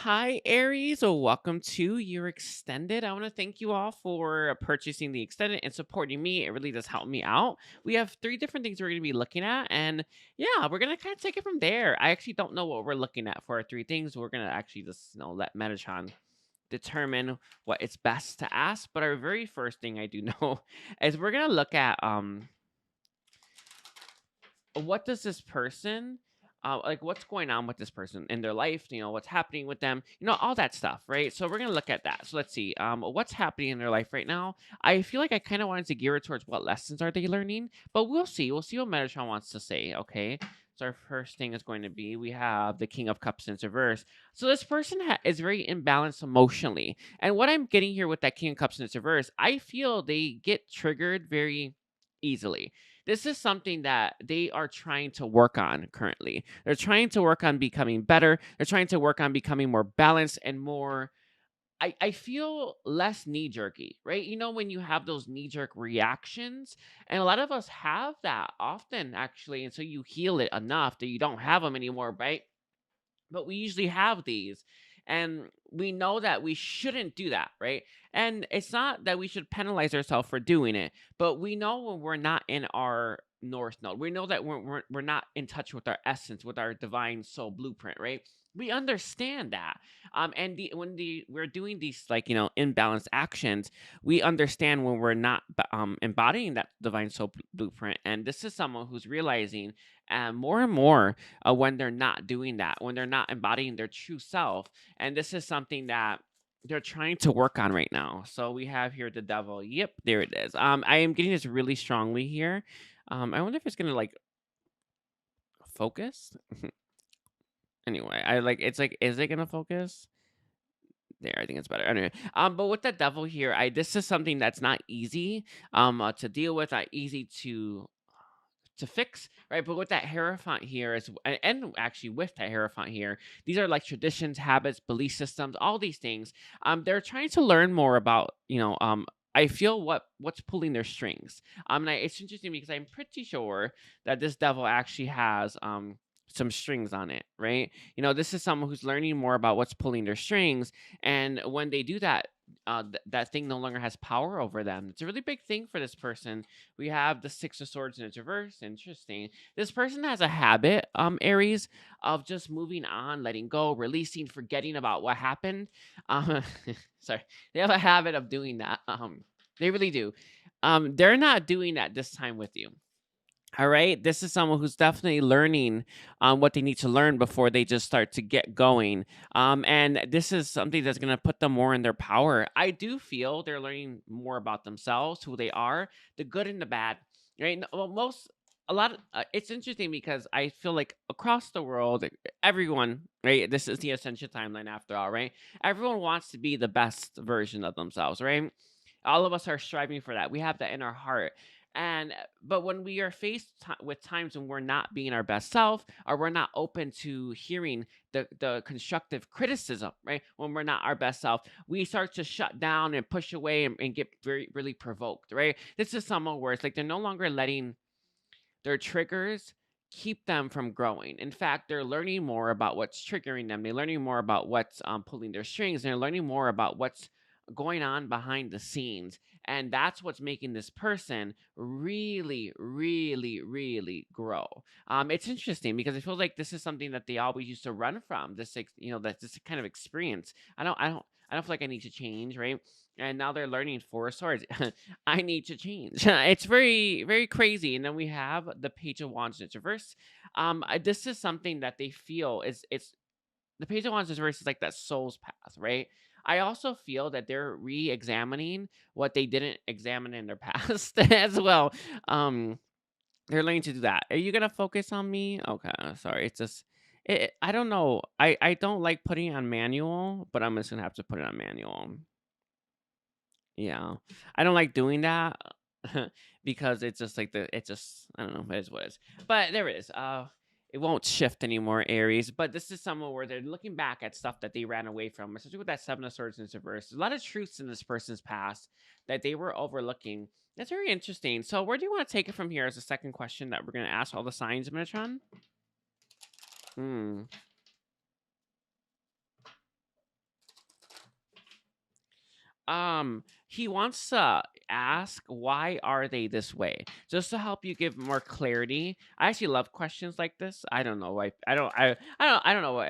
Hi, Aries. Welcome to your extended. I want to thank you all for purchasing the extended and supporting me. It really does help me out. We have three different things we're going to be looking at, and yeah, we're going to kind of take it from there. I actually don't know what we're looking at for our three things. We're going to actually just let Metatron determine what it's best to ask. But our very first thing I do know is we're going to look at what does this person like what's going on with this person in their life, what's happening with them, all that stuff, right? So we're gonna look at that. So let's see what's happening in their life right now. I feel like I kind of wanted to gear it towards what lessons are they learning, but we'll see what Metatron wants to say. Okay, so our first thing is going to be, we have the King of Cups in reverse. So this person is very imbalanced emotionally, and what I'm getting here with that King of Cups in reverse, I feel they get triggered very easily. This is something that they are trying to work on currently. They're trying to work on becoming better. They're trying to work on becoming more balanced and more, I feel, less knee jerky, right? When you have those knee jerk reactions, and a lot of us have that often actually. And so you heal it enough that you don't have them anymore, right? But we usually have these, and we know that we shouldn't do that, right? And it's not that we should penalize ourselves for doing it, but we know when we're not in our north node, we know that we're not in touch with our essence, with our divine soul blueprint, right? We understand that. And we're doing these, like, imbalanced actions, we understand when we're not embodying that divine soul blueprint. And this is someone who's realizing, more and more, when they're not doing that, when they're not embodying their true self. And this is something that they're trying to work on right now. So we have here the devil. Yep, there it is. I am getting this really strongly here. I wonder if it's gonna, like, focus. Anyway, it's like, is it gonna focus? There, I think it's better. Anyway, but with the devil here, this is something that's not easy to deal with, not easy to fix, right? But with that Hierophant here and actually with that Hierophant here, these are like traditions, habits, belief systems, all these things. They're trying to learn more about, I feel what's pulling their strings. And it's interesting because I'm pretty sure that this devil actually has some strings on it, right? This is someone who's learning more about what's pulling their strings, and when they do that, that thing no longer has power over them. It's a really big thing for this person. We have the Six of Swords in its reverse. Interesting. This person has a habit, Aries, of just moving on, letting go, releasing, forgetting about what happened. Um, sorry, they have a habit of doing that. They really do. They're not doing that this time with you. All right. This is someone who's definitely learning what they need to learn before they just start to get going. And this is something that's going to put them more in their power. I do feel they're learning more about themselves, who they are, the good and the bad. Right. Well, it's interesting because I feel like across the world, everyone, right? This is the Ascension timeline after all, right? Everyone wants to be the best version of themselves, right? All of us are striving for that. We have that in our heart. And but when we are faced with times when we're not being our best self, or we're not open to hearing the constructive criticism, right? When we're not our best self, we start to shut down and push away, and get very really provoked, right? This is someone where it's like they're no longer letting their triggers keep them from growing. In fact, they're learning more about what's triggering them. They're learning more about what's pulling their strings. And they're learning more about what's going on behind the scenes. And that's what's making this person really, really, really grow. It's interesting because I feel like this is something that they always used to run from. This kind of experience. I don't feel like I need to change, right? And now they're learning Four Swords. I need to change. It's very, very crazy. And then we have the Page of Wands in its reverse. This is something that they feel is it's the Page of Wands in reverse is like that soul's path, right? I also feel that they're re-examining what they didn't examine in their past as well. They're learning to do that. Are you gonna focus on me? Okay, sorry. It's just I don't know. I don't like putting it on manual, but I'm just gonna have to put it on manual. Yeah. I don't like doing that because it's just like I don't know, it is what it is. But there it is. It won't shift anymore, Aries. But this is someone where they're looking back at stuff that they ran away from, especially with that Seven of Swords in reverse. There's a lot of truths in this person's past that they were overlooking. That's very interesting. So where do you want to take it from here as the second question that we're gonna ask all the signs, Minatron? Hmm. He wants to ask why are they this way, just to help you give more clarity. I actually love questions like this. I don't know why. I don't know what.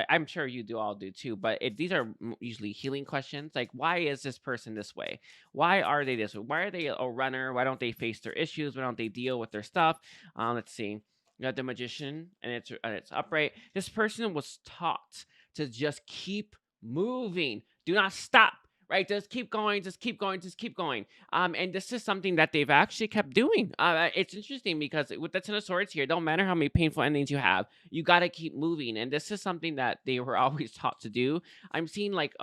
I'm sure you do all do too. But these are usually healing questions. Like, why is this person this way? Why are they this way? Why are they a runner? Why don't they face their issues? Why don't they deal with their stuff? Let's see. You got the magician, and it's upright. This person was taught to just keep moving. Do not stop. Right, just keep going, just keep going, just keep going. And this is something that they've actually kept doing. It's interesting because with the Ten of Swords here, don't matter how many painful endings you have, you got to keep moving. And this is something that they were always taught to do. I'm seeing like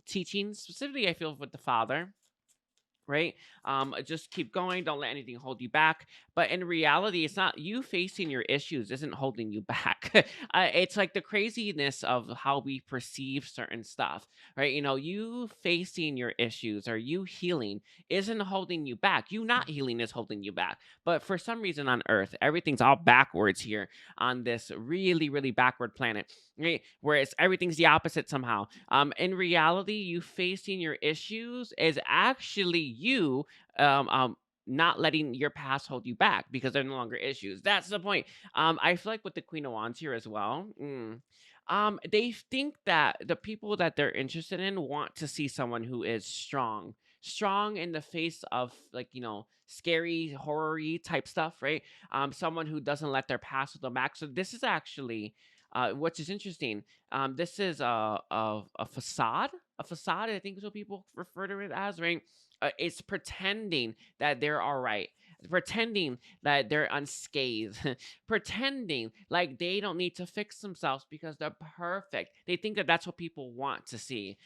teachings, specifically I feel with the father, right? Just keep going. Don't let anything hold you back. But in reality, it's not you facing your issues isn't holding you back. It's like the craziness of how we perceive certain stuff, right? You know, you facing your issues or you healing isn't holding you back. You not healing is holding you back. But for some reason on Earth, everything's all backwards here on this really, really backward planet, right? Whereas everything's the opposite somehow. In reality, you facing your issues is actually you not letting your past hold you back because they're no longer issues. That's the point. I feel like with the Queen of Wands here as well. They think that the people that they're interested in want to see someone who is strong, strong in the face of like scary, horror-y type stuff, right? Someone who doesn't let their past hold them back. So this is actually, which is interesting. This is a facade. A facade, I think is what people refer to it as, right? It's pretending that they're all right, pretending that they're unscathed, pretending like they don't need to fix themselves because they're perfect. They think that that's what people want to see.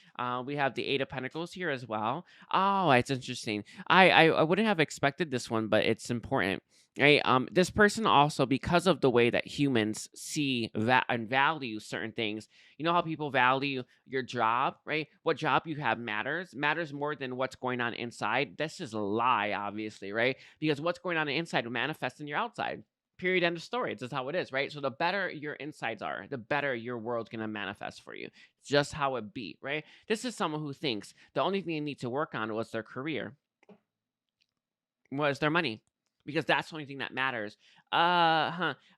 We have the Eight of Pentacles here as well. Oh, it's interesting. I wouldn't have expected this one, but it's important. Right. This person also, because of the way that humans see and value certain things, you know how people value your job, right? What job you have matters more than what's going on inside. This is a lie, obviously, right? Because what's going on inside will manifest in your outside. Period. End of story. This is how it is, right? So the better your insides are, the better your world's gonna manifest for you. Just how it be, right? This is someone who thinks the only thing they need to work on was their career, was their money, because that's the only thing that matters.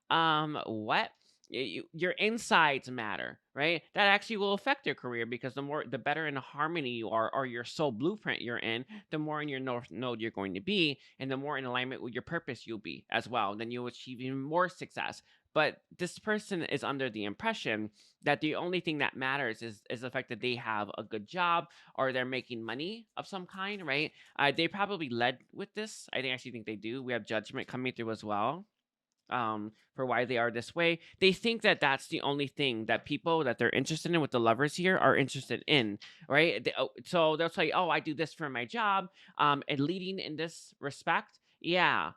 What? Your insides matter, right? That actually will affect your career because the better in harmony you are, or your soul blueprint you're in, the more in your north node you're going to be, and the more in alignment with your purpose you'll be as well. Then you'll achieve even more success. But this person is under the impression that the only thing that matters is the fact that they have a good job or they're making money of some kind, right? They probably led with this. I actually think they do. We have judgment coming through as well, for why they are this way. They think that that's the only thing that people that they're interested in with the lovers here are interested in, right? So they'll say, "Oh, I do this for my job," and leading in this respect, yeah.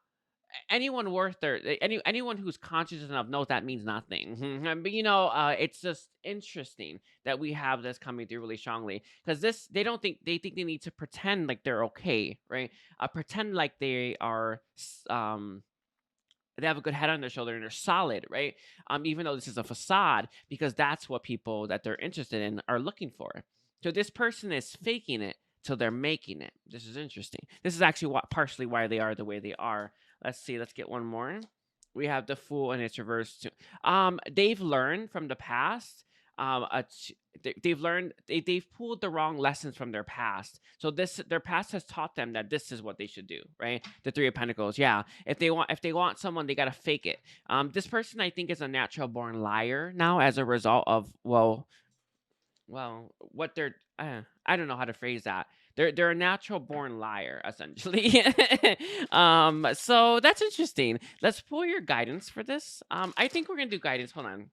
Anyone worth anyone who's conscious enough knows that means nothing. But it's just interesting that we have this coming through really strongly because they think they need to pretend like they're okay, right? Pretend like they have a good head on their shoulder and they're solid, right? Even though this is a facade, because that's what people that they're interested in are looking for. So this person is faking it till they're making it. This is interesting. This is actually partially why they are the way they are. Let's see. Let's get one more. We have the Fool and its reverse. They've learned from the past. They've learned they've pulled the wrong lessons from their past. So their past has taught them that this is what they should do, right? The Three of Pentacles. Yeah. If they want someone, they gotta fake it. This person I think is a natural born liar now as a result of what they're I don't know how to phrase that. They're a natural born liar essentially. So that's interesting. Let's pull your guidance for this. I think we're gonna do guidance. Hold on.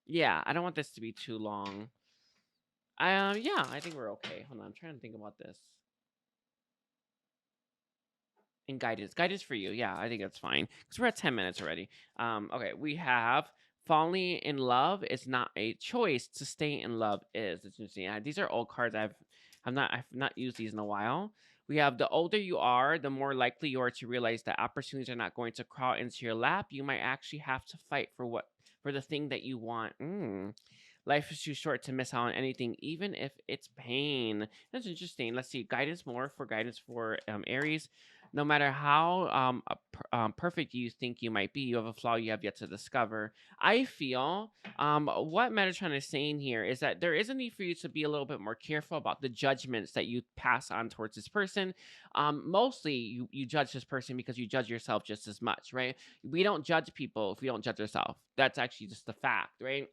Yeah, I don't want this to be too long. Yeah, I think we're okay. Hold on, I'm trying to think about this. And guidance for you. Yeah, I think that's fine because we're at 10 minutes already. Okay, we have falling in love is not a choice. To stay in love is. It's interesting. These are old cards. I've not used these in a while. We have the older you are, the more likely you are to realize that opportunities are not going to crawl into your lap. You might actually have to fight for the thing that you want. Life is too short to miss out on anything, even if it's pain. That's interesting. Let's see. Guidance for Aries. No matter how perfect you think you might be, you have a flaw you have yet to discover. I feel what Metatron is saying here is that there is a need for you to be a little bit more careful about the judgments that you pass on towards this person. Mostly, you judge this person because you judge yourself just as much, right? We don't judge people if we don't judge ourselves. That's actually just the fact, right?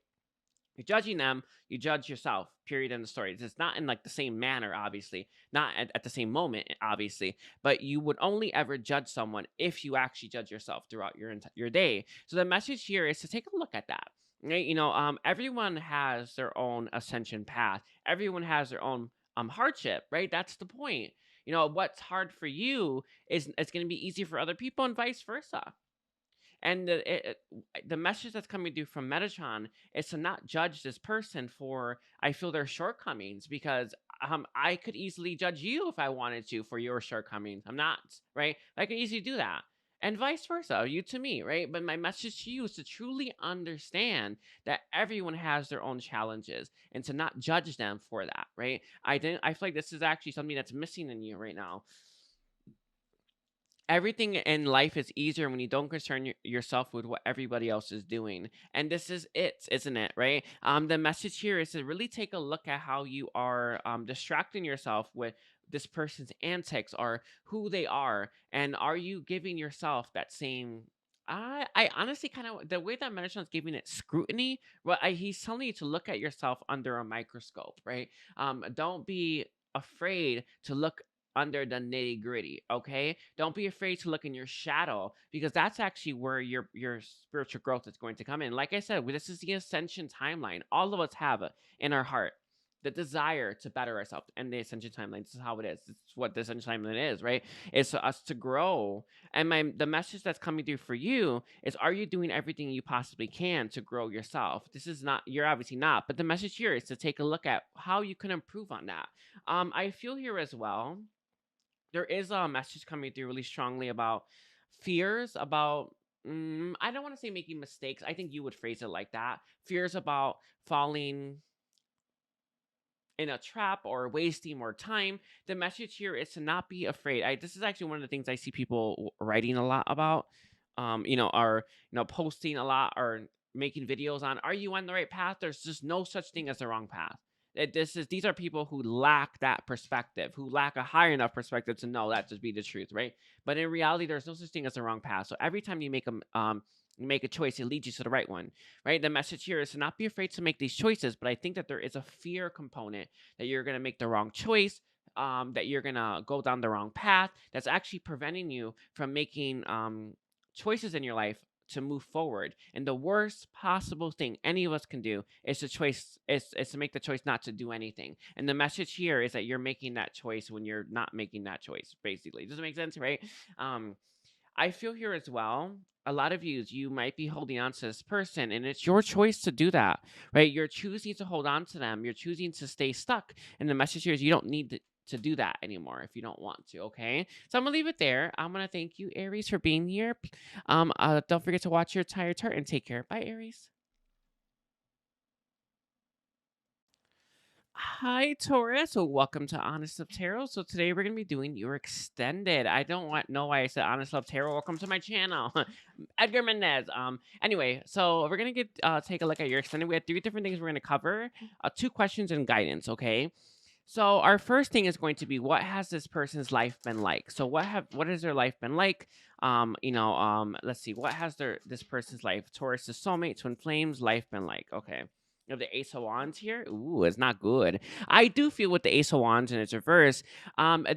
You're judging them, you judge yourself, period, in the story. It's not in like the same manner, obviously, not at the same moment, obviously, but you would only ever judge someone if you actually judge yourself throughout your day. So the message here is to take a look at that. Right? Everyone has their own ascension path. Everyone has their own hardship, right? That's the point. What's hard for you is it's going to be easy for other people, and vice versa. And the message that's coming through from Metatron is to not judge this person for, I feel, their shortcomings, because I could easily judge you if I wanted to for your shortcomings. I'm not, right? I could easily do that. And vice versa, you to me, right? But my message to you is to truly understand that everyone has their own challenges and to not judge them for that, right? I feel like this is actually something that's missing in you right now. Everything in life is easier when you don't concern yourself with what everybody else is doing. And this is it, isn't it? Right? The message here is to really take a look at how you are distracting yourself with this person's antics or who they are. And are you giving yourself that same. I honestly kind of, the way that Metatron is giving it scrutiny, well, he's telling you to look at yourself under a microscope, right? Don't be afraid to look under the nitty gritty. Okay, don't be afraid to look in your shadow, because that's actually where your spiritual growth is going to come in. Like I said, this is the ascension timeline. All of us have it in our heart, the desire to better ourselves, and the ascension timeline. This is how it is. This is what the ascension timeline is, right? It's for us to grow. And the message that's coming through for you is: are you doing everything you possibly can to grow yourself? This is not. You're obviously not. But the message here is to take a look at how you can improve on that. I feel here as well, there is a message coming through really strongly about fears about, I don't want to say making mistakes. I think you would phrase it like that. Fears about falling in a trap or wasting more time. The message here is to not be afraid. This is actually one of the things I see people writing a lot about, or posting a lot or making videos on. Are you on the right path? There's just no such thing as the wrong path. These are people who lack that perspective, who lack a high enough perspective to know that to be the truth, right? But in reality, there's no such thing as the wrong path. So every time you make a choice, it leads you to the right one, right? The message here is to not be afraid to make these choices, but I think that there is a fear component that you're going to make the wrong choice, that you're going to go down the wrong path, that's actually preventing you from making choices in your life to move forward. And the worst possible thing any of us can do is to make the choice not to do anything. And the message here is that you're making that choice when you're not making that choice, basically. Does it make sense, right? I feel here as well, a lot of you might be holding on to this person, and it's your choice to do that, right? You're choosing to hold on to them. You're choosing to stay stuck. And the message here is you don't need to do that anymore if you don't want to. Okay, so I'm gonna leave it there. I'm gonna thank you, Aries, for being here. Don't forget to watch your entire chart and take care. Bye, Aries. Hi, Taurus. So welcome to Honest Love Tarot. So today we're gonna be doing your extended. I don't know why I said Honest Love Tarot. Welcome to my channel, Edgar Mendez. Anyway, so we're gonna take a look at your extended. We have 3 different things we're gonna cover. 2 questions and guidance. Okay. So our first thing is going to be, what has this person's life been like? So what has their life been like? Let's see, what has this person's life, Taurus' soulmate, twin flames, life been like? Okay. You have the Ace of Wands here. Ooh, it's not good. I do feel with the Ace of Wands in its reverse,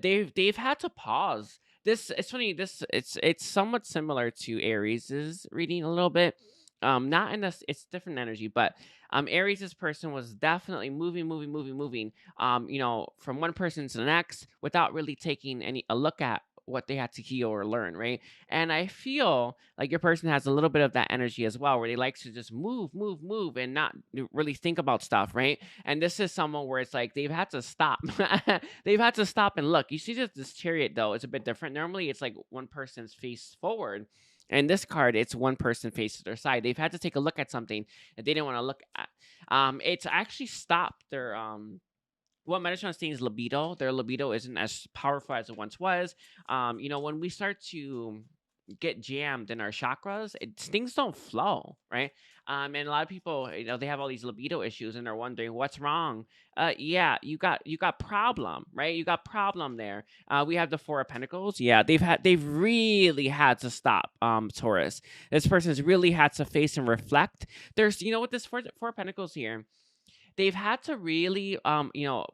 they've had to pause. It's funny. It's somewhat similar to Aries' reading a little bit. Not in this. It's different energy, but Aries' person was definitely moving. From one person to the next without really taking a look at what they had to heal or learn, right? And I feel like your person has a little bit of that energy as well, where they like to just move, and not really think about stuff, right? And this is someone where it's like they've had to stop. They've had to stop and look. You see this chariot, though, it's a bit different. Normally, it's like one person's face forward, And this card, it's one person faces their side. They've had to take a look at something that they didn't want to look at. It's actually stopped their what Metatron is saying is libido. Their libido isn't as powerful as it once was. You know, when we start to get jammed in our chakras, things don't flow, right? And a lot of people, you know, they have all these libido issues and they're wondering what's wrong. Yeah, you got problem, right? You got problem there. We have the Four of Pentacles. Yeah, they've really had to stop. Taurus, this person's really had to face and reflect. There's, you know, with this Four of Pentacles here, they've had to really, you know,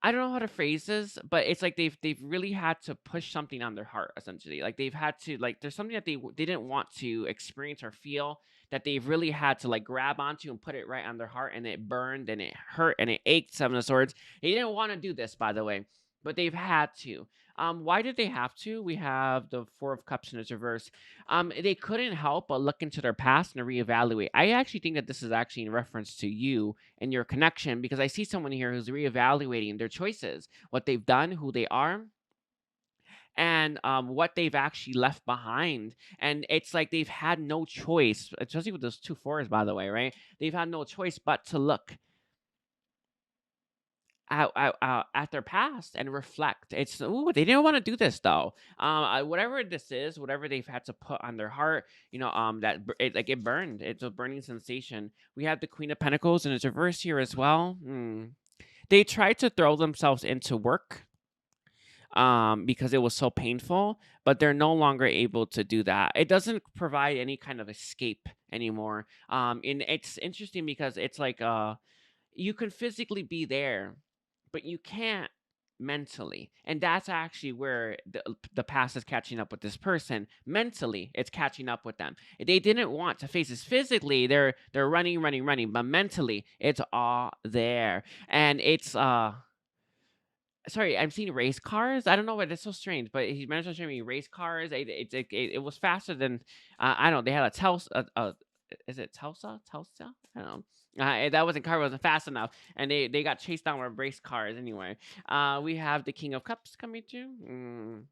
I don't know how to phrase this, but it's like they've really had to push something on their heart, essentially. Like they've had to, like, there's something that they didn't want to experience or feel, that they've really had to like grab onto and put it right on their heart, and it burned and it hurt and it ached. Seven of Swords. They didn't want to do this, by the way, but they've had to. Why did they have to? We have the Four of Cups in its reverse. They couldn't help but look into their past and reevaluate. I actually think that this is actually in reference to you and your connection, because I see someone here who's reevaluating their choices, what they've done, who they are, and what they've actually left behind. And it's like they've had no choice, especially with those two fours, by the way, right? They've had no choice but to look at their past and reflect. It's, ooh, they didn't want to do this though. Whatever this is, whatever they've had to put on their heart, you know, like it burned. It's a burning sensation. We have the Queen of Pentacles in its reverse here as well. They tried to throw themselves into work because it was so painful, but they're no longer able to do that. It doesn't provide any kind of escape anymore. And it's interesting because it's like you can physically be there, but you can't mentally. And that's actually where the past is catching up with this person. Mentally, it's catching up with them. They didn't want to face this physically. They're running, but mentally, it's all there. And it's sorry, I'm seeing race cars. I don't know why that's so strange, but he managed to show me race cars. It was faster than I don't know. They had a Telsa. Is it Telsa? Telsa? I don't know. That wasn't car wasn't fast enough, and they got chased down with race cars anyway. We have the King of Cups coming too.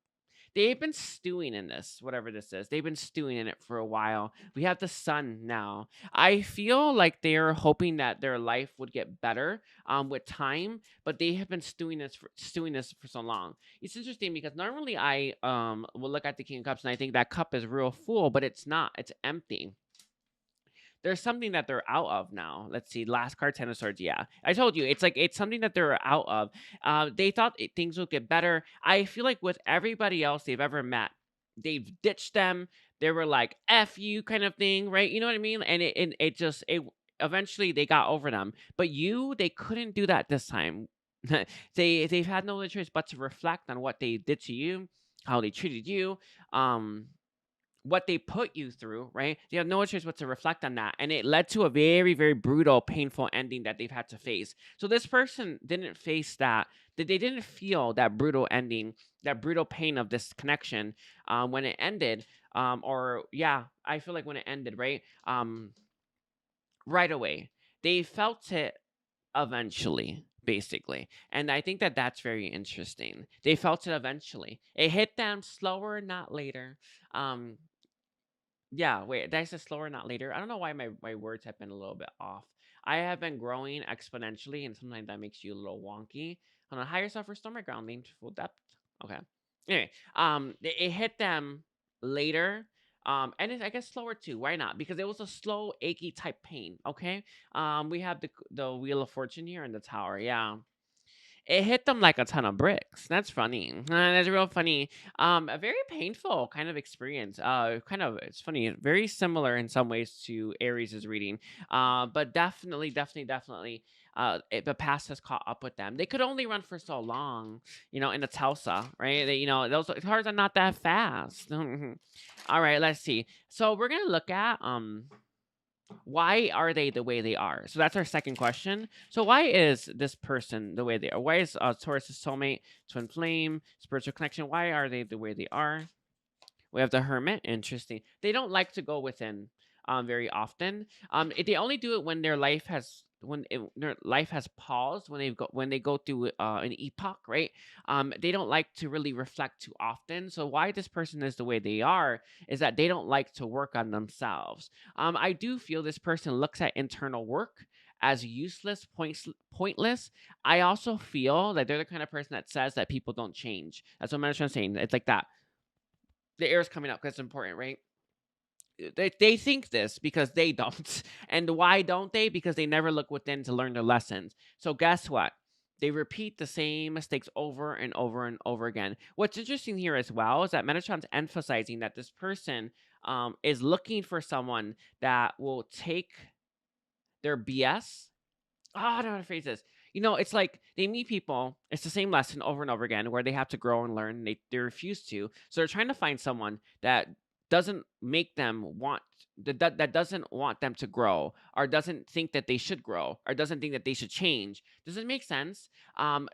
They've been stewing in this, whatever this is. They've been stewing in it for a while. We have the Sun now. I feel like they're hoping that their life would get better with time, but they have been stewing this for so long. It's interesting because normally I will look at the King of Cups and I think that cup is real full, but it's not. It's empty. There's something that they're out of now. Let's see. Last card, Ten of Swords. Yeah, I told you. It's like it's something that they're out of. They thought things would get better. I feel like with everybody else they've ever met, they've ditched them. They were like "F you" kind of thing, right? You know what I mean? And it just eventually they got over them. But they couldn't do that this time. They've had no other choice but to reflect on what they did to you, how they treated you. What they put you through, right? They have no choice but to reflect on that. And it led to a very, very brutal, painful ending that they've had to face. So this person didn't face that. They didn't feel that brutal ending, that brutal pain of this connection when it ended. I feel like when it ended, right? Right away. They felt it eventually, basically. And I think that that's very interesting. They felt it eventually. It hit them slower, not later. Yeah, wait, did I say slower, not later? I don't know why my words have been a little bit off. I have been growing exponentially, and sometimes that makes you a little wonky. On a higher self, restore my grounding to full depth. Okay. Anyway, it hit them later. And I guess slower too. Why not? Because it was a slow, achy type pain. Okay. We have the Wheel of Fortune here in the tower. Yeah. It hit them like a ton of bricks. That's funny. That's real funny. A very painful kind of experience. It's funny. Very similar in some ways to Aries' reading. But definitely. The past has caught up with them. They could only run for so long, in the Telsa, right? Those cars are not that fast. All right, let's see. So we're gonna look at why are they the way they are? So that's our second question. So why is this person the way they are? Why is Taurus' soulmate, twin flame, spiritual connection? Why are they the way they are? We have the Hermit. Interesting. They don't like to go within. very often. They only do it when their life has their life has paused, when they go through an epoch, right? They don't like to really reflect too often. So why this person is the way they are is that they don't like to work on themselves. I do feel this person looks at internal work as useless, pointless. I also feel that they're the kind of person that says that people don't change. That's what I'm trying to say. It's like that. The air is coming up because it's important, right? They think this because they don't. And why don't they? Because they never look within to learn their lessons. So guess what? They repeat the same mistakes over and over and over again. What's interesting here as well is that Metatron's emphasizing that this person is looking for someone that will take their BS. I don't know how to phrase this. It's like they meet people, it's the same lesson over and over again where they have to grow and learn. They refuse to. So they're trying to find someone that doesn't make them want that doesn't want them to grow, or doesn't think that they should grow, or doesn't think that they should change. Does it make sense?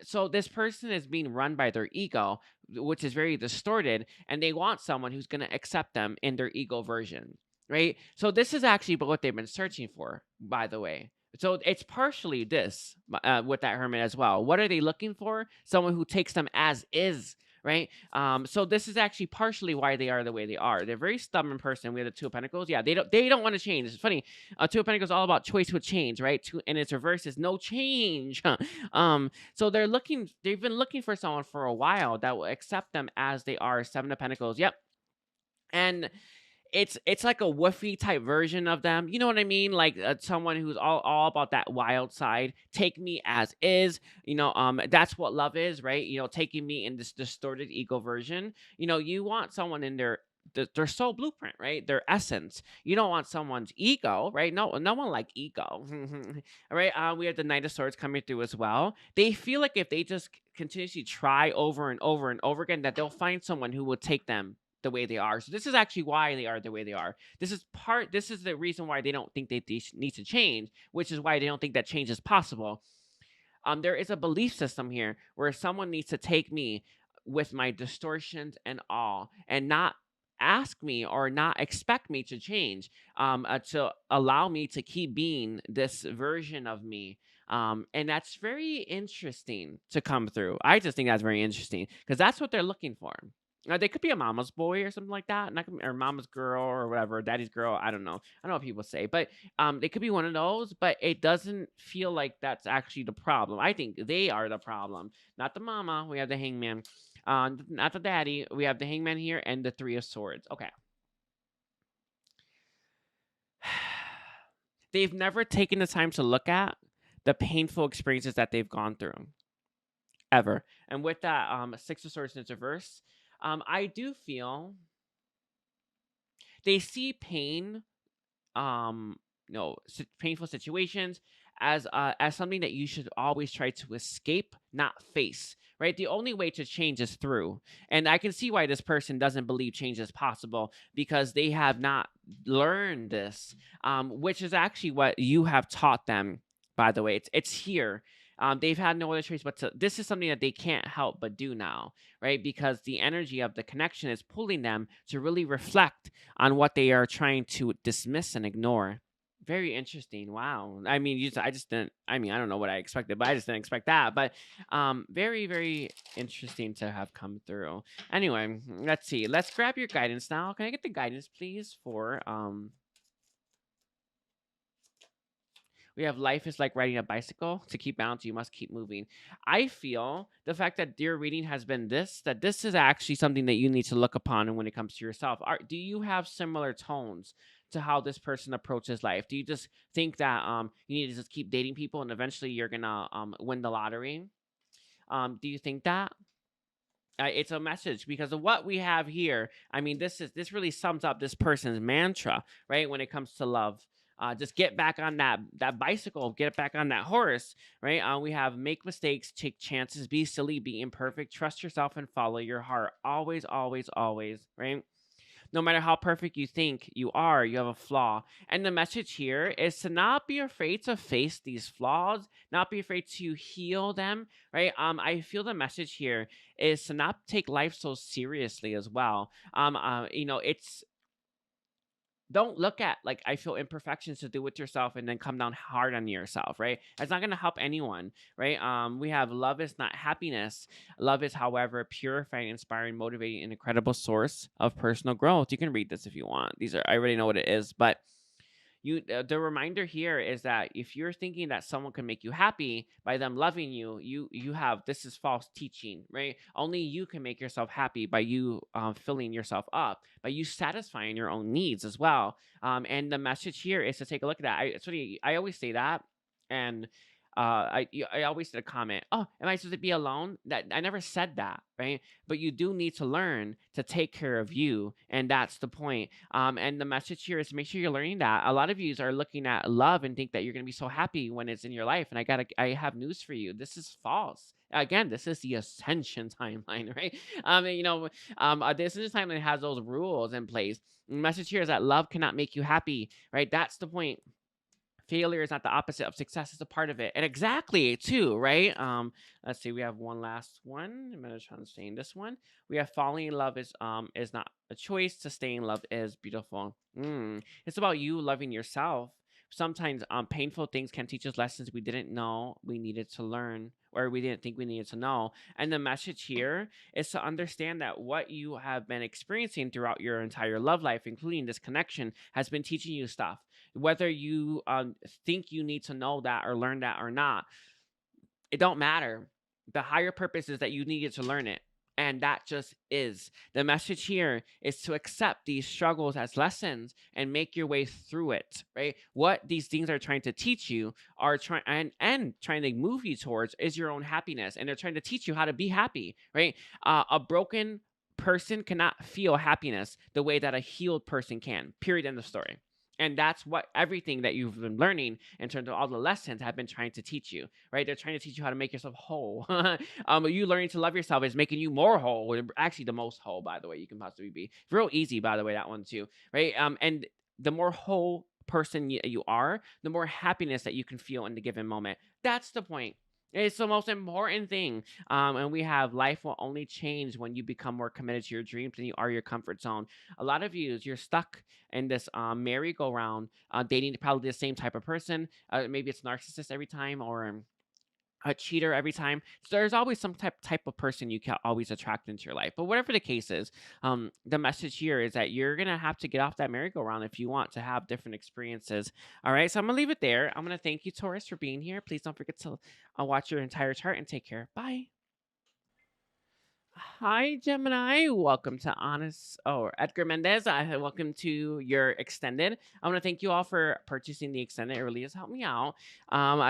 So this person is being run by their ego, which is very distorted, and they want someone who's going to accept them in their ego version, right? So this is actually what they've been searching for, by the way. So it's partially this with that hermit as well. What are they looking for? Someone who takes them as is, right? So this is actually partially why they are the way they are. They're a very stubborn person. We have the Two of Pentacles. Yeah, they don't want to change. It's funny. Two of Pentacles is all about choice with change, right? And its reverse is no change. So they've been looking for someone for a while that will accept them as they are. Seven of Pentacles. Yep. And it's like a woofy type version of them. You know what I mean? Like someone who's all about that wild side. Take me as is. That's what love is, right? Taking me in this distorted ego version. You want someone in their soul blueprint, right? Their essence. You don't want someone's ego, right? No one like ego. All right. We have the Knight of Swords coming through as well. They feel like if they just continuously try over and over and over again, that they'll find someone who will take them the way they are. So this is actually why they are the way they are. This is the reason why they don't think they need to change, which is why they don't think that change is possible. There is a belief system here where someone needs to take me with my distortions and all, and not ask me or not expect me to change, to allow me to keep being this version of me. And that's very interesting to come through. I just think that's very interesting because that's what they're looking for. They could be a mama's boy or something like that, or mama's girl or whatever, daddy's girl. I don't know. I don't know what people say, but they could be one of those. But it doesn't feel like that's actually the problem. I think they are the problem, not the mama. We have the Hangman, not the daddy. We have the Hangman here and the Three of Swords. Okay. They've never taken the time to look at the painful experiences that they've gone through, ever. And with that, Six of Swords in its reverse. I do feel they see pain, painful situations as something that you should always try to escape, not face. Right? The only way to change is through. And I can see why this person doesn't believe change is possible, because they have not learned this, which is actually what you have taught them. By the way, it's here. They've had no other choice but to. This is something that they can't help but do now, right? Because the energy of the connection is pulling them to really reflect on what they are trying to dismiss and ignore. Very interesting. Wow. I mean, I just didn't. I mean, I don't know what I expected, but I just didn't expect that. But very, very interesting to have come through. Anyway, let's see. Let's grab your guidance now. Can I get the guidance, please, for We have life is like riding a bicycle. To keep balance, you must keep moving. I feel the fact that your reading has been that this is actually something that you need to look upon when it comes to yourself. Do you have similar tones to how this person approaches life? Do you just think that you need to just keep dating people and eventually you're gonna win the lottery? Do you think that? It's a message because of what we have here. I mean, this really sums up this person's mantra, right? When it comes to love. Just get back on that bicycle, get back on that horse, right? We have make mistakes, take chances, be silly, be imperfect, trust yourself, and follow your heart. Always, always, always, right? No matter how perfect you think you are, you have a flaw. And the message here is to not be afraid to face these flaws, not be afraid to heal them, right? I feel the message here is to not take life so seriously as well. It's don't look at like I feel imperfections to do with yourself and then come down hard on yourself, right? It's not gonna help anyone, right? We have love is not happiness. Love is, however, purifying, inspiring, motivating, and incredible source of personal growth. You can read this if you want. These are I already know what it is, but the reminder here is that if you're thinking that someone can make you happy by them loving you, you have this is false teaching, right? Only you can make yourself happy by you filling yourself up, by you satisfying your own needs as well. And the message here is to take a look at that. I always say that, and I always did a comment. Oh, am I supposed to be alone? That I never said that, right? But you do need to learn to take care of you, and that's the point. And the message here is to make sure you're learning that. A lot of you are looking at love and think that you're gonna be so happy when it's in your life. And I have news for you. This is false. Again, this is the ascension timeline, right? The ascension timeline has those rules in place. The message here is that love cannot make you happy, right? That's the point. Failure is not the opposite of success, it's a part of it. And exactly too, right? Let's see, we have one last one. I'm gonna try to stay in this one. We have falling in love is not a choice, to stay in love is beautiful. It's about you loving yourself. Sometimes painful things can teach us lessons we didn't know we needed to learn, or we didn't think we needed to know. And the message here is to understand that what you have been experiencing throughout your entire love life, including this connection, has been teaching you stuff. Whether you think you need to know that or learn that or not, it don't matter. The higher purpose is that you needed to learn it. And that just is. The message here is to accept these struggles as lessons and make your way through it, right? What these things are trying to teach you are trying and trying to move you towards is your own happiness. And they're trying to teach you how to be happy, right? A broken person cannot feel happiness the way that a healed person can. Period. End of story. And that's what everything that you've been learning in terms of all the lessons have been trying to teach you, right? They're trying to teach you how to make yourself whole. You learning to love yourself is making you more whole. Actually, the most whole, by the way, you can possibly be. Real easy, by the way, that one too, right? And the more whole person you are, the more happiness that you can feel in the given moment. That's the point. It's the most important thing. And we have life will only change when you become more committed to your dreams and you are your comfort zone. A lot of you're stuck in this merry-go-round, dating probably the same type of person. Maybe it's narcissist every time, or a cheater every time. So there's always some type of person you can always attract into your life. But whatever the case is, the message here is that you're gonna have to get off that merry-go-round if you want to have different experiences. All right, so I'm gonna leave it there. I'm gonna thank you, Taurus, for being here. Please don't forget to watch your entire chart and take care. Bye. Hi, Gemini. Welcome to Edgar Mendez. Welcome to your extended. I want to thank you all for purchasing the extended. It really has helped me out.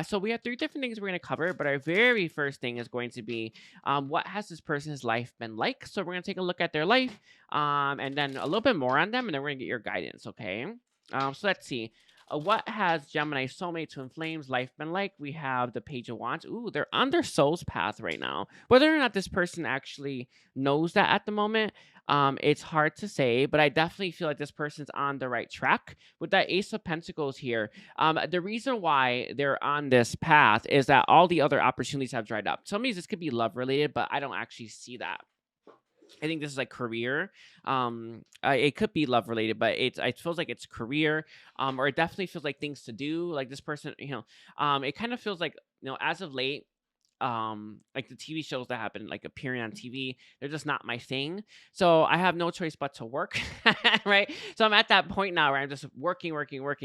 So we have 3 different things we're going to cover, but our very first thing is going to be what has this person's life been like? So we're going to take a look at their life, and then a little bit more on them, and then we're going to get your guidance, okay? So let's see. What has Gemini Soulmate Twinflame's life been like? We have the Page of Wands. Ooh, they're on their soul's path right now. Whether or not this person actually knows that at the moment, it's hard to say, but I definitely feel like this person's on the right track. With that Ace of Pentacles here, the reason why they're on this path is that all the other opportunities have dried up. Some of these, this could be love related, but I don't actually see that. I think this is like career. It could be love related, but it feels like it's career. Or it definitely feels like things to do. Like this person, it kind of feels like, as of late, like the TV shows that have been like appearing on TV, they're just not my thing. So I have no choice but to work, right? So I'm at that point now where I'm just working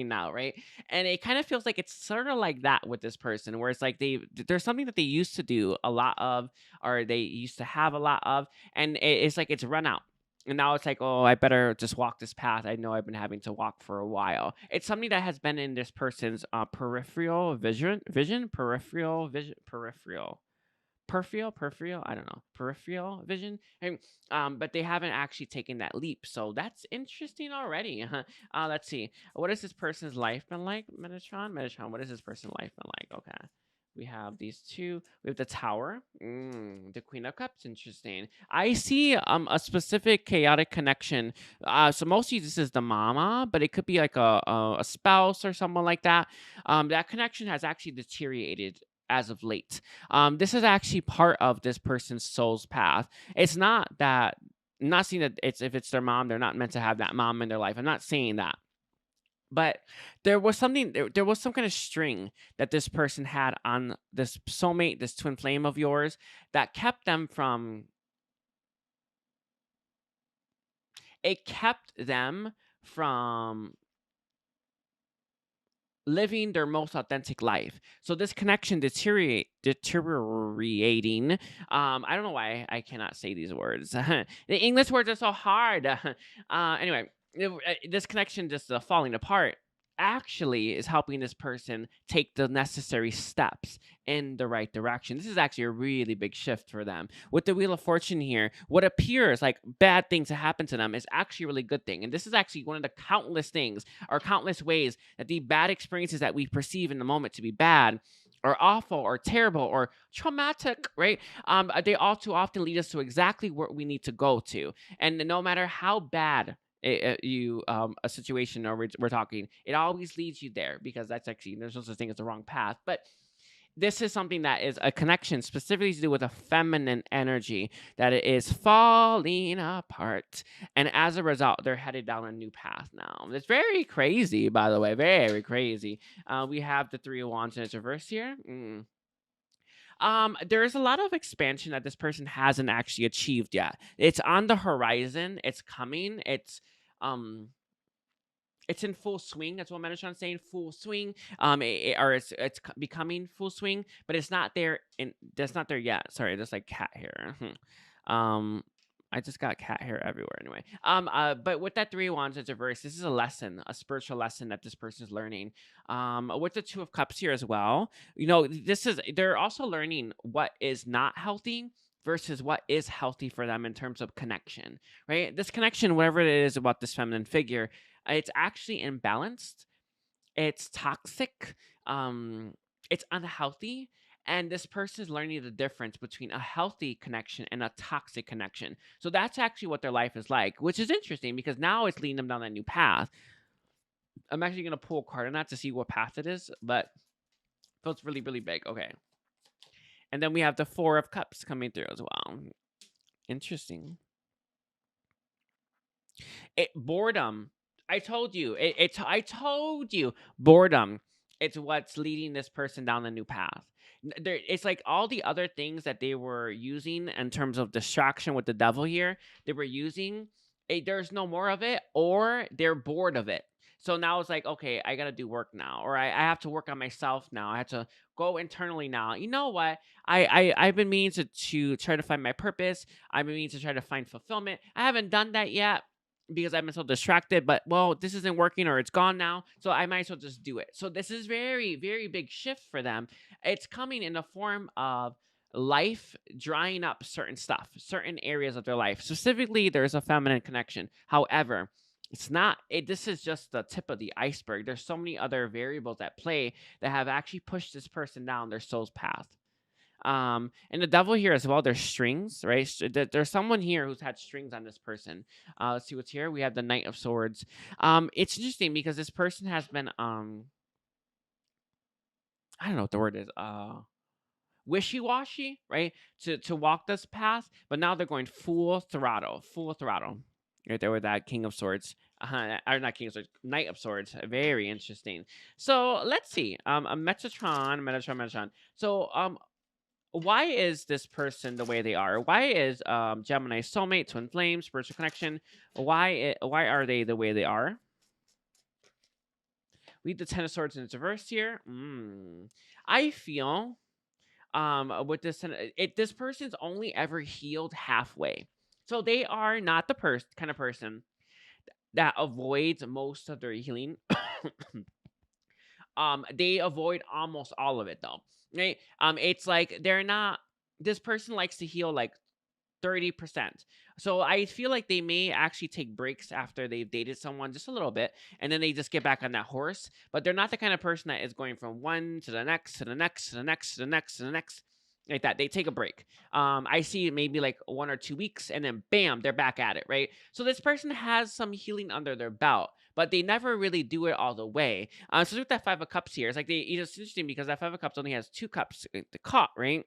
now, right? And it kind of feels like it's sort of like that with this person, where it's like there's something that they used to do a lot of, or they used to have a lot of, and it's like it's run out. And now it's like, oh, I better just walk this path. I know I've been having to walk for a while. It's something that has been in this person's peripheral vision, peripheral vision, peripheral, I don't know, peripheral vision. But they haven't actually taken that leap. So that's interesting already. Let's see. What has this person's life been like? Metatron, what has this person's life been like? Okay. We have these 2. We have the Tower. The Queen of Cups. Interesting. I see a specific chaotic connection. So mostly this is the mama, but it could be like a spouse or someone like that. That connection has actually deteriorated as of late. This is actually part of this person's soul's path. It's not that. I'm not saying that if it's their mom, they're not meant to have that mom in their life. I'm not saying that. But there was something there was some kind of string that this person had on this soulmate, this twin flame of yours, that kept them from it kept them from living their most authentic life. So this connection deteriorating. I don't know why I cannot say these words. The English words are so hard. Anyway, this connection just falling apart actually is helping this person take the necessary steps in the right direction. This is actually a really big shift for them. With the Wheel of Fortune here, what appears like bad things to happen to them is actually a really good thing. And this is actually one of the countless things or countless ways that the bad experiences that we perceive in the moment to be bad or awful or terrible or traumatic, right? They all too often lead us to exactly where we need to go to. And no matter how bad a situation or we're talking, it always leads you there, because that's actually, there's no such thing as the wrong path. But this is something that is a connection specifically to do with a feminine energy that it is falling apart, and as a result they're headed down a new path now. It's very crazy, by the way, very crazy. We have the Three of Wands in its reverse here. There's a lot of expansion that this person hasn't actually achieved yet. It's on the horizon. It's coming. It's in full swing. That's what Metatron's saying. Full swing. It's becoming full swing, but it's not there. That's not there yet. Sorry, there's like cat hair. I just got cat hair everywhere anyway. But with that Three of Wands as a verse, this is a lesson, a spiritual lesson that this person is learning. With the Two of Cups here as well, they're also learning what is not healthy versus what is healthy for them in terms of connection, right? This connection, whatever it is about this feminine figure, it's actually imbalanced. It's toxic. It's unhealthy. And this person is learning the difference between a healthy connection and a toxic connection. So that's actually what their life is like, which is interesting because now it's leading them down that new path. I'm actually going to pull a card on that to see what path it is, but it feels really, really big. Okay. And then we have the Four of Cups coming through as well. Interesting. Boredom. I told you. I told you. Boredom. It's what's leading this person down the new path. It's like all the other things that they were using in terms of distraction with the devil here. They were using. There's no more of it, or they're bored of it. So now it's like, okay, I got to do work now, or I have to work on myself now. I have to go internally now. You know what? I've been meaning to try to find my purpose. I've been meaning to try to find fulfillment. I haven't done that yet because I've been so distracted, but well, this isn't working or it's gone now. So I might as well just do it. So this is very, very big shift for them. It's coming in the form of life drying up certain stuff, certain areas of their life. Specifically, there's a feminine connection. However, it's not, this is just the tip of the iceberg. There's so many other variables at play that have actually pushed this person down their soul's path. And the devil here as well, there's strings, right? There's someone here who's had strings on this person. Let's see what's here. We have the Knight of Swords. It's interesting because this person has been, I don't know what the word is, wishy-washy, right? To walk this path, but now they're going full throttle. Right there with that King of Swords. Or not King of Swords, Knight of Swords. Very interesting. So let's see. Metatron. So, why is this person the way they are? Why is Gemini soulmate, twin flame, spiritual connection? Why are they the way they are? We have the Ten of Swords in its reverse here. I feel with this, this person's only ever healed halfway. So they are not the kind of person that avoids most of their healing. They avoid almost all of it though. Right? It's like they're not. This person likes to heal like 30%. So I feel like they may actually take breaks after they've dated someone just a little bit, and then they just get back on that horse. But they're not the kind of person that is going from one to the next, to the next, to the next, to the next, to the next. Like that. They take a break. I see maybe like 1 or 2 weeks, and then bam, they're back at it, right? So this person has some healing under their belt, but they never really do it all the way. So with that Five of Cups here, it's like it's interesting because that Five of Cups only has 2 cups to cut, right?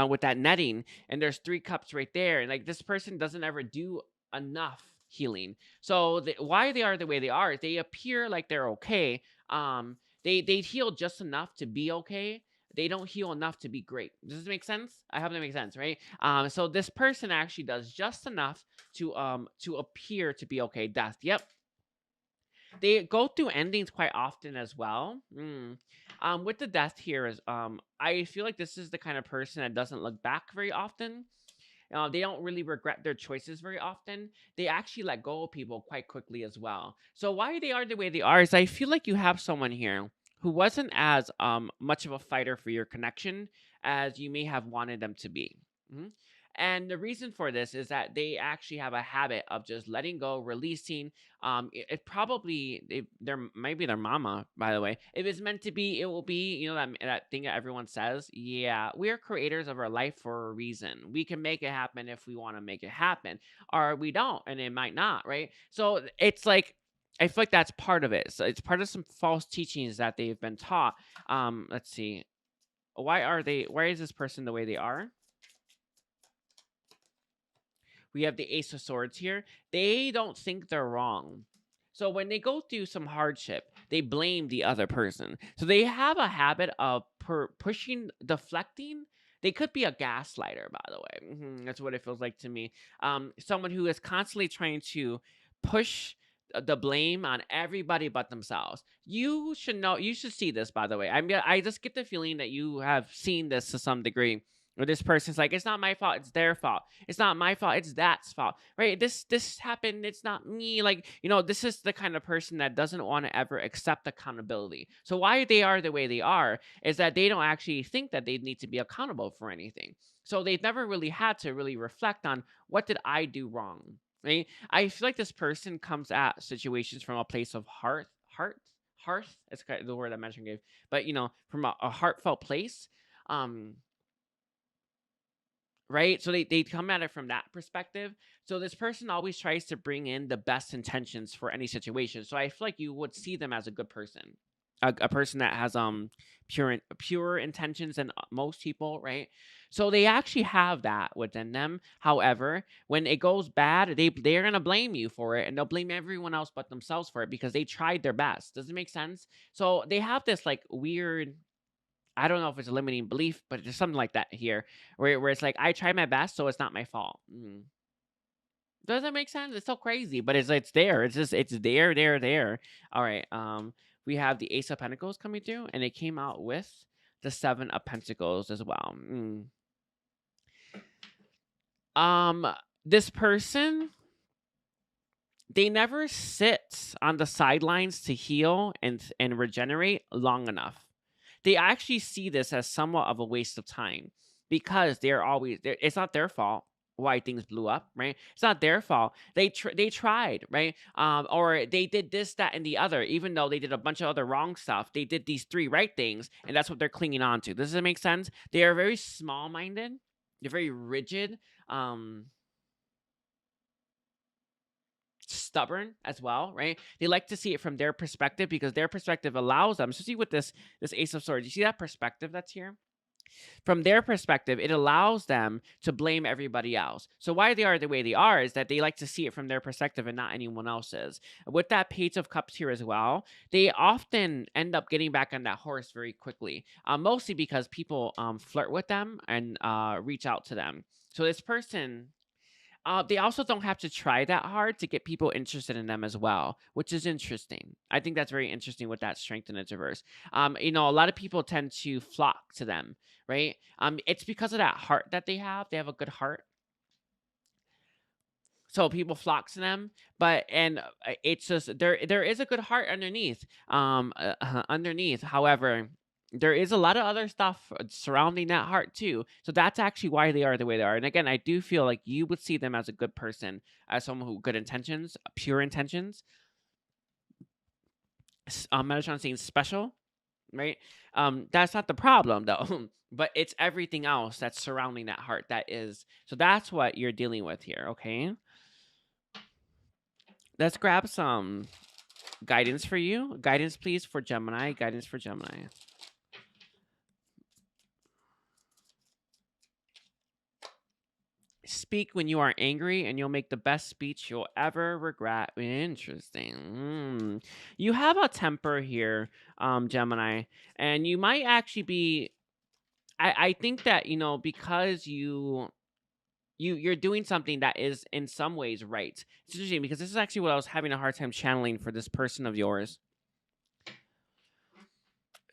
With that netting, and there's 3 cups right there, and like this person doesn't ever do enough healing. So why they are the way they are, they appear like they're okay. They heal just enough to be okay. They don't heal enough to be great. Does this make sense? I hope that makes sense, right? So this person actually does just enough to appear to be okay. Death. Yep. They go through endings quite often as well. With the death here is I feel like this is the kind of person that doesn't look back very often. They don't really regret their choices very often. They actually let go of people quite quickly as well. So why they are the way they are is I feel like you have someone here who wasn't as much of a fighter for your connection as you may have wanted them to be. Mhm. And the reason for this is that they actually have a habit of just letting go, releasing. It probably there might be their mama, by the way. If it's meant to be, it will be. You know that thing that everyone says. Yeah, we are creators of our life for a reason. We can make it happen if we want to make it happen, or we don't, and it might not, right? So it's like I feel like that's part of it. So it's part of some false teachings that they've been taught. Let's see. Why is this person the way they are? We have the Ace of Swords here. They don't think they're wrong. So when they go through some hardship, they blame the other person. So they have a habit of pushing, deflecting. They could be a gaslighter, by the way. That's what it feels like to me. Someone who is constantly trying to push the blame on everybody but themselves. You should know. You should see this, by the way. I just get the feeling that you have seen this to some degree. Or this person's like, it's not my fault, it's their fault. It's not my fault, it's that's fault. Right? This happened, it's not me. Like, this is the kind of person that doesn't want to ever accept accountability. So why they are the way they are is that they don't actually think that they need to be accountable for anything. So they've never really had to really reflect on what did I do wrong. Right? I feel like this person comes at situations from a place of hearth. It's kind of the word I mentioned gave, but from a heartfelt place. Right? So they come at it from that perspective. So this person always tries to bring in the best intentions for any situation. So I feel like you would see them as a good person. A person that has pure intentions than most people, right? So they actually have that within them. However, when it goes bad, they're gonna blame you for it, and they'll blame everyone else but themselves for it because they tried their best. Does it make sense? So they have this like weird, I don't know if it's a limiting belief, but there's something like that here, where it's like I tried my best, so it's not my fault. Does that make sense? It's so crazy, but it's there. It's just it's there. All right. We have the Ace of Pentacles coming through, and it came out with the Seven of Pentacles as well. This person, they never sit on the sidelines to heal and regenerate long enough. They actually see this as somewhat of a waste of time because they're always there. It's not their fault why things blew up, right? It's not their fault. They tried, right? Or they did this, that, and the other. Even though they did a bunch of other wrong stuff, they did these three right things, and that's what they're clinging on to. Does it make sense? They are very small-minded. They're very rigid. Stubborn as well, right? They like to see it from their perspective because their perspective allows them, especially with this Ace of Swords. You see that perspective that's here? From their perspective, it allows them to blame everybody else. So why they are the way they are is that they like to see it from their perspective and not anyone else's. With that Page of Cups here as well, they often end up getting back on that horse very quickly, mostly because people flirt with them and reach out to them. So this person, they also don't have to try that hard to get people interested in them as well, which is interesting. I think that's very interesting with that strength in its reverse. A lot of people tend to flock to them, right? It's because of that heart that they have. They have a good heart. So people flock to them, but it's just there is a good heart underneath. Underneath, however, there is a lot of other stuff surrounding that heart too. So that's actually why they are the way they are. And again, I do feel like you would see them as a good person, as someone who good intentions, pure intentions. Metatron saying special, right? That's not the problem though. But it's everything else that's surrounding that heart that is. So that's what you're dealing with here, okay? Let's grab some guidance for you. Guidance, please, for Gemini. Guidance for Gemini. Speak when you are angry, and you'll make the best speech you'll ever regret. Interesting. You have a temper here, Gemini, and you might actually be. I think that because you're doing something that is in some ways right. It's interesting because this is actually what I was having a hard time channeling for this person of yours.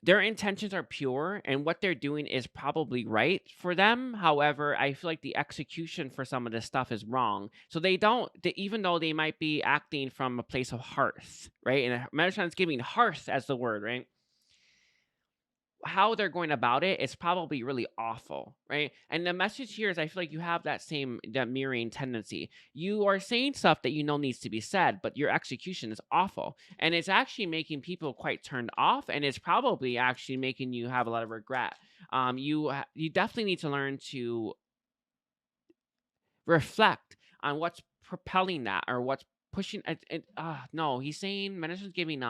Their intentions are pure and what they're doing is probably right for them. However, I feel like the execution for some of this stuff is wrong. So even though they might be acting from a place of hearth, right? And Metatron's giving hearth as the word, right? How they're going about it is probably really awful, right? And the message here is I feel like you have that mirroring tendency. You are saying stuff that needs to be said, but your execution is awful. And it's actually making people quite turned off, and it's probably actually making you have a lot of regret. You definitely need to learn to reflect on what's propelling that or what's pushing it. No, he's saying Medicine's giving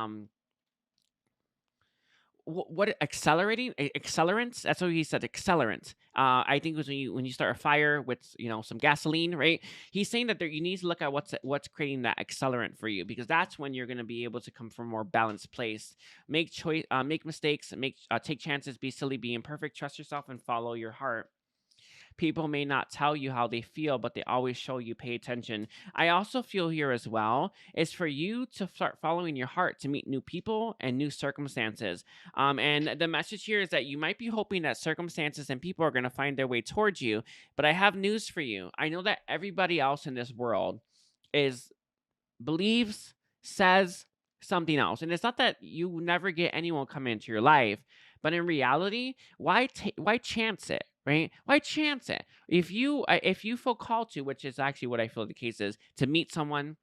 what accelerating accelerants, that's what he said, accelerant. I think it was when you start a fire with some gasoline, right? He's saying that you need to look at what's creating that accelerant for you, because that's when you're going to be able to come from a more balanced place, make mistakes, take chances, be silly, be imperfect, trust yourself, and follow your heart. People may not tell you how they feel, but they always show you pay attention. I also feel here as well is for you to start following your heart to meet new people and new circumstances. And the message here is that you might be hoping that circumstances and people are going to find their way towards you. But I have news for you. I know that everybody else in this world believes, says something else. And it's not that you never get anyone come into your life, but in reality, why chance it? Right? Why chance it? If you feel called to, which is actually what I feel the case is, to meet someone,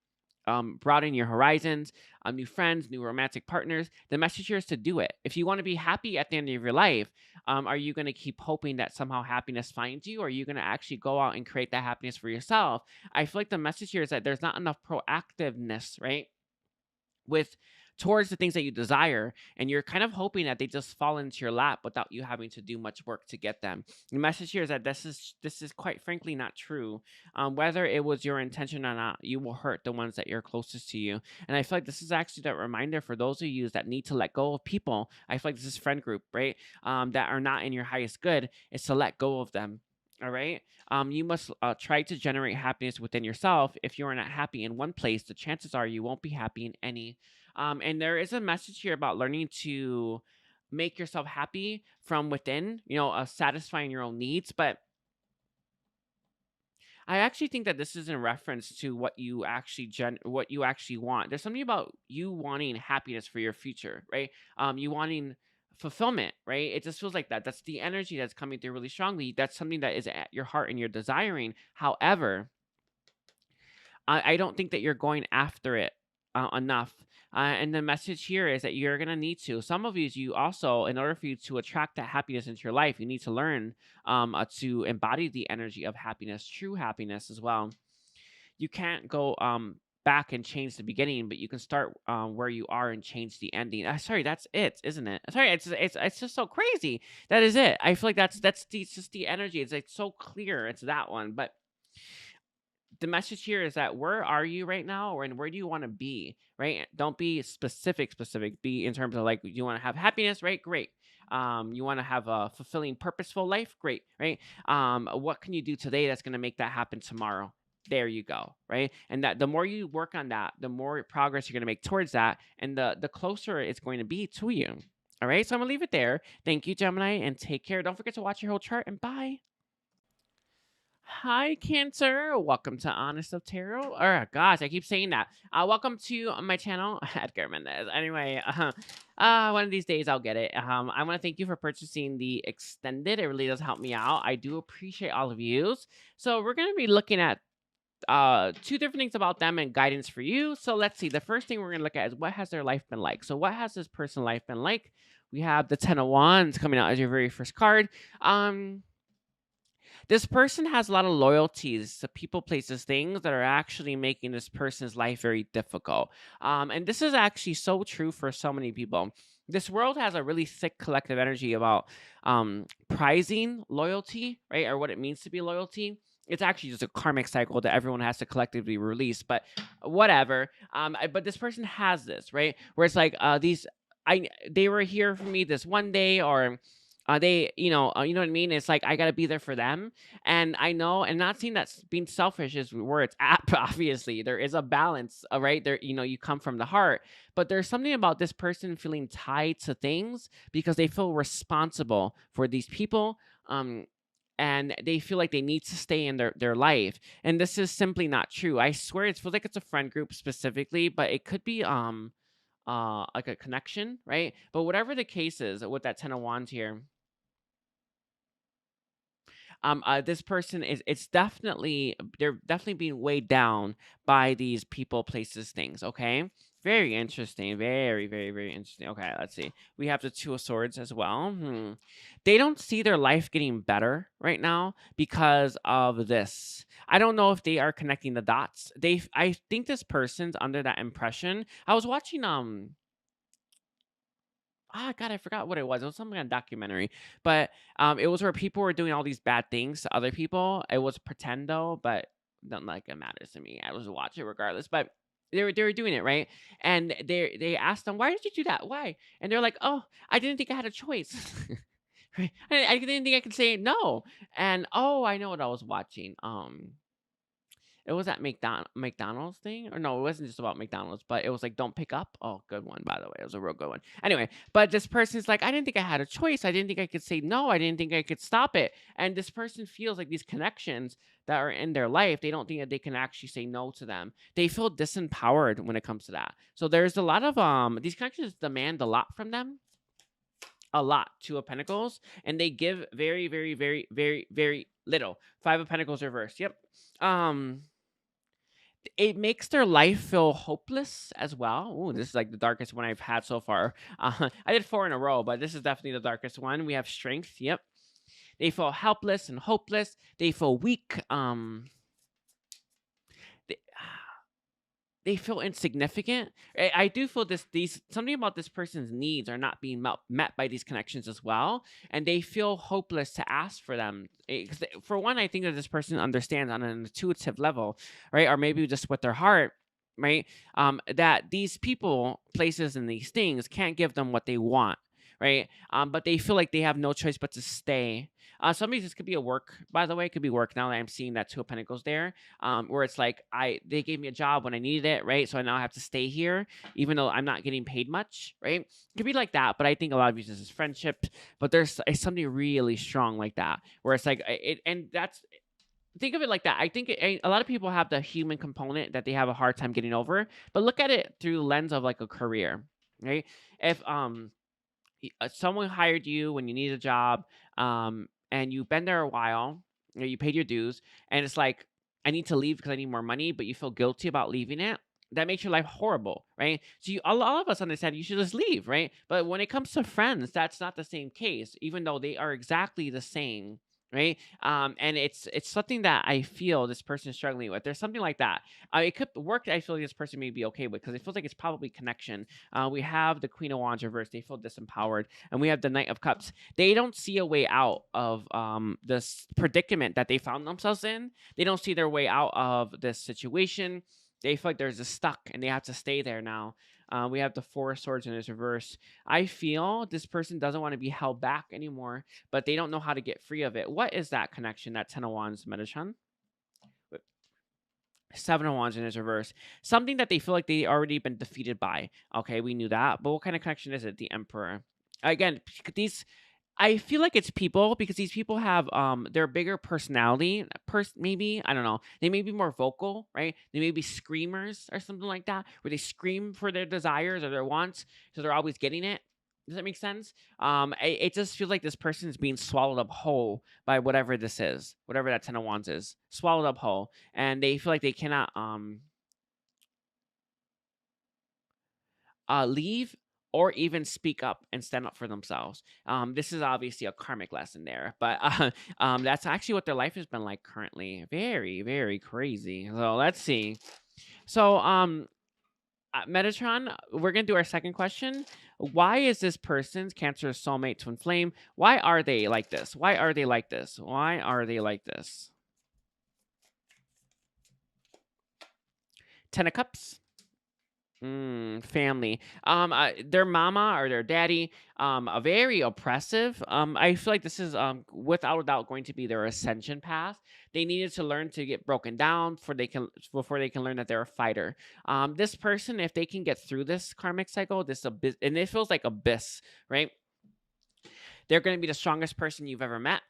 broaden your horizons, new friends, new romantic partners, the message here is to do it. If you want to be happy at the end of your life, are you going to keep hoping that somehow happiness finds you, or are you going to actually go out and create that happiness for yourself? I feel like the message here is that there's not enough proactiveness, right, towards the things that you desire, and you're kind of hoping that they just fall into your lap without you having to do much work to get them. The message here is that this is quite frankly not true. Whether it was your intention or not, you will hurt the ones that you're closest to you. And I feel like this is actually that reminder for those of you that need to let go of people. I feel like this is friend group, right? That are not in your highest good, is to let go of them. All right. You must try to generate happiness within yourself. If you are not happy in one place, the chances are you won't be happy in any. And there is a message here about learning to make yourself happy from within, satisfying your own needs. But I actually think that this is in reference to what you actually want. There's something about you wanting happiness for your future, right? You wanting fulfillment, right? It just feels like that. That's the energy that's coming through really strongly. That's something that is at your heart and you're desiring. However, I don't think that you're going after it enough. And the message here is that you're going to need to. Some of you also, in order for you to attract that happiness into your life, you need to learn to embody the energy of happiness, true happiness as well. You can't go back and change the beginning, but you can start where you are and change the ending. Sorry, that's it, isn't it? Sorry, it's just so crazy. That is it. I feel like that's just the energy. It's like so clear. It's that one, but the message here is that where are you right now, and where do you want to be, right? Don't be specific. Be in terms of like, you want to have happiness, right? Great. You want to have a fulfilling, purposeful life? Great, right? What can you do today that's going to make that happen tomorrow? There you go, right? And that the more you work on that, the more progress you're going to make towards that, and the closer it's going to be to you. All right, so I'm going to leave it there. Thank you, Gemini, and take care. Don't forget to watch your whole chart, and bye. Hi, Cancer. Welcome to Honest of Tarot. Oh, gosh, I keep saying that. Welcome to my channel, Edgar Mendez. Anyway, one of these days I'll get it. I want to thank you for purchasing the extended. It really does help me out. I do appreciate all of you. So we're going to be looking at two different things about them and guidance for you. So let's see. The first thing we're going to look at is what has their life been like. So what has this person's life been like? We have the 10 of Wands coming out as your very first card. This person has a lot of loyalties to people, places, things that are actually making this person's life very difficult. And this is actually so true for so many people. This world has a really thick collective energy about prizing loyalty, right? Or what it means to be loyalty. It's actually just a karmic cycle that everyone has to collectively release, but whatever. But this person has this, right? Where it's like they were here for me this one day, or you know what I mean? It's like I gotta be there for them, and I know, and not saying that being selfish is where it's at. But obviously, there is a balance, right? There, you come from the heart, but there's something about this person feeling tied to things because they feel responsible for these people. And they feel like they need to stay in their life, and this is simply not true. I swear it feels like it's a friend group specifically, but it could be like a connection, right? But whatever the case is with that 10 of wands here, this person is, they're definitely being weighed down by these people, places, things. Okay, very interesting, very, very, very interesting. Okay, let's see, we have the 2 of swords as well. They don't see their life getting better right now because of this. I don't know if they are connecting the dots. I think this person's under that impression. I was watching God, I forgot what it was. It was something on a documentary, but it was where people were doing all these bad things to other people. It was pretend though, but not like it matters to me. I was watching regardless, but they were doing it right, and they asked them, "Why did you do that? Why?" And they're like, "Oh, I didn't think I had a choice." Right? I didn't think I could say no. And oh, I know what I was watching. It was that McDonald's thing, or no, it wasn't just about McDonald's, but it was like don't pick up. Oh, good one, by the way. It was a real good one. Anyway, but this person's like, I didn't think I had a choice. I didn't think I could say no. I didn't think I could stop it. And this person feels like these connections that are in their life, they don't think that they can actually say no to them. They feel disempowered when it comes to that. So there's a lot of these connections demand a lot from them. A lot. 2 of Pentacles, and they give very, very, very, very, very little. 5 of Pentacles reversed. Yep. It makes their life feel hopeless as well. Ooh, this is like the darkest one I've had so far. I did 4 in a row, but this is definitely the darkest one. We have strength. Yep. They feel helpless and hopeless. They feel weak. They, they feel insignificant. I do feel these something about this person's needs are not being met by these connections as well, and they feel hopeless to ask for them. For one, I think that this person understands on an intuitive level, right, or maybe just with their heart, right, that these people, places, and these things can't give them what they want, right, but they feel like they have no choice but to stay. Some of this could be a work, by the way. It could be work now that I'm seeing that 2 of Pentacles there, where it's like they gave me a job when I needed it, right? So I now have to stay here, even though I'm not getting paid much, right? It could be like that, but I think a lot of this is friendship. But there's something really strong like that, where it's like and that's, think of it like that. I think a lot of people have the human component that they have a hard time getting over, but look at it through the lens of like a career, right? If someone hired you when you needed a job, and you've been there a while, you paid your dues, and it's like, I need to leave because I need more money, but you feel guilty about leaving it. That makes your life horrible, right? So a lot of us understand you should just leave, right? But when it comes to friends, that's not the same case, even though they are exactly the same, right? And it's something that I feel this person is struggling with. There's something like that. It could work. I feel like this person may be okay with, because it feels like it's probably connection. We have the Queen of Wands reversed. They feel disempowered, and we have the Knight of Cups. They don't see a way out of this predicament that they found themselves in. They don't see their way out of this situation. They feel like there's a stuck, and they have to stay there now. We have the 4 of Swords in its reverse. I feel this person doesn't want to be held back anymore, but they don't know how to get free of it. What is that connection? That 10 of Wands, Metatron? 7 of Wands in its reverse. Something that they feel like they already been defeated by. Okay, we knew that. But what kind of connection is it? The Emperor. Again, I feel like it's people, because these people have their bigger personality. Maybe, I don't know. They may be more vocal, right? They may be screamers or something like that, where they scream for their desires or their wants, so they're always getting it. Does that make sense? It just feels like this person is being swallowed up whole by whatever this is, whatever that 10 of Wands is, swallowed up whole, and they feel like they cannot leave or even speak up and stand up for themselves. This is obviously a karmic lesson there, but that's actually what their life has been like currently. Very, very crazy. So let's see. So Metatron, we're gonna do our second question. Why is this person's Cancer soulmate twin flame? Why are they like this? Why are they like this? Why are they like this? Ten of Cups. Family. Their mama or their daddy, a very oppressive. I feel like this is without a doubt going to be their ascension path. They needed to learn to get broken down before they can learn that they're a fighter. This person, if they can get through this karmic cycle, this abyss, and it feels like abyss, right? They're going to be the strongest person you've ever met.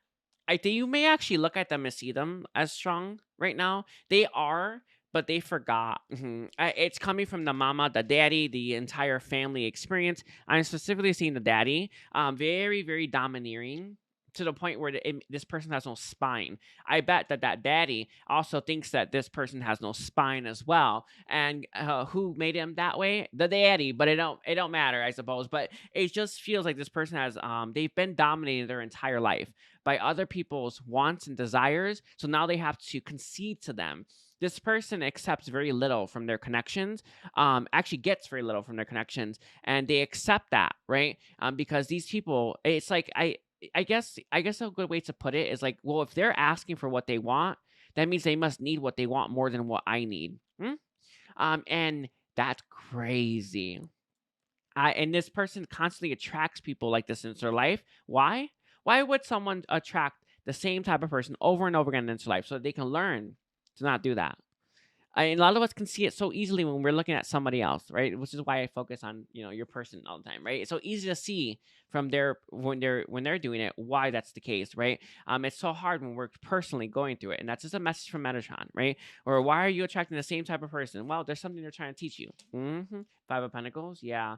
I think you may actually look at them and see them as strong right now. They are, but they forgot. It's coming from the mama, the daddy, the entire family experience. I'm specifically seeing the daddy, very, very domineering to the point where this person has no spine. I bet that daddy also thinks that this person has no spine as well. And who made him that way? The daddy. But it don't matter, I suppose. But it just feels like this person has they've been dominated their entire life by other people's wants and desires. So now they have to concede to them. This person accepts very little from their connections, actually gets very little from their connections, and they accept that, right? Because these people, it's like I guess a good way to put it is like, well, if they're asking for what they want, that means they must need what they want more than what I need. And that's crazy. And this person constantly attracts people like this into their life. Why? Why would someone attract the same type of person over and over again into life so that they can learn to not do that? And a lot of us can see it so easily when we're looking at somebody else, right? Which is why I focus on, your person all the time, right? It's so easy to see from when they're doing it why that's the case, right? It's so hard when we're personally going through it, and that's just a message from Metatron, right? Or why are you attracting the same type of person? Well, there's something they're trying to teach you. Five of Pentacles, yeah.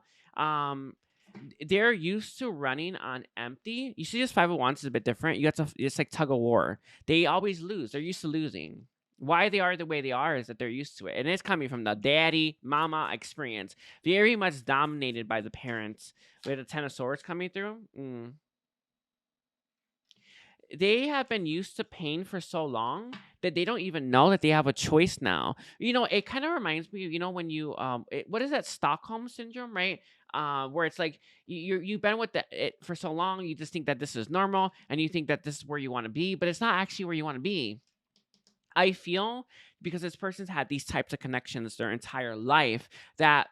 They're used to running on empty. You see, this Five of Wands is a bit different. It's like tug of war. They always lose. They're used to losing. Why they are the way they are is that they're used to it. And it's coming from the daddy, mama experience. Very much dominated by the parents. With the Ten of Swords coming through. They have been used to pain for so long that they don't even know that they have a choice now. It kind of reminds me, when you, what is that, Stockholm syndrome, right? Where it's like you've been with it for so long, you just think that this is normal and you think that this is where you want to be, but it's not actually where you want to be. I feel because this person's had these types of connections their entire life that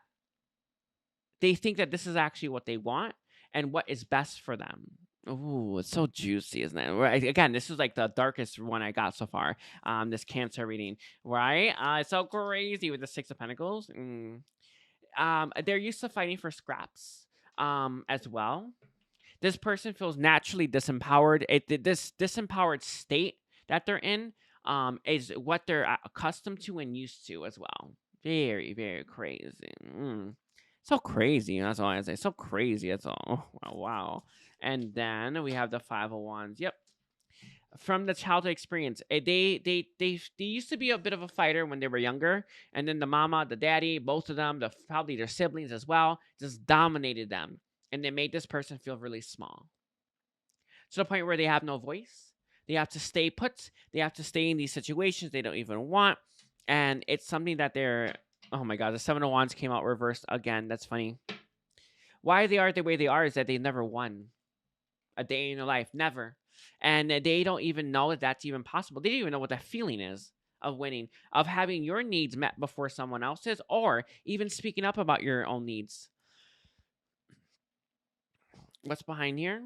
they think that this is actually what they want and what is best for them. Ooh, it's so juicy, isn't it? Right? Again, this is like the darkest one I got so far. This Cancer reading, right? It's so crazy with the Six of Pentacles. They're used to fighting for scraps, as well. This person feels naturally disempowered. This disempowered state that they're in is what they're accustomed to and used to as well. Very, very crazy. So crazy. That's all I say. So crazy. That's all. Oh, wow. And then we have the Five of Wands. Yep. From the childhood experience, they used to be a bit of a fighter when they were younger, and then the mama, the daddy, both of them, probably their siblings as well, just dominated them, and they made this person feel really small to the point where they have no voice. They have to stay put. They have to stay in these situations they don't even want. And it's something that they're, oh my God, the Seven of Wands came out reversed again. That's funny. Why they are the way they are is that they never won a day in their life. Never. And they don't even know that that's even possible. They don't even know what that feeling is of winning, of having your needs met before someone else's, or even speaking up about your own needs. What's behind here?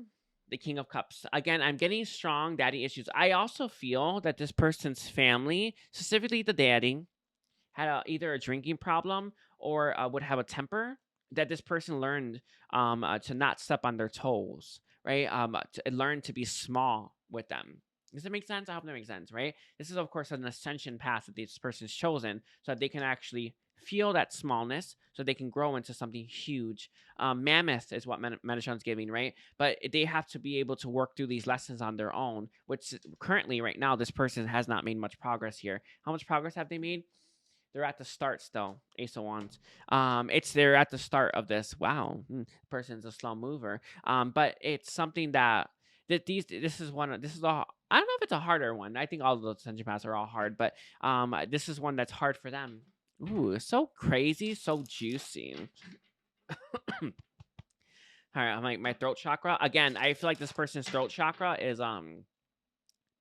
The King of Cups. Again, I'm getting strong daddy issues. I also feel that this person's family, specifically the daddy, had either a drinking problem or would have a temper, that this person learned to not step on their toes, right? To learn to be small with them. Does that make sense? I hope that makes sense, right? This is, of course, an ascension path that this person's chosen so that they can actually feel that smallness so they can grow into something huge. Mammoth is what Metatron's giving, right? But they have to be able to work through these lessons on their own, which currently, right now, this person has not made much progress here. How much progress have they made? They're at the start still. Ace of Wands. They're at the start of this. Wow, person's a slow mover. But it's something that this is I don't know if it's a harder one. I think all of those ascension paths are all hard, but this is one that's hard for them. Ooh, so crazy, so juicy. All right, my throat chakra. Again, I feel like this person's throat chakra is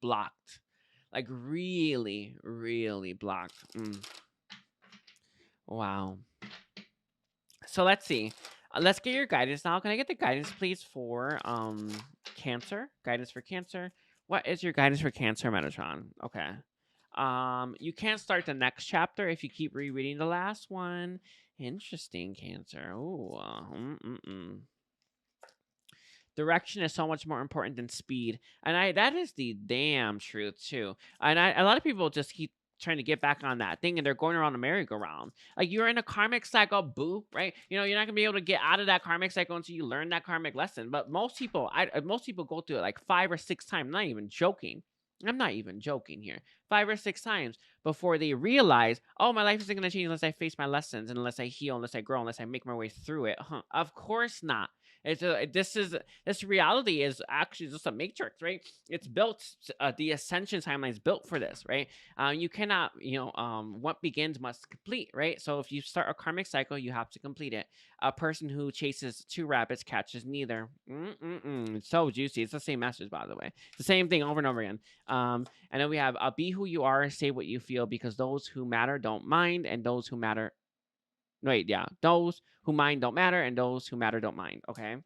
blocked. Like really, really blocked. Wow. So let's see. Let's get your guidance now. Can I get the guidance, please, for Cancer? Guidance for Cancer. What is your guidance for Cancer, Metatron? Okay. You can't start the next chapter if you keep rereading the last one. Interesting, Cancer. Ooh. Direction is so much more important than speed, and that is the damn truth too. And a lot of people just keep trying to get back on that thing, and they're going around the merry-go-round. Like, you're in a karmic cycle, boo, right? You know, you're not gonna be able to get out of that karmic cycle until you learn that karmic lesson. But most people go through it like 5 or 6 times. I'm not even joking. I'm not even joking here. 5 or 6 times before they realize, oh, my life isn't gonna change unless I face my lessons, and unless I heal, unless I grow, unless I make my way through it. Of course not. This reality is actually just a matrix, right? It's built. The ascension timeline is built for this, right? You cannot, what begins must complete, right? So if you start a karmic cycle, you have to complete it. A person who chases 2 rabbits catches neither. It's so juicy. It's the same message, by the way. It's the same thing over and over again. And then we have be who you are, say what you feel, because those who matter don't mind, and those who matter. Wait, yeah. Those who mind don't matter, and those who matter don't mind. Okay.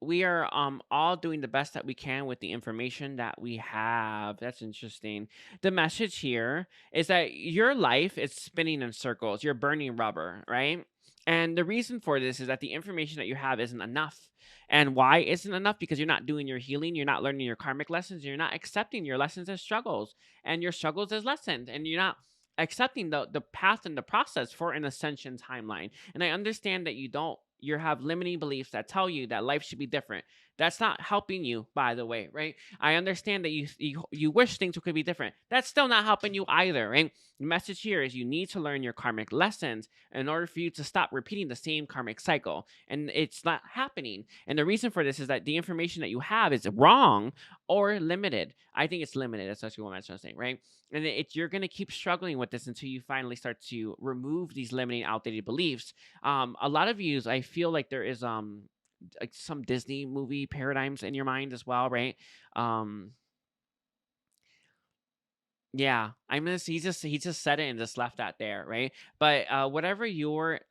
We are all doing the best that we can with the information that we have. That's interesting. The message here is that your life is spinning in circles. You're burning rubber, right? And the reason for this is that the information that you have isn't enough. And why isn't enough? Because you're not doing your healing, you're not learning your karmic lessons, you're not accepting your lessons as struggles, and your struggles as lessons, and you're not accepting the path and the process for an ascension timeline. And I understand that you have limiting beliefs that tell you that life should be different. That's not helping you, by the way, right? I understand that you wish things could be different. That's still not helping you either, right? The message here is you need to learn your karmic lessons in order for you to stop repeating the same karmic cycle. And it's not happening. And the reason for this is that the information that you have is wrong or limited. I think it's limited. That's actually what I'm trying to say, right? And you're going to keep struggling with this until you finally start to remove these limiting, outdated beliefs. A lot of you, I feel like there is like some Disney movie paradigms in your mind as well, right? Yeah, I'm gonna. He just said it and just left that there, right? But whatever your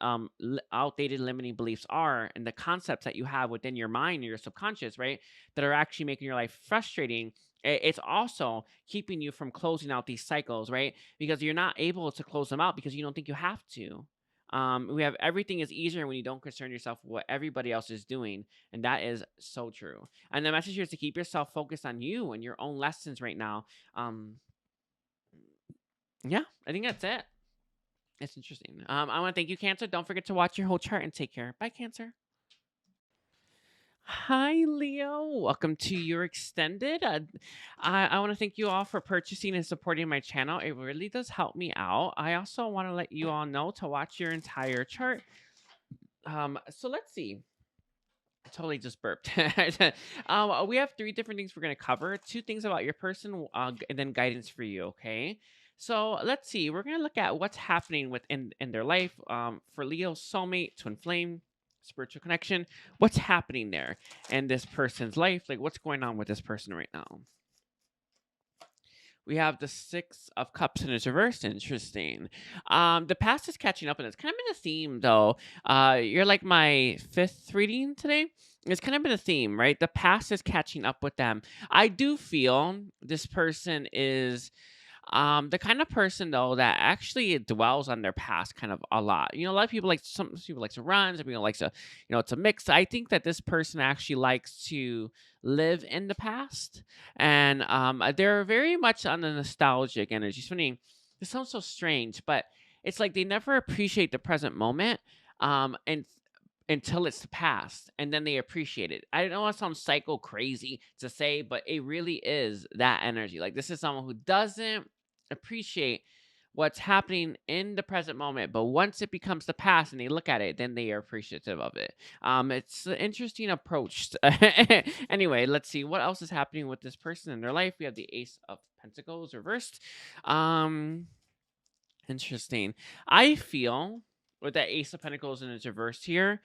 outdated limiting beliefs are, and the concepts that you have within your mind or your subconscious, right, that are actually making your life frustrating, it's also keeping you from closing out these cycles, right? Because you're not able to close them out because you don't think you have to. We have everything is easier when you don't concern yourself with what everybody else is doing, and that is so true. And the message here is to keep yourself focused on you and your own lessons right now. Yeah, I think that's it. It's interesting. I want to thank you, Cancer. Don't forget to watch your whole chart and take care. Bye, Cancer. Hi, Leo. Welcome to your extended. I want to thank you all for purchasing and supporting my channel. It really does help me out. I also want to let you all know to watch your entire chart. So let's see. I totally just burped. We have 3 different things we're going to cover. 2 things about your person, and then guidance for you, okay? So let's see. We're going to look at what's happening within in their life. For Leo, soulmate, twin flame, spiritual connection. What's happening there in this person's life? Like, what's going on with this person right now? We have the 6 of Cups in its reverse. Interesting. The past is catching up, and it's kind of been a theme, though. You're like my 5th reading today. It's kind of been a theme, right? The past is catching up with them. I do feel this person is the kind of person though that actually dwells on their past kind of a lot. A lot of people some people like to run, some people like to, it's a mix. I think that this person actually likes to live in the past, and they're very much on the nostalgic energy. It's funny. This sounds so strange, but it's like they never appreciate the present moment, and until it's the past, and then they appreciate it. I know it sounds psycho crazy to say, but it really is that energy. Like, this is someone who doesn't appreciate what's happening in the present moment, but once it becomes the past and they look at it, then they are appreciative of it. It's an interesting approach. Anyway, let's see what else is happening with this person in their life. We have the Ace of Pentacles reversed. Interesting. I feel with that Ace of Pentacles in its reverse here,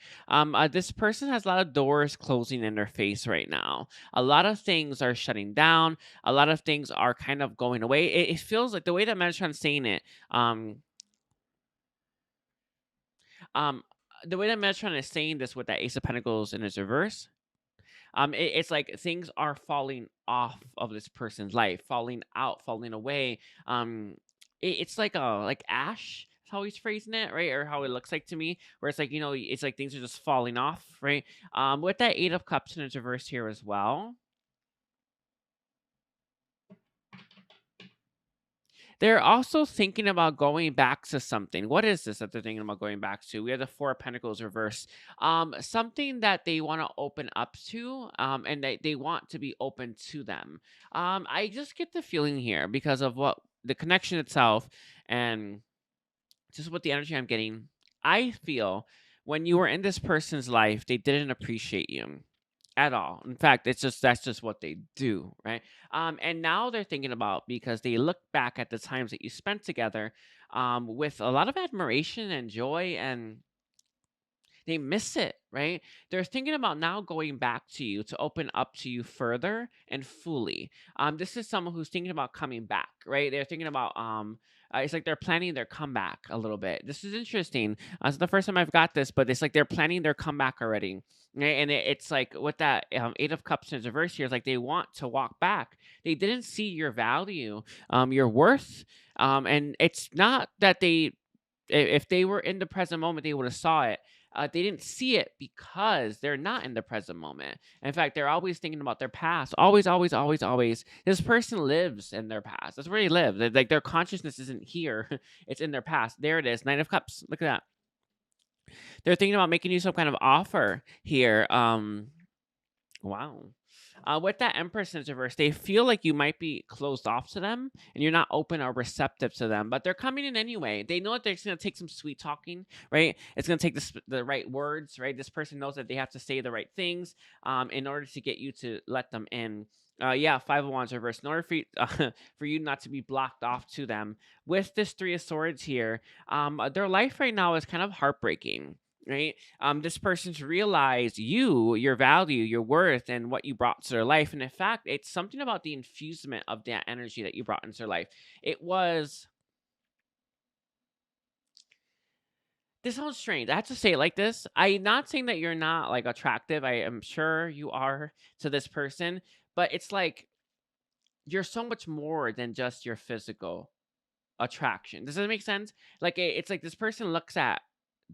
this person has a lot of doors closing in their face right now. A lot of things are shutting down. A lot of things are kind of going away. It feels like the way that Metatron's saying it, Um, the way that Metatron is saying this with that Ace of Pentacles in its reverse, it's like things are falling off of this person's life, falling out, falling away. It's like a like ash. That's how he's phrasing it, right? Or how it looks like to me, where it's like, you know, it's like things are just falling off, right? With that Eight of Cups in its reverse here as well. They're also thinking about going back to something. What is this that they're thinking about going back to? We have the Four of Pentacles reverse. Something that they want to open up to, and they want to be open to them. I just get the feeling here because of what the connection itself and just what the energy I'm getting. I feel when you were in this person's life, they didn't appreciate you at all. In fact, it's just that's just what they do, right? And now they're thinking about because they look back at the times that you spent together, with a lot of admiration and joy, and they miss it, right? They're thinking about now going back to you to open up to you further and fully. This is someone who's thinking about coming back, right? They're thinking about it's like they're planning their comeback a little bit. This is interesting. It's the first time I've got this, but it's like they're planning their comeback already. Right? And it's like with that Eight of Cups in reverse here, it's like they want to walk back. They didn't see your value, your worth, and it's not that if they were in the present moment, they would have saw it. They didn't see it because they're not in the present moment. In fact, they're always thinking about their past. Always, always, always, always. This person lives in their past. That's where they live. Like their consciousness isn't here; it's in their past. There it is. Nine of Cups. Look at that. They're thinking about making you some kind of offer here. Wow. With that Empress in reverse, they feel like you might be closed off to them and you're not open or receptive to them, but they're coming in anyway. They know that they're going to take some sweet talking, right? It's going to take the right words, right? This person knows that they have to say the right things in order to get you to let them in. Yeah, Five of Wands reverse. In order for you, for you not to be blocked off to them, with this Three of Swords here, their life right now is kind of heartbreaking, right? This person's realized your value, your worth, and what you brought to their life. And in fact, it's something about the infusement of that energy that you brought into their life. It was. This sounds strange. I have to say it like this. I'm not saying that you're not like attractive. I am sure you are to this person, but it's like you're so much more than just your physical attraction. Does that make sense? Like it's like this person looks at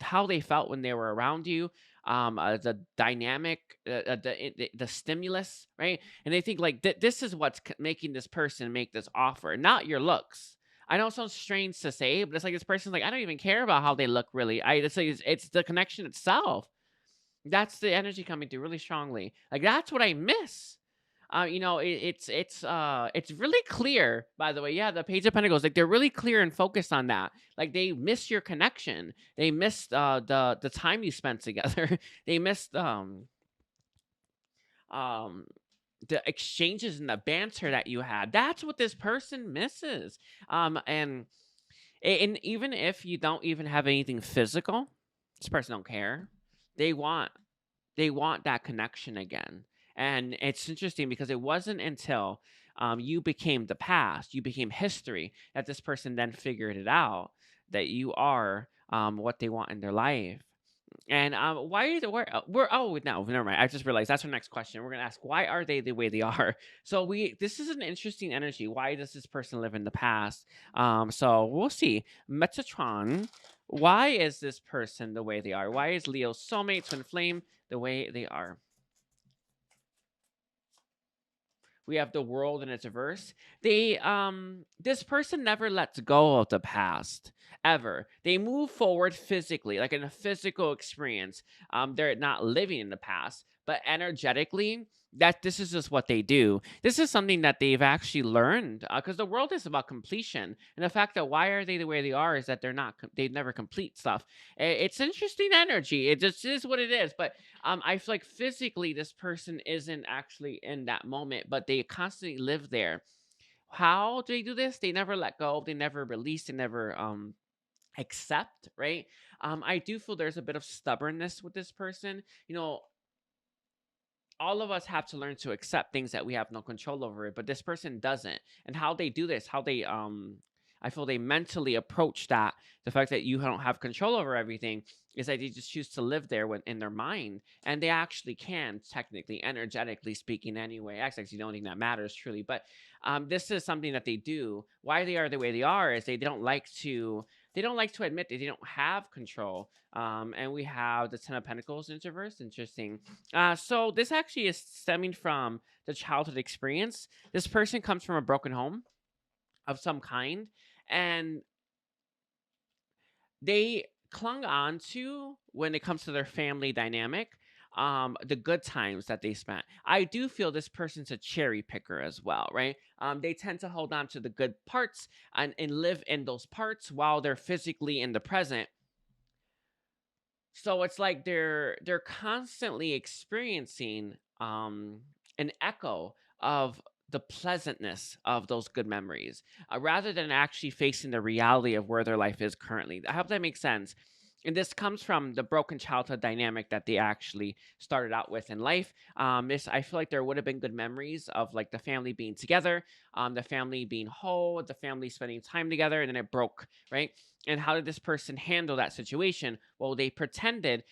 how they felt when they were around you, the dynamic, the stimulus, right? And they think like this is what's making this person make this offer, not your looks. I know it sounds strange to say, but it's like this person's like I don't even care about how they look really. It's like it's the connection itself. That's the energy coming through really strongly. Like that's what I miss. You know, it's really clear, by the way. Yeah, the Page of Pentacles, like they're really clear and focused on that. Like they miss your connection. They missed the time you spent together. They missed um the exchanges and the banter that you had. That's what this person misses. And even if you don't even have anything physical, this person don't care. They want that connection again. And it's interesting because it wasn't until you became the past, you became history, that this person then figured it out that you are what they want in their life. And why is it? We're oh no, never mind. I just realized that's our next question. We're gonna ask why are they the way they are. So this is an interesting energy. Why does this person live in the past? So we'll see. Metatron, why is this person the way they are? Why is Leo soulmate twin flame the way they are? We have the world in its reverse. This person never lets go of the past ever. They move forward physically, like in a physical experience. They're not living in the past, but energetically, that this is just what they do. This is something that they've actually learned because the world is about completion, and the fact that why are they the way they are is that they never complete stuff. It's interesting energy. It just is what it is, but I feel like physically this person isn't actually in that moment, but they constantly live there. How do they do this? They never let go. They never release. They never accept. Right. I do feel there's a bit of stubbornness with this person. You know, all of us have to learn to accept things that we have no control over it, but this person doesn't. And how they do this, how they I feel they mentally approach that. The fact that you don't have control over everything is that they just choose to live there in their mind, and they actually can, technically, energetically speaking, anyway. Actually, the only thing that matters truly, but this is something that they do. Why they are the way they are is they don't like to admit that they don't have control. And we have the Ten of Pentacles in reverse. Interesting. So this actually is stemming from the childhood experience. This person comes from a broken home of some kind, and they clung on to, when it comes to their family dynamic, the good times that they spent. I do feel this person's a cherry picker as well, right? They tend to hold on to the good parts and live in those parts while they're physically in the present. So it's like they're constantly experiencing an echo of the pleasantness of those good memories, rather than actually facing the reality of where their life is currently. I hope that makes sense. And this comes from the broken childhood dynamic that they actually started out with in life. This, I feel like there would have been good memories of like the family being together, the family being whole, the family spending time together, and then it broke, right? And how did this person handle that situation? Well, they pretended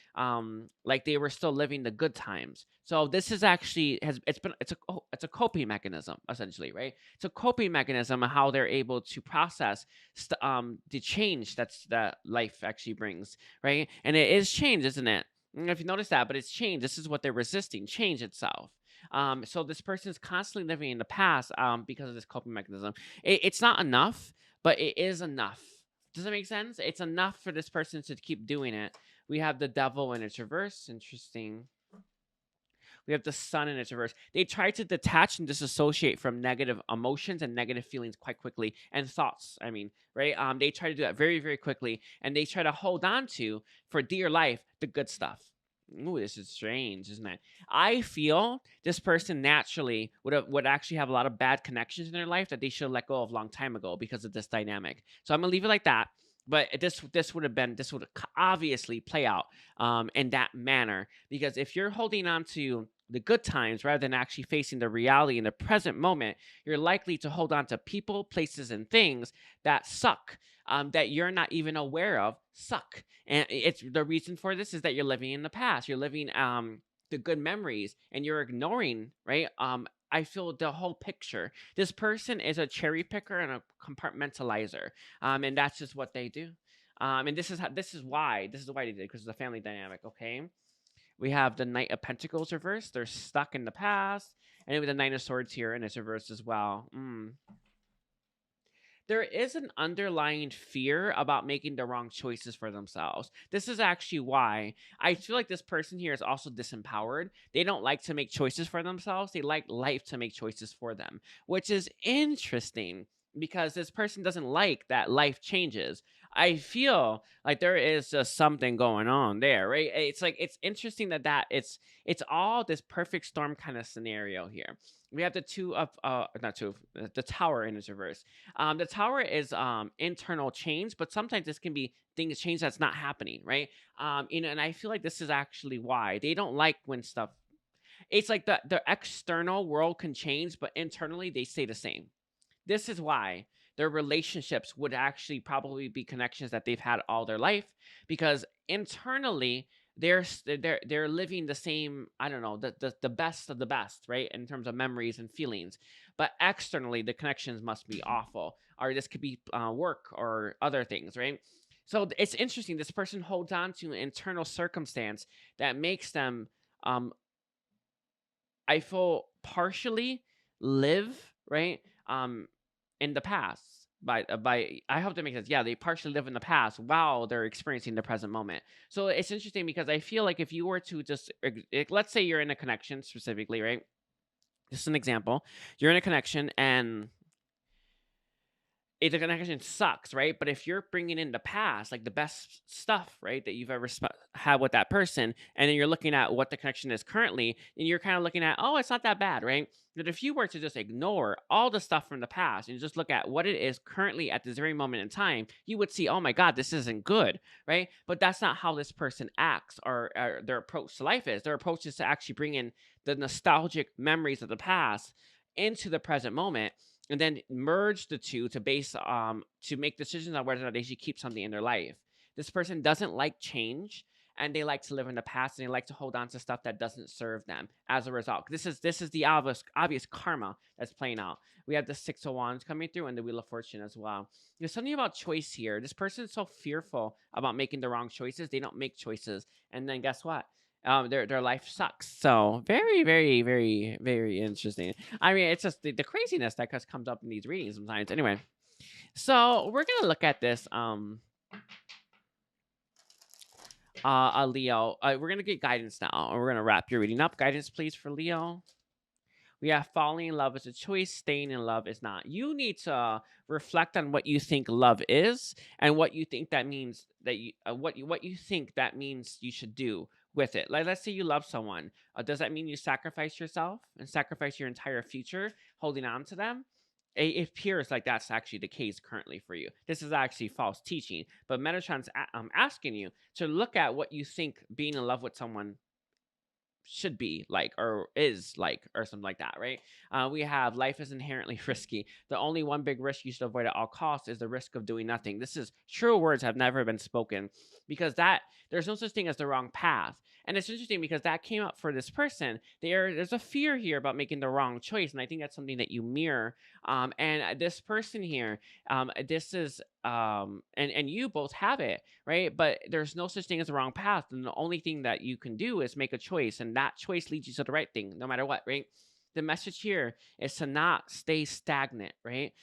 like they were still living the good times. So this is actually it's a coping mechanism, essentially, right? It's a coping mechanism of how they're able to process the change that life actually brings, right? And it is change, isn't it? I don't know if you notice that, but it's change. This is what they're resisting, change itself. So this person is constantly living in the past because of this coping mechanism. It's not enough, but it is enough. Does that make sense? It's enough for this person to keep doing it. We have the devil in its reverse. Interesting. We have the sun in its reverse. They try to detach and disassociate from negative emotions and negative feelings quite quickly, and thoughts. I mean, right? They try to do that very, very quickly, and they try to hold on to, for dear life, the good stuff. Ooh, this is strange, isn't it? I feel this person naturally would actually have a lot of bad connections in their life that they should let go of a long time ago because of this dynamic. So I'm gonna leave it like that. But this would obviously play out in that manner, because if you're holding on to the good times rather than actually facing the reality in the present moment, you're likely to hold on to people, places, and things that suck, that you're not even aware of suck. And it's the reason for this is that you're living in the past. You're living the good memories, and you're ignoring, right? I feel the whole picture. This person is a cherry picker and a compartmentalizer, and that's just what they do. And this is why they did, because of the family dynamic. Okay. We have the Knight of Pentacles reversed. They're stuck in the past. And then with the Knight of Swords here, and it's reversed as well. There is an underlying fear about making the wrong choices for themselves. This is actually why I feel like this person here is also disempowered. They don't like to make choices for themselves. They like life to make choices for them, which is interesting because this person doesn't like that life changes. I feel like there is just something going on there, right? It's like it's interesting that it's all this perfect storm kind of scenario here. We have the two of not two the tower in its reverse. The tower is internal change, but sometimes this can be things change that's not happening, right? And I feel like this is actually why they don't like when stuff. It's like the external world can change, but internally they stay the same. This is why their relationships would actually probably be connections that they've had all their life, because internally they're living the same, I don't know, the best of the best, right, in terms of memories and feelings, but externally the connections must be awful, or this could be work or other things, right? So it's interesting, this person holds on to an internal circumstance that makes them I feel partially live, right, in the past. By I hope that makes sense. Yeah, they partially live in the past while they're experiencing the present moment. So it's interesting because I feel like if you were to just let's say you're in a connection specifically, right? Just an example. You're in a connection and the connection sucks, right? But if you're bringing in the past, like the best stuff, right, that you've ever had with that person, and then you're looking at what the connection is currently, and you're kind of looking at, oh, it's not that bad, right? But if you were to just ignore all the stuff from the past and just look at what it is currently at this very moment in time, you would see, oh my God, this isn't good, right? But that's not how this person acts, or their approach to life is. Their approach is to actually bring in the nostalgic memories of the past into the present moment. and then merge the two to make decisions on whether or not they should keep something in their life. This person doesn't like change, and they like to live in the past, and they like to hold on to stuff that doesn't serve them. As a result, this is the obvious karma that's playing out. We have the Six of Wands coming through, and the Wheel of Fortune as well. There's something about choice here. This person is so fearful about making the wrong choices, they don't make choices, and then guess what? Their life sucks. So very, very, very, very interesting. I mean, it's just the craziness that comes up in these readings sometimes. Anyway, so we're gonna look at this. Leo. We're gonna get guidance now. We're gonna wrap your reading up. Guidance, please, for Leo. We have falling in love is a choice, staying in love is not. You need to reflect on what you think love is, and what you think that means, that you what you think that means you should do with it. Like, let's say you love someone. Does that mean you sacrifice yourself and sacrifice your entire future holding on to them? It appears like that's actually the case currently for you. This is actually false teaching. But Metatron's asking you to look at what you think being in love with someone should be like, or is like, or something like that, right? We have life is inherently risky. The only one big risk you should avoid at all costs is the risk of doing nothing. This is true words have never been spoken, because that there's no such thing as the wrong path. And it's interesting because that came up for this person. There's a fear here about making the wrong choice, and I think that's something that you mirror. And this person here, this is and you both have it, right? But there's no such thing as a wrong path, and the only thing that you can do is make a choice, and that choice leads you to the right thing no matter what, right? The message here is to not stay stagnant, right?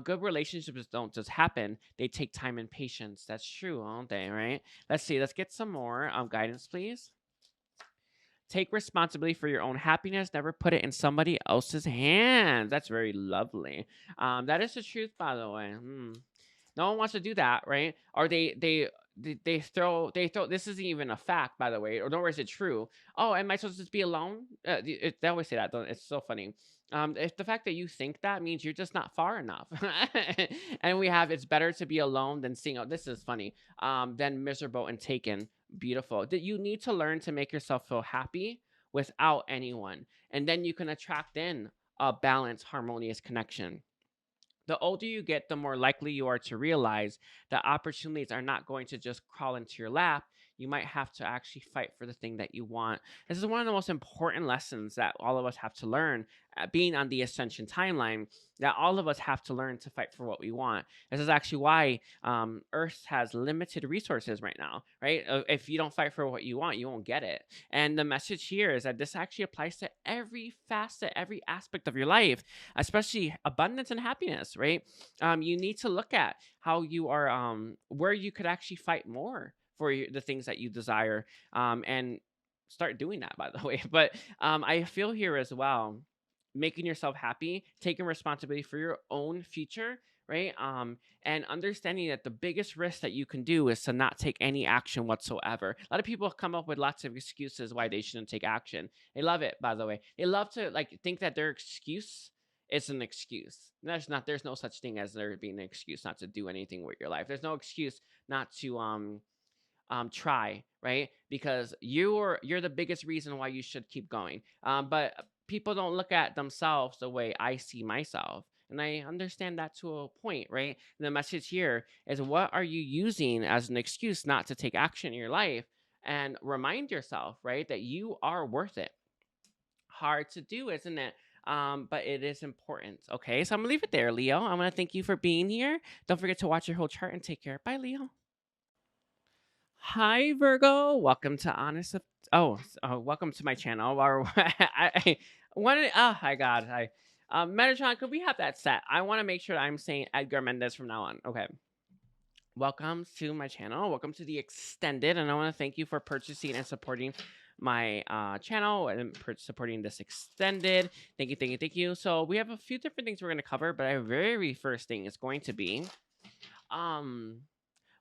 Good relationships don't just happen, they take time and patience. That's true, don't they, right? Let's see, let's get some more guidance, please. Take responsibility for your own happiness. Never put it in somebody else's hands. That's very lovely. That is the truth, by the way. No one wants to do that, right? Or they throw. This isn't even a fact, by the way, or nor is it true. Oh, am I supposed to just be alone? They always say that. It's so funny. If the fact that you think that means you're just not far enough. And we have, it's better to be alone than seeing. Oh, this is funny. Than miserable and taken. Beautiful. That you need to learn to make yourself feel happy without anyone, and then you can attract in a balanced, harmonious connection. The older you get, the more likely you are to realize that opportunities are not going to just crawl into your lap. You might have to actually fight for the thing that you want. This is one of the most important lessons that all of us have to learn, being on the ascension timeline, that all of us have to learn to fight for what we want. This is actually why Earth has limited resources right now, right? If you don't fight for what you want, you won't get it. And the message here is that this actually applies to every facet, every aspect of your life, especially abundance and happiness, right? You need to look at how you are, where you could actually fight more for the things that you desire, and start doing that, by the way. But I feel here as well, making yourself happy, taking responsibility for your own future, right? And understanding that the biggest risk that you can do is to not take any action whatsoever. A lot of people come up with lots of excuses why they shouldn't take action. They love it, by the way. They love to like think that their excuse is an excuse. There's no such thing as there being an excuse not to do anything with your life. There's no excuse not to try, right? Because you're the biggest reason why you should keep going. But people don't look at themselves the way I see myself, and I understand that to a point, right? And the message here is, what are you using as an excuse not to take action in your life? And remind yourself, right, that you are worth it. Hard to do, isn't it? But it is important. Okay, so I'm gonna leave it there, Leo. I'm gonna thank you for being here. Don't forget to watch your whole chart and take care. Bye, Leo. Hi, Virgo. Welcome to Honest. Welcome to my channel. Or I wanted. Oh my God. Metatron, could we have that set? I want to make sure I'm saying Edgar Mendez from now on. Okay. Welcome to my channel. Welcome to the extended, and I want to thank you for purchasing and supporting my channel and supporting this extended. Thank you, thank you, thank you. So we have a few different things we're going to cover, but our very first thing is going to be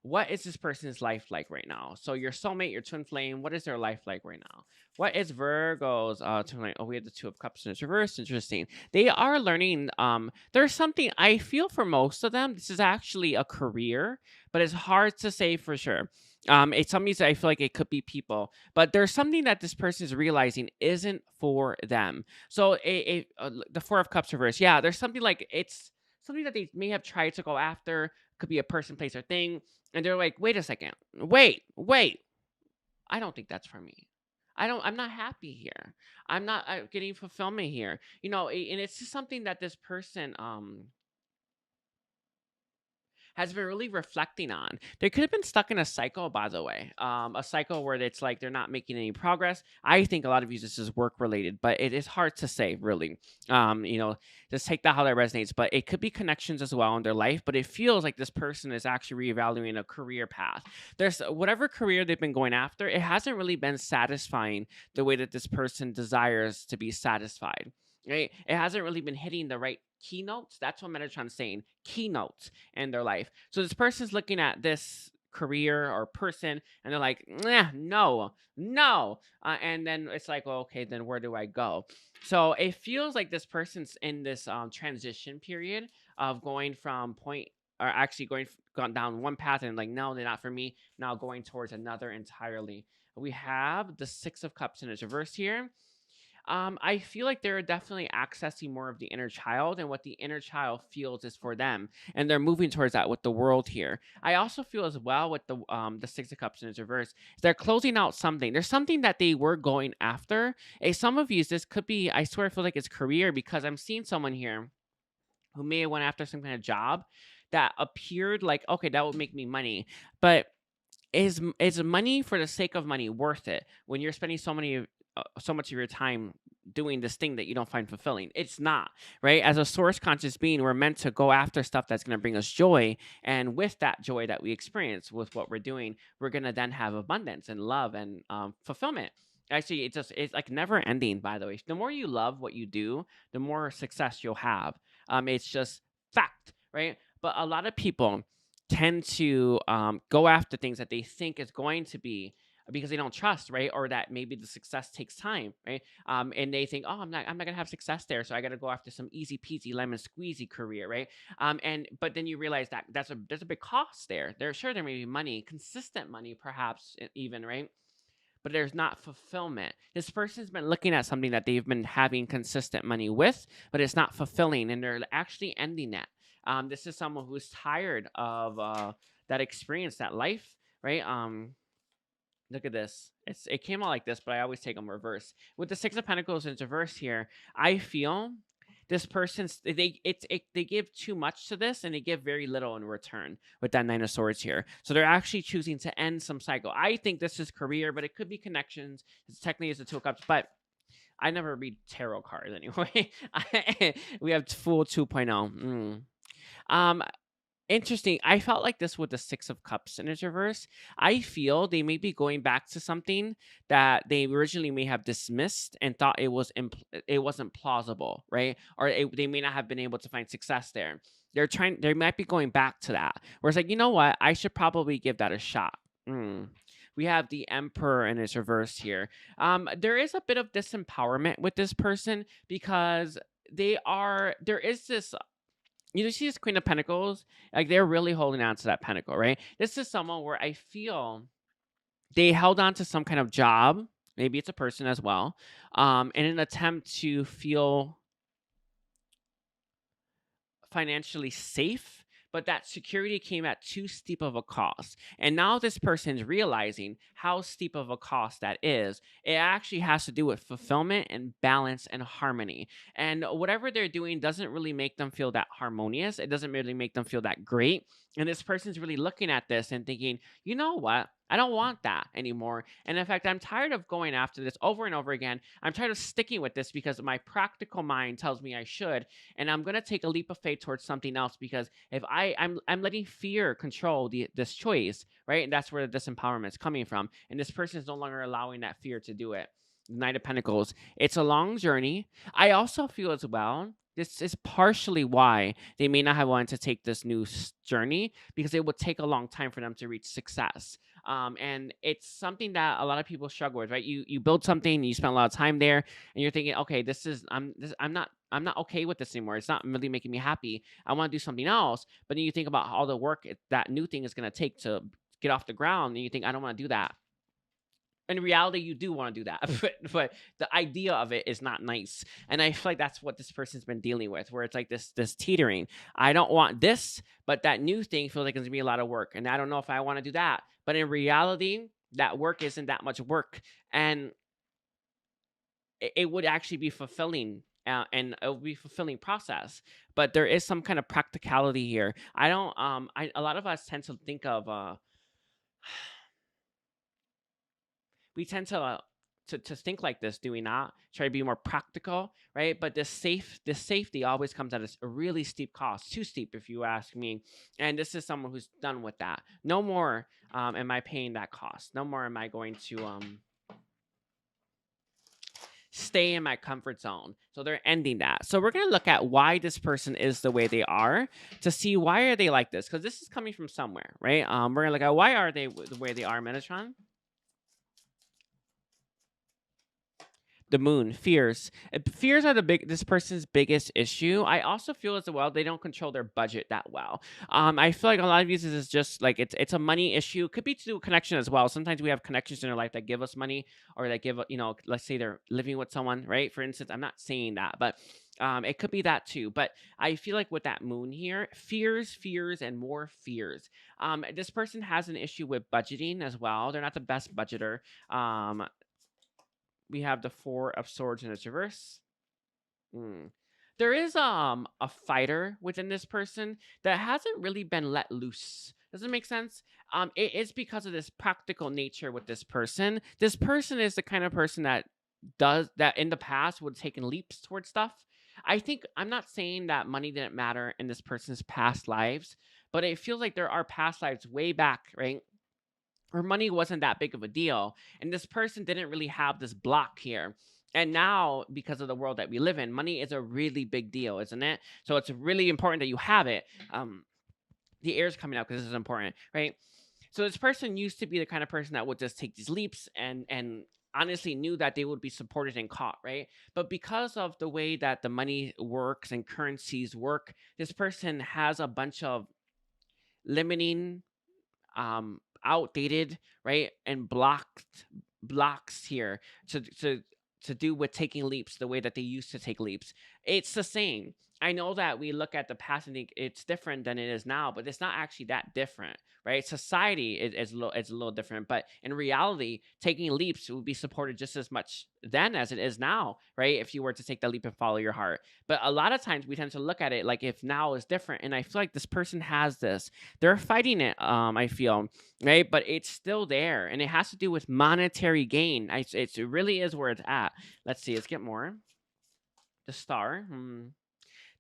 what is this person's life like right now? So your soulmate, your twin flame, what is their life like right now? What is Virgo's twin flame? Oh, we have the Two of Cups in its reverse. Interesting. They are learning. There's something I feel for most of them. This is actually a career, but it's hard to say for sure. It's something that I feel like it could be people, but there's something that this person is realizing isn't for them. So the Four of Cups reverse. Yeah, there's something like it's something that they may have tried to go after. Could be a person, place, or thing, and they're like, wait a second, wait, I don't think that's for me. I'm not happy here. I'm not getting fulfillment here. And it's just something that this person has been really reflecting on. They could have been stuck in a cycle, by the way, a cycle where it's like they're not making any progress. I think a lot of you this is work related, but it is hard to say really. Just take that how that resonates. But it could be connections as well in their life. But it feels like this person is actually reevaluating a career path. There's whatever career they've been going after, it hasn't really been satisfying the way that this person desires to be satisfied. Right? It hasn't really been hitting the right keynotes. That's what Metatron's saying. Keynotes in their life. So this person's looking at this career or person and they're like, no. And then it's like, well, okay, then where do I go? So it feels like this person's in this transition period of going from point or actually gone down one path and like, no, they're not for me. Now going towards another entirely. We have the Six of Cups in its reverse here. I feel like they're definitely accessing more of the inner child and what the inner child feels is for them, and they're moving towards that with the world here. I also feel as well with the Six of Cups in its reverse, they're closing out something. There's something that they were going after. Some of you, this could be, I swear, I feel like it's career because I'm seeing someone here who may have went after some kind of job that appeared like, okay, that would make me money, but is money for the sake of money worth it when you're spending so much of your time doing this thing that you don't find fulfilling? It's not, right? As a source conscious being, we're meant to go after stuff that's going to bring us joy, and with that joy that we experience with what we're doing, we're going to then have abundance and love and fulfillment. Actually, it's like never ending, by the way. The more you love what you do, the more success you'll have. It's just fact, right? But a lot of people tend to go after things that they think is going to be because they don't trust, right? Or that maybe the success takes time, right? And they think, oh, I'm not gonna have success there, so I got to go after some easy peasy lemon squeezy career, right? But then you realize that there's a big cost there. There may be money, consistent money, perhaps even, right? But there's not fulfillment. This person's been looking at something that they've been having consistent money with, but it's not fulfilling, and they're actually ending that. This is someone who's tired of that experience, that life, right? Look at this. It came out like this, but I always take them reverse. With the Six of Pentacles in reverse here, I feel this person's they give too much to this and they give very little in return with that Nine of Swords here. So they're actually choosing to end some cycle. I think this is career, but it could be connections. It's technically is the Two of Cups, but I never read tarot cards anyway. We have Fool 2.0. Interesting. I felt like this with the Six of Cups in its reverse. I feel they may be going back to something that they originally may have dismissed and thought it wasn't plausible, right? Or they may not have been able to find success there. They might be going back to that. Where it's like, you know what? I should probably give that a shot. We have the Emperor in its reverse here. There is a bit of disempowerment with this person because there is this. You see this Queen of Pentacles, like they're really holding on to that pentacle, right? This is someone where I feel they held on to some kind of job, maybe it's a person as well, in an attempt to feel financially safe, but that security came at too steep of a cost. And now this person's realizing how steep of a cost that is. It actually has to do with fulfillment and balance and harmony. And whatever they're doing doesn't really make them feel that harmonious. It doesn't really make them feel that great. And this person's really looking at this and thinking, you know what? I don't want that anymore. And in fact, I'm tired of going after this over and over again. I'm tired of sticking with this because my practical mind tells me I should. And I'm going to take a leap of faith towards something else because if I'm letting fear control this choice, right? And that's where the disempowerment is coming from. And this person is no longer allowing that fear to do it. Knight of Pentacles. It's a long journey. I also feel as well, this is partially why they may not have wanted to take this new journey because it would take a long time for them to reach success. And it's something that a lot of people struggle with, right? You build something, and you spend a lot of time there, and you're thinking, okay, I'm not okay with this anymore. It's not really making me happy. I want to do something else. But then you think about all the work that new thing is going to take to get off the ground, and you think, I don't want to do that. in reality, you do want to do that, but the idea of it is not nice. And I feel like that's what this person's been dealing with, where it's like this teetering. I don't want this, but that new thing feels like it's gonna be a lot of work, and I don't know if I want to do that. But in reality, that work isn't that much work, and it would actually be fulfilling. And it would be a fulfilling process, but there is some kind of practicality here. I don't. A lot of us tend to think of we tend to think like this, do we not? Try to be more practical, right? But this safety always comes at a really steep cost, too steep if you ask me. And this is someone who's done with that. No more am I paying that cost. No more am I going to stay in my comfort zone. So they're ending that. So we're going to look at why this person is the way they are, to see why are they like this, because this is coming from somewhere, right? We're going to look at why are they the way they are, Metatron. The moon, fears. Fears are this person's biggest issue. I also feel as well they don't control their budget that well. I feel like a lot of these is just like it's a money issue. It could be to do with connection as well. Sometimes we have connections in our life that give us money, or that give, let's say they're living with someone, right? For instance, I'm not saying that, but it could be that too. But I feel like with that moon here, fears, and more fears. This person has an issue with budgeting as well. They're not the best budgeter. We have the Four of Swords in its reverse. There is a fighter within this person that hasn't really been let loose. Does it make sense? It is because of this practical nature with this person. This person is the kind of person that does that in the past would have taken leaps towards stuff. I'm not saying that money didn't matter in this person's past lives, but it feels like there are past lives way back, right? Her money wasn't that big of a deal, and this person didn't really have this block here. And now, because of the world that we live in, money is a really big deal, isn't it? So it's really important that you have it. The air is coming out because this is important, right? So this person used to be the kind of person that would just take these leaps and honestly knew that they would be supported and caught, right? But because of the way that the money works and currencies work, this person has a bunch of limiting, outdated, right, and blocks here to do with taking leaps the way that they used to take leaps. It's the same. I know that we look at the past and think it's different than it is now, but it's not actually that different, right? Society is a little different, but in reality, taking leaps would be supported just as much then as it is now, right? If you were to take the leap and follow your heart. But a lot of times we tend to look at it like if now is different, and I feel like this person has this. They're fighting it, I feel, right? But it's still there, and it has to do with monetary gain. It really is where it's at. Let's see. Let's get more. The star.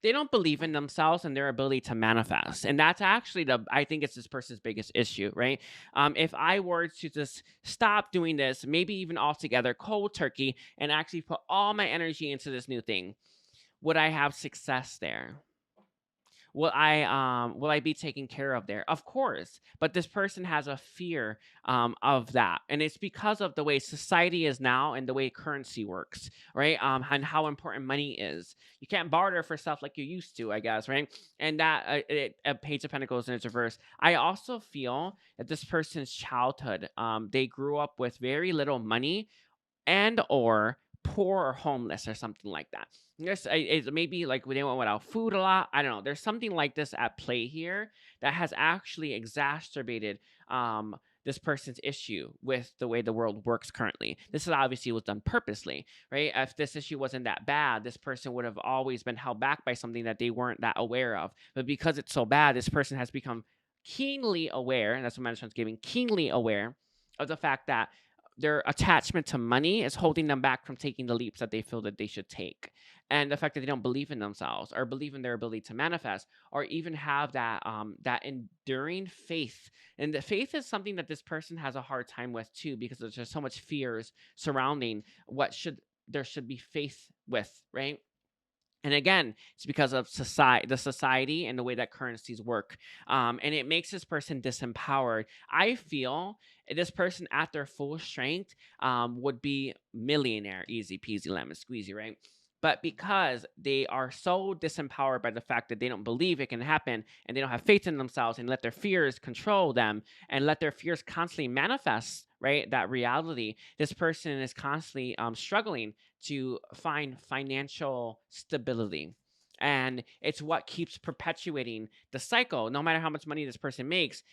They don't believe in themselves and their ability to manifest, and that's actually I think it's this person's biggest issue, right? If I were to just stop doing this, maybe even altogether, cold turkey, and actually put all my energy into this new thing, would I have success there? Will I be taken care of there? Of course, but this person has a fear of that, and it's because of the way society is now and the way currency works, right? And how important money is. You can't barter for stuff like you used to, I guess, right? And that Page of Pentacles in its reverse. I also feel that this person's childhood, they grew up with very little money, and or poor or homeless or something like that. Yes, it's maybe like they went without food a lot. I don't know. There's something like this at play here that has actually exacerbated this person's issue with the way the world works currently. This is obviously was done purposely, right? If this issue wasn't that bad, this person would have always been held back by something that they weren't that aware of. But because it's so bad, this person has become keenly aware, and that's what Management is giving, keenly aware of the fact that their attachment to money is holding them back from taking the leaps that they feel that they should take. And the fact that they don't believe in themselves or believe in their ability to manifest or even have that enduring faith. And the faith is something that this person has a hard time with too, because there's just so much fears surrounding there should be faith with, right? And again, it's because of the society and the way that currencies work. And it makes this person disempowered. I feel this person at their full strength would be millionaire, easy peasy lemon squeezy, right? But because they are so disempowered by the fact that they don't believe it can happen and they don't have faith in themselves and let their fears control them and let their fears constantly manifest, right? That reality, this person is constantly struggling to find financial stability. And it's what keeps perpetuating the cycle. No matter how much money this person makes,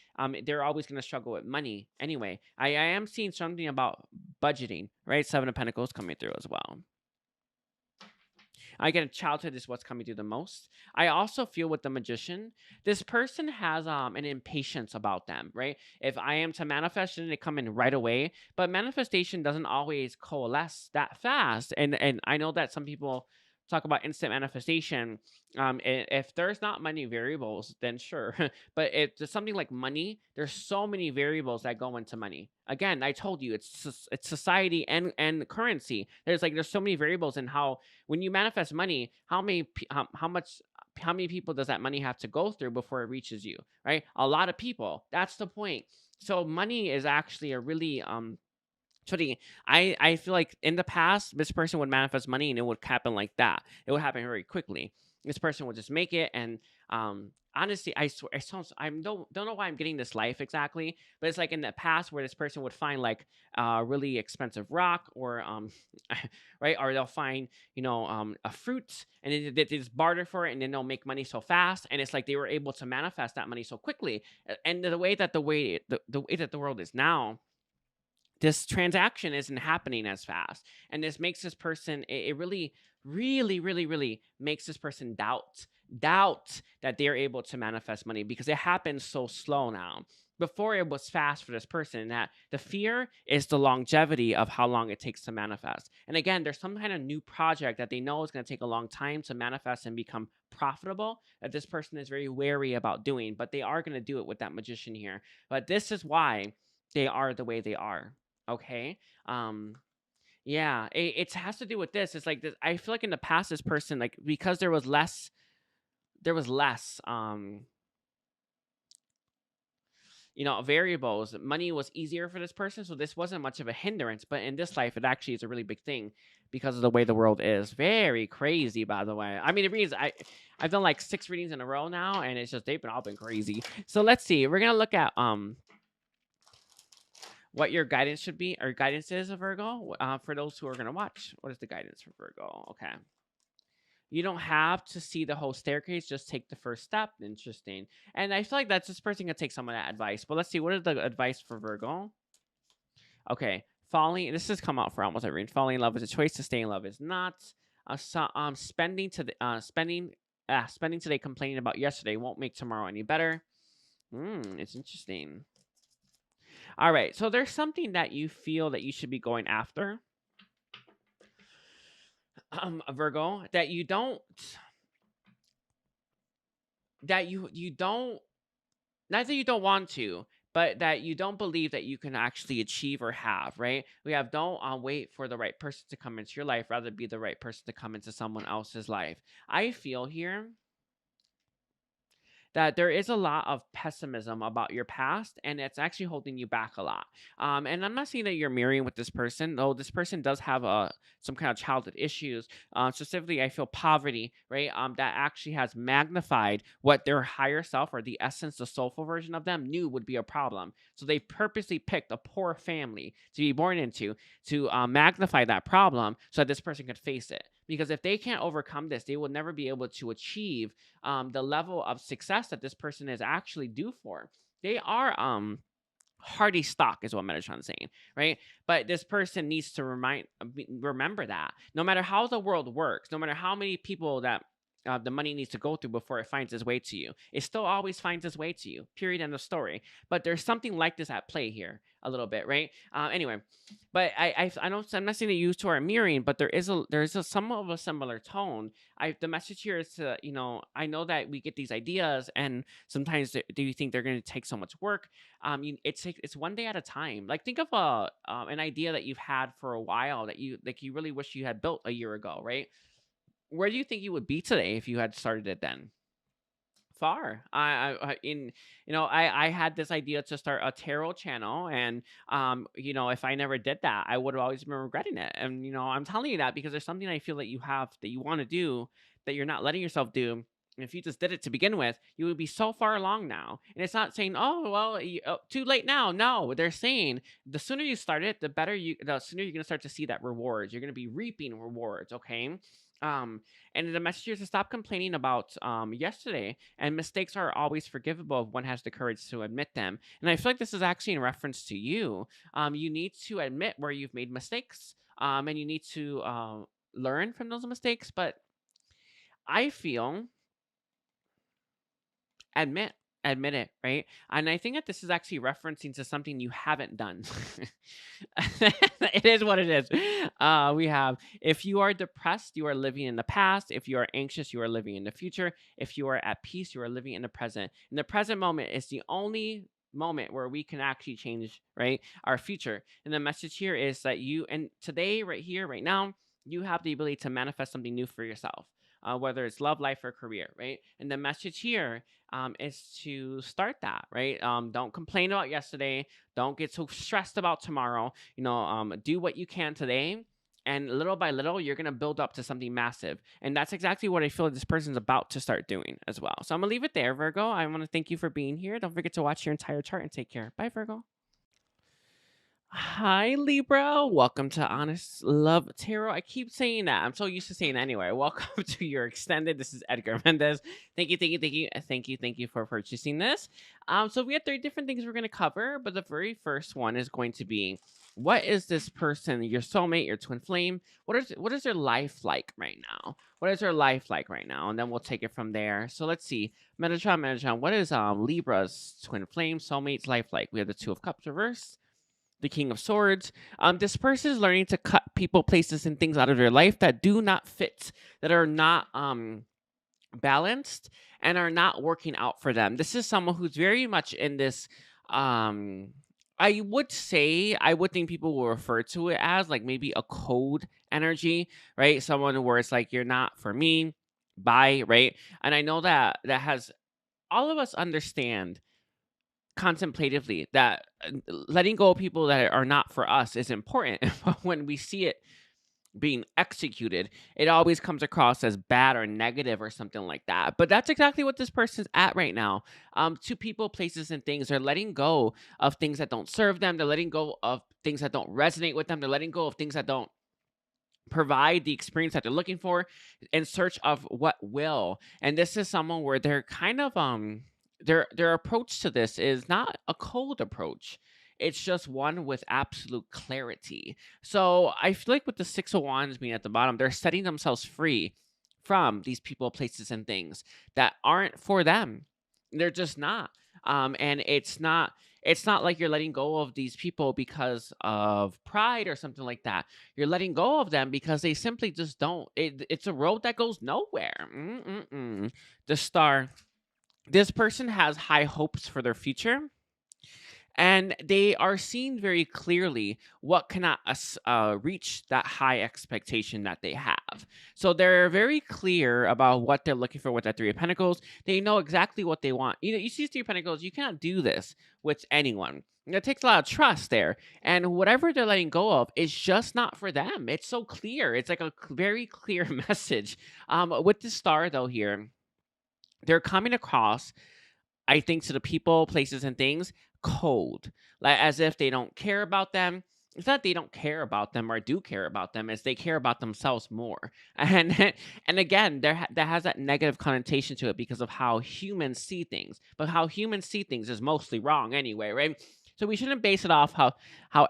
they're always going to struggle with money. Anyway, I am seeing something about budgeting, right? Seven of Pentacles coming through as well. Again, childhood is what's coming through the most. I also feel with the Magician, this person has an impatience about them, right? If I am to manifest, shouldn't it come in right away? But manifestation doesn't always coalesce that fast. And I know that some people talk about instant manifestation. If there's not many variables, then sure. But if there's something like money, there's so many variables that go into money. Again, I told you it's society and currency. There's so many variables in how when you manifest money, how many people does that money have to go through before it reaches you, right? A lot of people. That's the point. So money is actually a really Totally. I feel like in the past, this person would manifest money and it would happen like that. It would happen very quickly. This person would just make it, and honestly, I swear, I don't know why I'm getting this life exactly, but it's like in the past where this person would find like really expensive rock or right, or they'll find a fruit and then they just barter for it, and then they'll make money so fast, and it's like they were able to manifest that money so quickly. And the way that the world is now, this transaction isn't happening as fast, and this makes this person, it really really makes this person doubt that they're able to manifest money, because it happens so slow now. Before, it was fast for this person. That the fear is the longevity of how long it takes to manifest. And again, there's some kind of new project that they know is going to take a long time to manifest and become profitable, that this person is very wary about doing, but they are going to do it with that Magician here. But this is why they are the way they are. Okay. Yeah, it has to do with this. It's like this. I feel like in the past, this person, like, because there was less variables, money was easier for this person, so this wasn't much of a hindrance. But in this life, it actually is a really big thing because of the way the world is. Very crazy, by the way. I mean, the reason I've done like 6 readings in a row now, and it's just they've all been crazy. So let's see. We're gonna look at what your guidance should be, or guidance is, of Virgo, for those who are going to watch. What is the guidance for Virgo? Okay. You don't have to see the whole staircase. Just take the first step. Interesting. And I feel like that's this person can take some of that advice. But let's see. What is the advice for Virgo? Okay. This has come out for almost every reading. Falling in love is a choice. To stay in love is not. Spending today complaining about yesterday won't make tomorrow any better. It's interesting. All right. So there's something that you feel that you should be going after, Virgo, that you don't not that you don't want to, but that you don't believe that you can actually achieve or have, right? We have don't wait for the right person to come into your life, rather be the right person to come into someone else's life. I feel here that there is a lot of pessimism about your past, and it's actually holding you back a lot. And I'm not saying that you're mirroring with this person, though this person does have some kind of childhood issues. Specifically, I feel poverty, right? That actually has magnified what their higher self, or the essence, the soulful version of them, knew would be a problem. So they purposely picked a poor family to be born into to magnify that problem so that this person could face it. Because if they can't overcome this, they will never be able to achieve the level of success that this person is actually due for. They are hardy stock, is what Metatron's saying, right? But this person needs to remember that no matter how the world works, no matter how many people that the money needs to go through before it finds its way to you, it still always finds its way to you. Period. End of story. But there's something like this at play here a little bit, right? Anyway, but I don't. I'm not saying that you two are mirroring, but there is a somewhat of a similar tone. The message here is to I know that we get these ideas, and sometimes do you think they're going to take so much work? It's one day at a time. Like, think of an idea that you've had for a while that you really wish you had built a year ago, right? Where do you think you would be today if you had started it then? Far. I had this idea to start a tarot channel, and if I never did that, I would have always been regretting it. And I'm telling you that because there's something I feel that you have that you want to do that you're not letting yourself do. And if you just did it to begin with, you would be so far along now. And it's not saying, "Oh, well, too late now." No, they're saying the sooner you start it, the sooner you're gonna start to see that rewards. You're gonna be reaping rewards. Okay. Um, and the message is to stop complaining about yesterday. And mistakes are always forgivable if one has the courage to admit them. And I feel like this is actually in reference to you. You need to admit where you've made mistakes, and you need to learn from those mistakes. But I feel admit admit it, right? And I think that this is actually referencing to something you haven't done. It is what it is. We have, if you are depressed, you are living in the past. If you are anxious, you are living in the future. If you are at peace, you are living in the present. And the present moment is the only moment where we can actually change, right, our future. And the message here is that you, and today, right here, right now, you have the ability to manifest something new for yourself, whether it's love, life, or career, right? And the message here is to start that, right? Don't complain about yesterday. Don't get so stressed about tomorrow. Do what you can today. And little by little, you're going to build up to something massive. And that's exactly what I feel this person's about to start doing as well. So I'm going to leave it there, Virgo. I want to thank you for being here. Don't forget to watch your entire chart and take care. Bye, Virgo. Hi, Libra. Welcome to Honest Love Tarot. I keep saying that. I'm so used to saying that anyway. Welcome to your extended. This is Edgar Mendez. Thank you, thank you, thank you, thank you for purchasing this. So we have 3 different things we're going to cover, but the very first one is going to be, what is this person, your soulmate, your twin flame? What is their life like right now? What is their life like right now? And then we'll take it from there. So let's see. Metatron, what is Libra's twin flame soulmate's life like? We have the Two of Cups reversed, the King of Swords. This person is learning to cut people, places, and things out of their life that do not fit, that are not balanced, and are not working out for them. This is someone who's very much in this. I would think people will refer to it as like maybe a cold energy, right? Someone where it's like, you're not for me, bye, right? And I know that has, all of us understand contemplatively that letting go of people that are not for us is important. But when we see it being executed, it always comes across as bad or negative or something like that. But that's exactly what this person's at right now. To people, places, and things. They're letting go of things that don't serve them. They're letting go of things that don't resonate with them. They're letting go of things that don't provide the experience that they're looking for, in search of what will. And this is someone where they're kind of their approach to this is not a cold approach. It's just one with absolute clarity. So I feel like with the Six of Wands being at the bottom, they're setting themselves free from these people, places, and things that aren't for them. They're just not. And it's not like you're letting go of these people because of pride or something like that. You're letting go of them because they simply just don't. It's a road that goes nowhere. The Star. This person has high hopes for their future, and they are seeing very clearly what cannot reach that high expectation that they have. So they're very clear about what they're looking for with that Three of Pentacles. They know exactly what they want. You see Three of Pentacles, you cannot do this with anyone. It takes a lot of trust there. And whatever they're letting go of is just not for them. It's so clear. It's like a very clear message. With the Star, though, here, they're coming across, I think, to the people, places, and things cold, like as if they don't care about them. It's not they don't care about them or do care about them, as they care about themselves more. And and again, that has that negative connotation to it because of how humans see things. But how humans see things is mostly wrong anyway, right? So we shouldn't base it off how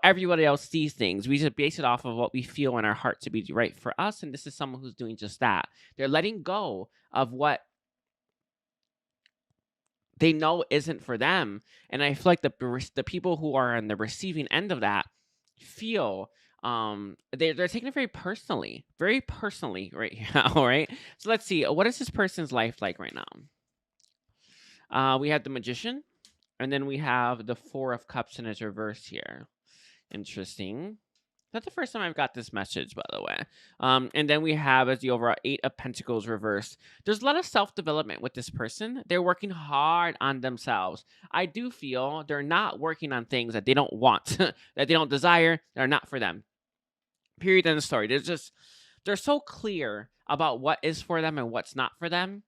everybody else sees things. We should base it off of what we feel in our heart to be right for us. And this is someone who's doing just that. They're letting go of what they know isn't for them. And I feel like the people who are on the receiving end of that feel they're taking it very personally right now, right? So let's see, what is this person's life like right now? We have the Magician, and then we have the Four of Cups in its reverse here. Interesting. That's the first time I've got this message, by the way. And then we have as the overall Eight of Pentacles reversed. There's a lot of self-development with this person. They're working hard on themselves. I do feel they're not working on things that they don't want, that they don't desire, that are not for them. Period. End of story. They're so clear about what is for them and what's not for them.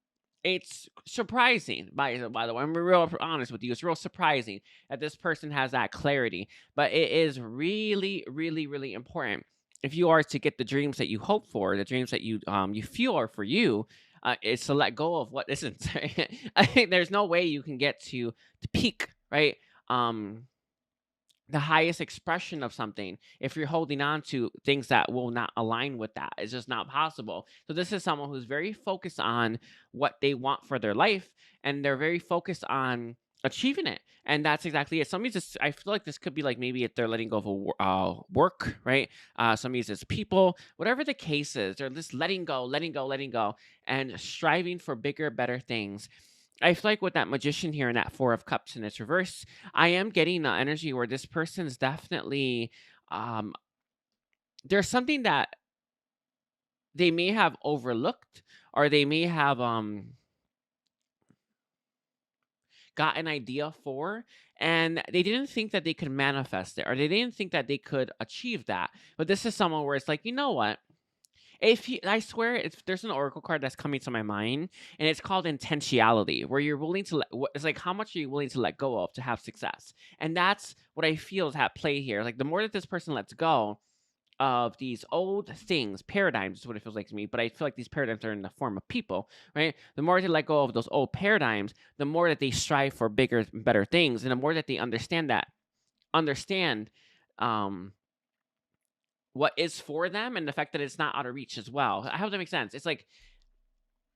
It's surprising, by the way. I'm real honest with you. It's real surprising that this person has that clarity. But it is really, really, really important if you are to get the dreams that you hope for, the dreams that you feel are for you. Is to let go of what isn't. I think there's no way you can get to the peak, right? The highest expression of something if you're holding on to things that will not align with that. It's just not possible. So this is someone who's very focused on what they want for their life, and they're very focused on achieving it. And that's exactly it. Somebody's just, I feel like this could be like maybe if they're letting go of work, right? Somebody's just people, whatever the case is, they're just letting go, and striving for bigger, better things. I feel like with that Magician here and that Four of Cups in its reverse, I am getting the energy where this person's definitely, um, there's something that they may have overlooked, or they may have got an idea for, and they didn't think that they could manifest it, or they didn't think that they could achieve that. But this is someone where it's like, you know what? I swear, there's an oracle card that's coming to my mind, and it's called intentionality, where you're willing to it's like, how much are you willing to let go of to have success? And that's what I feel is at play here. Like, the more that this person lets go of these old things, paradigms is what it feels like to me, but I feel like these paradigms are in the form of people, right? The more they let go of those old paradigms, the more that they strive for bigger, better things, and the more that they understand what is for them, and the fact that it's not out of reach as well. I hope that makes sense. It's like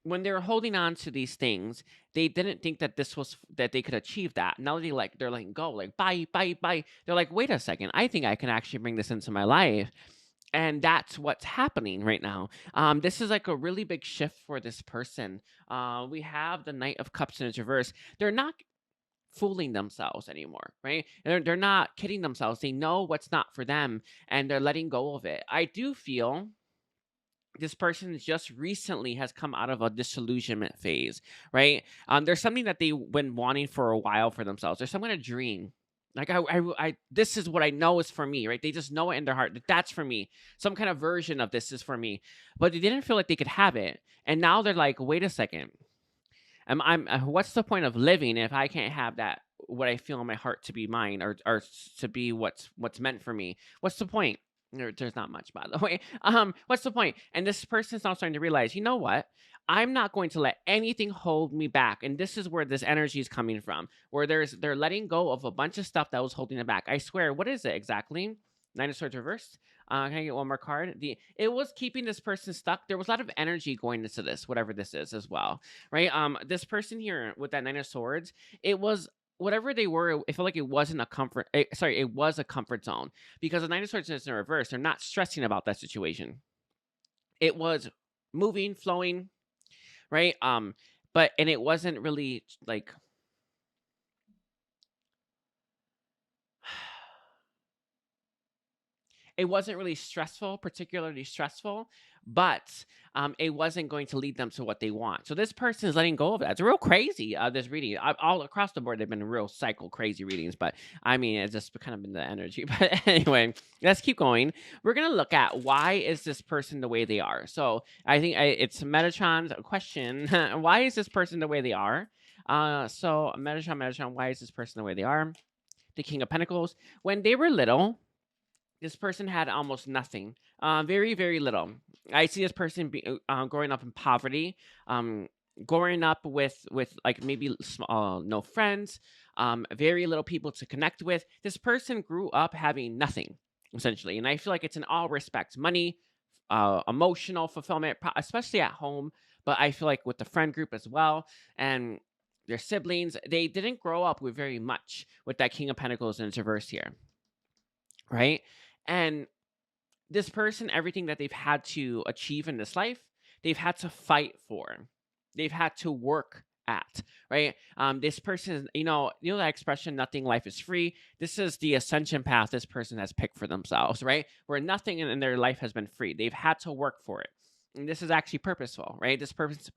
when they were holding on to these things, they didn't think that that they could achieve that. Now they're letting go, like bye. They're like, wait a second, I think I can actually bring this into my life. And that's what's happening right now. This is like a really big shift for this person. We have the Knight of Cups in its reverse. They're not fooling themselves anymore, right? They're not kidding themselves. They know what's not for them, and they're letting go of it. I do feel this person just recently has come out of a disillusionment phase, right? There's something that they've been wanting for a while for themselves. There's some kind of dream. Like, this is what I know is for me, right? They just know it in their heart that that's for me. Some kind of version of this is for me, but they didn't feel like they could have it. And now they're like, wait a second. What's the point of living if I can't have that, what I feel in my heart to be mine, or to be what's meant for me? What's the point? There's not much, by the way. What's the point? And this person's now starting to realize, you know what? I'm not going to let anything hold me back. And this is where this energy is coming from, where they're letting go of a bunch of stuff that was holding them back. I swear, what is it exactly? Nine of Swords reversed. Can I get one more card? It was keeping this person stuck. There was a lot of energy going into this, whatever this is as well, right? This person here with that Nine of Swords, it was whatever they were. I feel like it wasn't a comfort. It was a comfort zone, because the Nine of Swords is in reverse. They're not stressing about that situation. It was moving, flowing, right? And it wasn't really like. It wasn't really stressful, particularly stressful, but it wasn't going to lead them to what they want. So this person is letting go of that. It's real crazy, this reading. All across the board, they've been real cycle crazy readings, but I mean, it's just kind of been the energy. But anyway, let's keep going. We're going to look at why is this person the way they are. So I think it's Metatron's question. Why is this person the way they are? So Metatron, why is this person the way they are? The King of Pentacles. When they were little, this person had almost nothing, very, very little. I see this person growing up in poverty, growing up with like maybe no friends, very little people to connect with. This person grew up having nothing, essentially. And I feel like it's in all respects, money, emotional fulfillment, especially at home. But I feel like with the friend group as well, and their siblings, they didn't grow up with very much with that King of Pentacles in its reverse here, right? And this person, everything that they've had to achieve in this life, they've had to fight for. They've had to work at, right? This person, that expression, nothing life is free. This is the ascension path this person has picked for themselves, right? Where nothing in their life has been free. They've had to work for it. And this is actually purposeful, right? This person's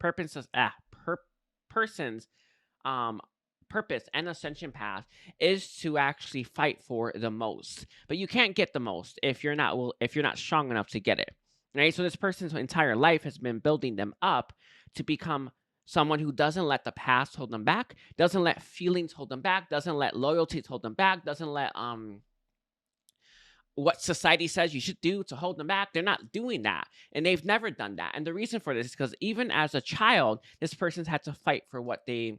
um purpose and ascension path is to actually fight for the most. But you can't get the most if you're not strong enough to get it. Right? So this person's entire life has been building them up to become someone who doesn't let the past hold them back, doesn't let feelings hold them back, doesn't let loyalties hold them back, doesn't let what society says you should do to hold them back. They're not doing that. And they've never done that. And the reason for this is because even as a child, this person's had to fight for what they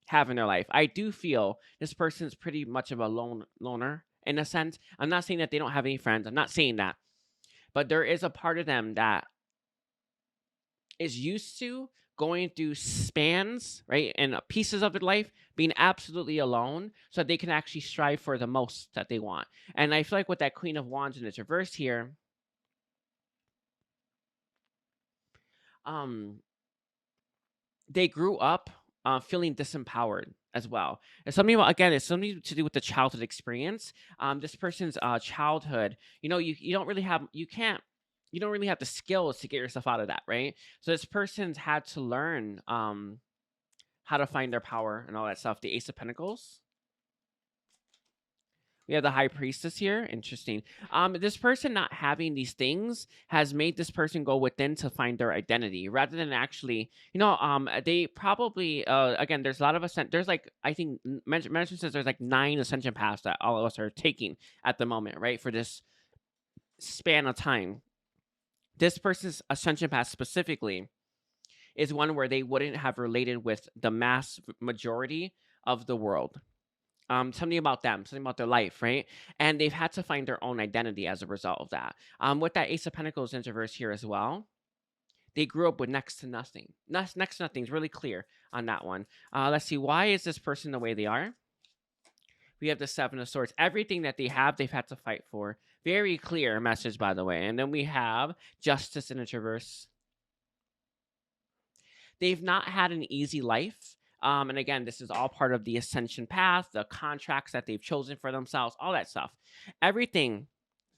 have in their life. I do feel this person's pretty much of a loner in a sense. I'm not saying that they don't have any friends. I'm not saying that. But there is a part of them that is used to going through spans, right, and pieces of their life being absolutely alone so that they can actually strive for the most that they want. And I feel like with that Queen of Wands in its reverse here, they grew up feeling disempowered as well. It's something about, again, it's something to do with the childhood experience. This person's childhood, you don't really have the skills to get yourself out of that, right? So this person's had to learn how to find their power and all that stuff. The Ace of Pentacles. We have the High Priestess here. Interesting. This person not having these things has made this person go within to find their identity rather than actually, they probably, again, there's a lot of there's like, I think, mention says there's like 9 ascension paths that all of us are taking at the moment, right? For this span of time. This person's ascension path specifically is one where they wouldn't have related with the mass majority of the world. Something about them, something about their life, right? And they've had to find their own identity as a result of that. With that Ace of Pentacles in reverse here as well, they grew up with next to nothing. Next to nothing is really clear on that one. Let's see, why is this person the way they are? We have the Seven of Swords. Everything that they have, they've had to fight for. Very clear message, by the way. And then we have Justice in its reverse. They've not had an easy life. And again, this is all part of the ascension path, the contracts that they've chosen for themselves, all that stuff. Everything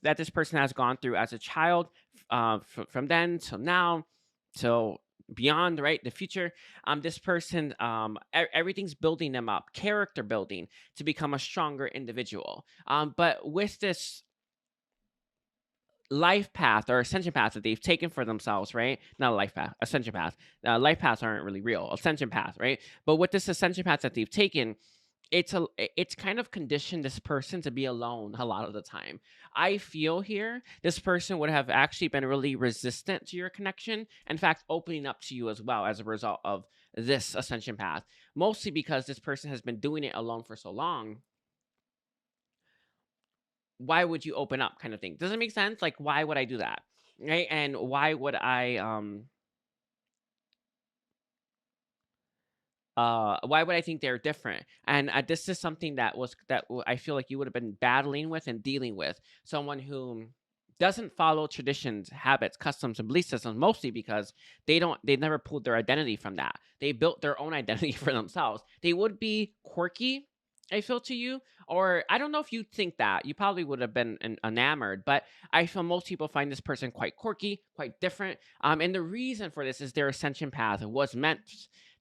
that this person has gone through as a child, from then till now, till beyond, right, the future, this person, everything's building them up, character building to become a stronger individual. But with this life path or ascension path that they've taken for themselves, right? Not a life path, ascension path. Life paths aren't really real. Ascension path, right? But with this ascension path that they've taken, it's kind of conditioned this person to be alone a lot of the time. I feel here this person would have actually been really resistant to your connection. In fact, opening up to you as well as a result of this ascension path. Mostly because this person has been doing it alone for so long. Why would you open up, kind of thing? Does it make sense? Like, why would I do that? Right? And why would I think they're different? And this is something that I feel like you would have been battling with and dealing with. Someone who doesn't follow traditions, habits, customs, and belief systems, mostly because they never pulled their identity from that. They built their own identity for themselves. They would be quirky, I feel, to you, or I don't know if you think that. You probably would have been enamored, but I feel most people find this person quite quirky, quite different. And the reason for this is their ascension path was meant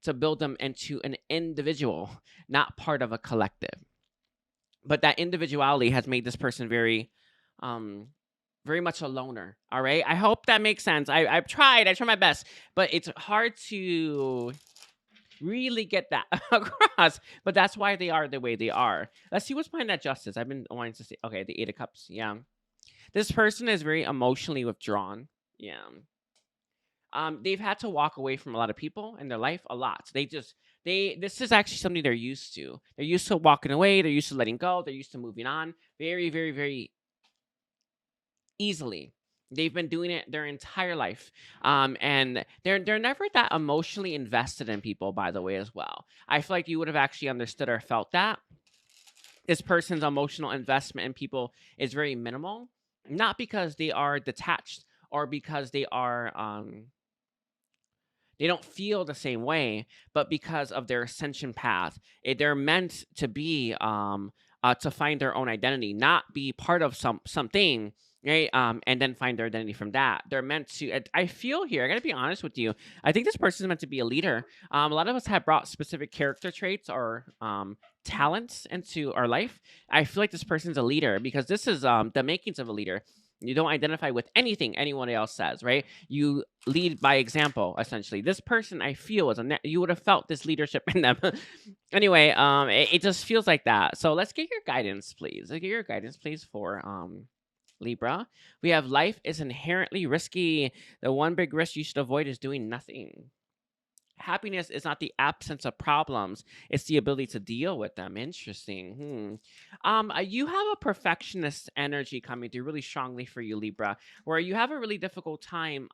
to build them into an individual, not part of a collective. But that individuality has made this person very much a loner. All right. I hope that makes sense. I tried my best, but it's hard to really get that across. But that's why they are the way they are. Let's see what's behind that Justice. I've been wanting to see. Okay, the 8 of Cups. Yeah. This person is very emotionally withdrawn. Yeah. They've had to walk away from a lot of people in their life a lot. This is actually something they're used to. They're used to walking away. They're used to letting go. They're used to moving on very, very, very easily. They've been doing it their entire life. And they're never that emotionally invested in people, by the way, as well. I feel like you would have actually understood or felt that. This person's emotional investment in people is very minimal. Not because they are detached or because they are They don't feel the same way, but because of their ascension path, they're meant to be to find their own identity, not be part of something, right? And then find their identity from that. They're meant to. I feel here. I gotta be honest with you. I think this person is meant to be a leader. A lot of us have brought specific character traits or talents into our life. I feel like this person's a leader because this is the makings of a leader. You don't identify with anything anyone else says, right? You lead by example, essentially. This person, I feel, is you would have felt this leadership in them. Anyway, it just feels like that. So let's get your guidance, please. Let's get your guidance, please, for Libra. We have life is inherently risky. The one big risk you should avoid is doing nothing. Happiness is not the absence of problems, it's the ability to deal with them. Interesting. You have a perfectionist energy coming through really strongly for you, Libra, where you have a really difficult time.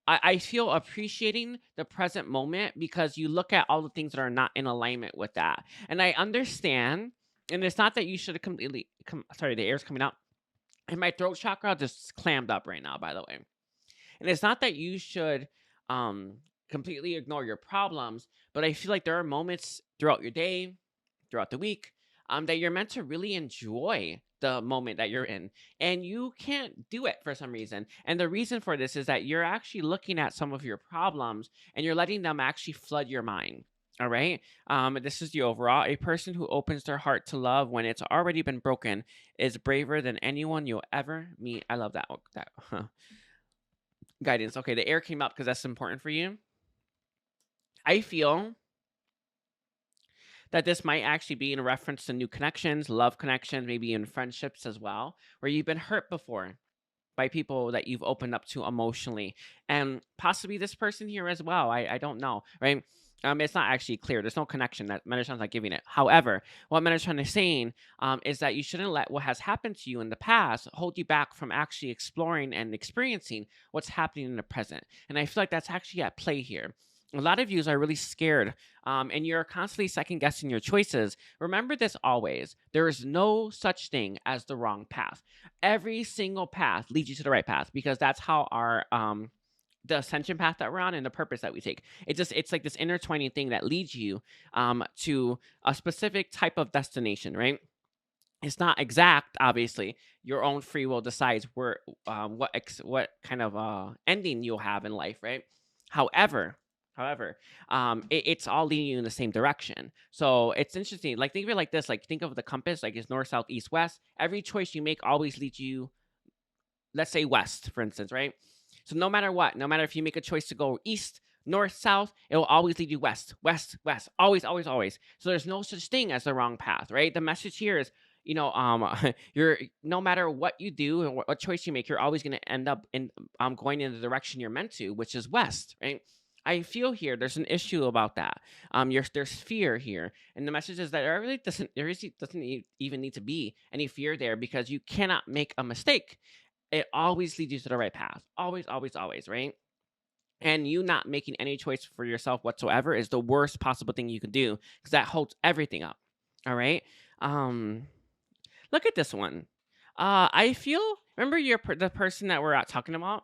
I feel appreciating the present moment because you look at all the things that are not in alignment with that. And I understand, and it's not that you should have completely, sorry, the air's coming out. And my throat chakra just clammed up right now, by the way. And it's not that you should completely ignore your problems, but I feel like there are moments throughout your day, throughout the week, that you're meant to really enjoy the moment that you're in. And you can't do it for some reason. And the reason for this is that you're actually looking at some of your problems and you're letting them actually flood your mind. All right. This is the overall. A person who opens their heart to love when it's already been broken is braver than anyone you'll ever meet. I love that. Guidance. Okay, the air came up because that's important for you. I feel that this might actually be in reference to new connections, love connections, maybe in friendships as well, where you've been hurt before by people that you've opened up to emotionally, and possibly this person here as well. I don't know, right? It's not actually clear. There's no connection that Metatron's not giving it. However, what Metatron is saying is that you shouldn't let what has happened to you in the past hold you back from actually exploring and experiencing what's happening in the present. And I feel like that's actually at play here. A lot of yous are really scared and you're constantly second guessing your choices. Remember this always. There is no such thing as the wrong path. Every single path leads you to the right path because that's how our the ascension path that we're on and the purpose that we take. It's like this intertwining thing that leads you to a specific type of destination, right? It's not exact, obviously. Your own free will decides where what kind of ending you'll have in life, right? However, it's all leading you in the same direction. So it's interesting. Like think of it like this. Like think of the compass, like it's north, south, east, west. Every choice you make always leads you, let's say west, for instance, right? So no matter what, no matter if you make a choice to go east, north, south, it will always lead you west, west, west. Always, always, always. So there's no such thing as the wrong path, right? The message here is, you're no matter what you do and what choice you make, you're always going to end up in going in the direction you're meant to, which is west, right? I feel here there's an issue about that. There's fear here, and the message is that there really doesn't even need to be any fear there because you cannot make a mistake. It always leads you to the right path. Always, always, always, right? And you not making any choice for yourself whatsoever is the worst possible thing you can do because that holds everything up. All right. Look at this one. I feel. Remember, the person that we're talking about.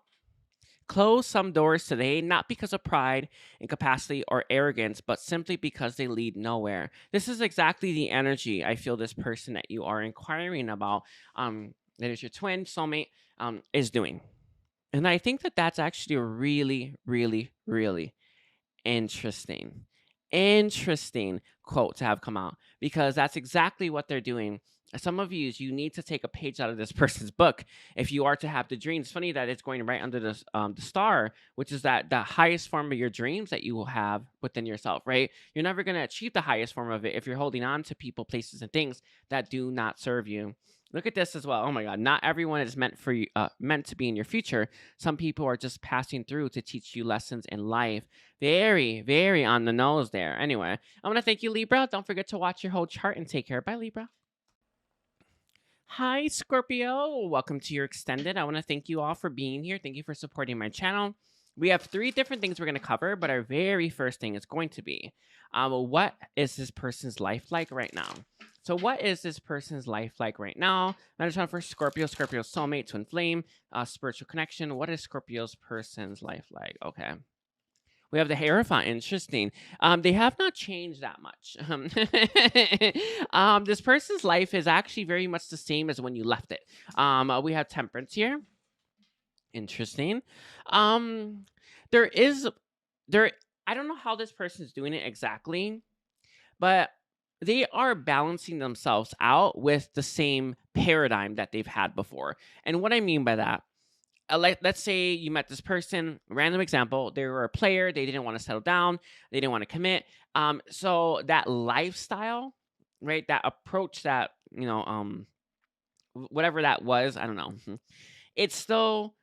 Close some doors today, not because of pride, incapacity, or arrogance, but simply because they lead nowhere. This is exactly the energy I feel this person that you are inquiring about, that is your twin soulmate, is doing. And I think that that's actually a really, really, really interesting quote to have come out because that's exactly what they're doing. Some of you need to take a page out of this person's book if you are to have the dreams. It's funny that it's going right under the star, which is that the highest form of your dreams that you will have within yourself, right? You're never going to achieve the highest form of it if you're holding on to people, places, and things that do not serve you. Look at this as well. Oh my God. Not everyone is meant for you, meant to be in your future. Some people are just passing through to teach you lessons in life. Very, very on the nose there. Anyway, I want to thank you, Libra. Don't forget to watch your whole chart and take care. Bye, Libra. Hi, Scorpio. Welcome to your extended. I want to thank you all for being here. Thank you for supporting my channel. We have 3 different things we're going to cover, but our very first thing is going to be, what is this person's life like right now? So what is this person's life like right now? Metatron for Scorpio, Scorpio soulmate, twin flame, spiritual connection. What is Scorpio's person's life like? Okay. We have the Hierophant. Interesting. They have not changed that much. This person's life is actually very much the same as when you left it. We have Temperance here. Interesting. Um, there is there. I don't know how this person is doing it exactly, but they are balancing themselves out with the same paradigm that they've had before. And what I mean by that, let's say you met this person, random example, they were a player, they didn't want to settle down, they didn't want to commit. So that lifestyle, right? That approach, that, whatever that was, I don't know. It's still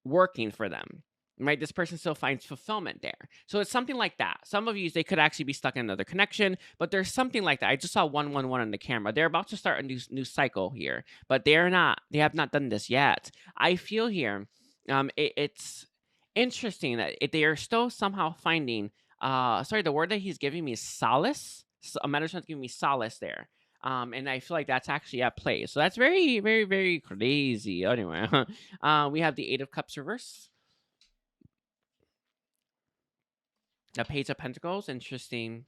working for them, right? This person still finds fulfillment there. So it's something like that. Some of you, they could actually be stuck in another connection, but there's something like that. I just saw 111 on the camera. They're about to start a new cycle here, but they have not done this yet. I feel here, it's interesting that they are still somehow finding, the word that he's giving me is solace. So, Metatron's giving me solace there. And I feel like that's actually at play. So that's very, very, very crazy. Anyway, we have the Eight of Cups reverse. The Page of Pentacles. Interesting.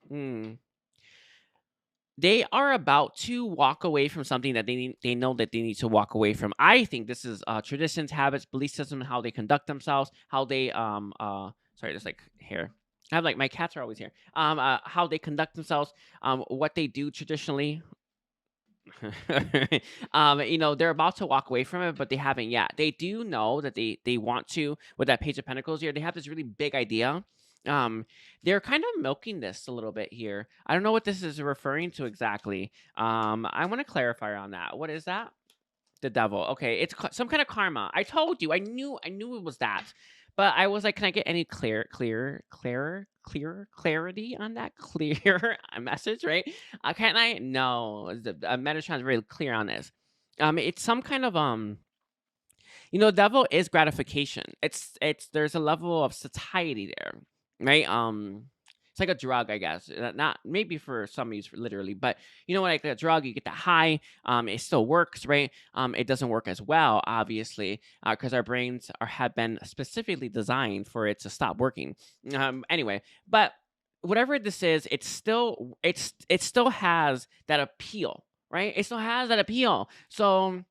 They are about to walk away from something that they know that they need to walk away from. I think this is traditions, habits, belief system, how they conduct themselves, how they sorry, there's like hair. I have like my cats are always here. How they conduct themselves, what they do traditionally. They're about to walk away from it, but they haven't yet. They do know that they want to. With that Page of Pentacles here, they have this really big idea. They're kind of milking this a little bit here. I don't know what this is referring to exactly. I want to clarify on that. What is that? The Devil. Okay, it's some kind of karma. I told you. I knew it was that. But I was like, can I get any clarity on that? Clear message, right? Can't I? No. Metatron's very clear on this. It's some kind of devil is gratification. It's there's a level of satiety there, right? It's like a drug, I guess. Not maybe for some use literally, but like a drug, you get that high. It still works, right? It doesn't work as well, obviously, because our brains have been specifically designed for it to stop working. Anyway, but whatever this is, it still has that appeal, right? It still has that appeal. So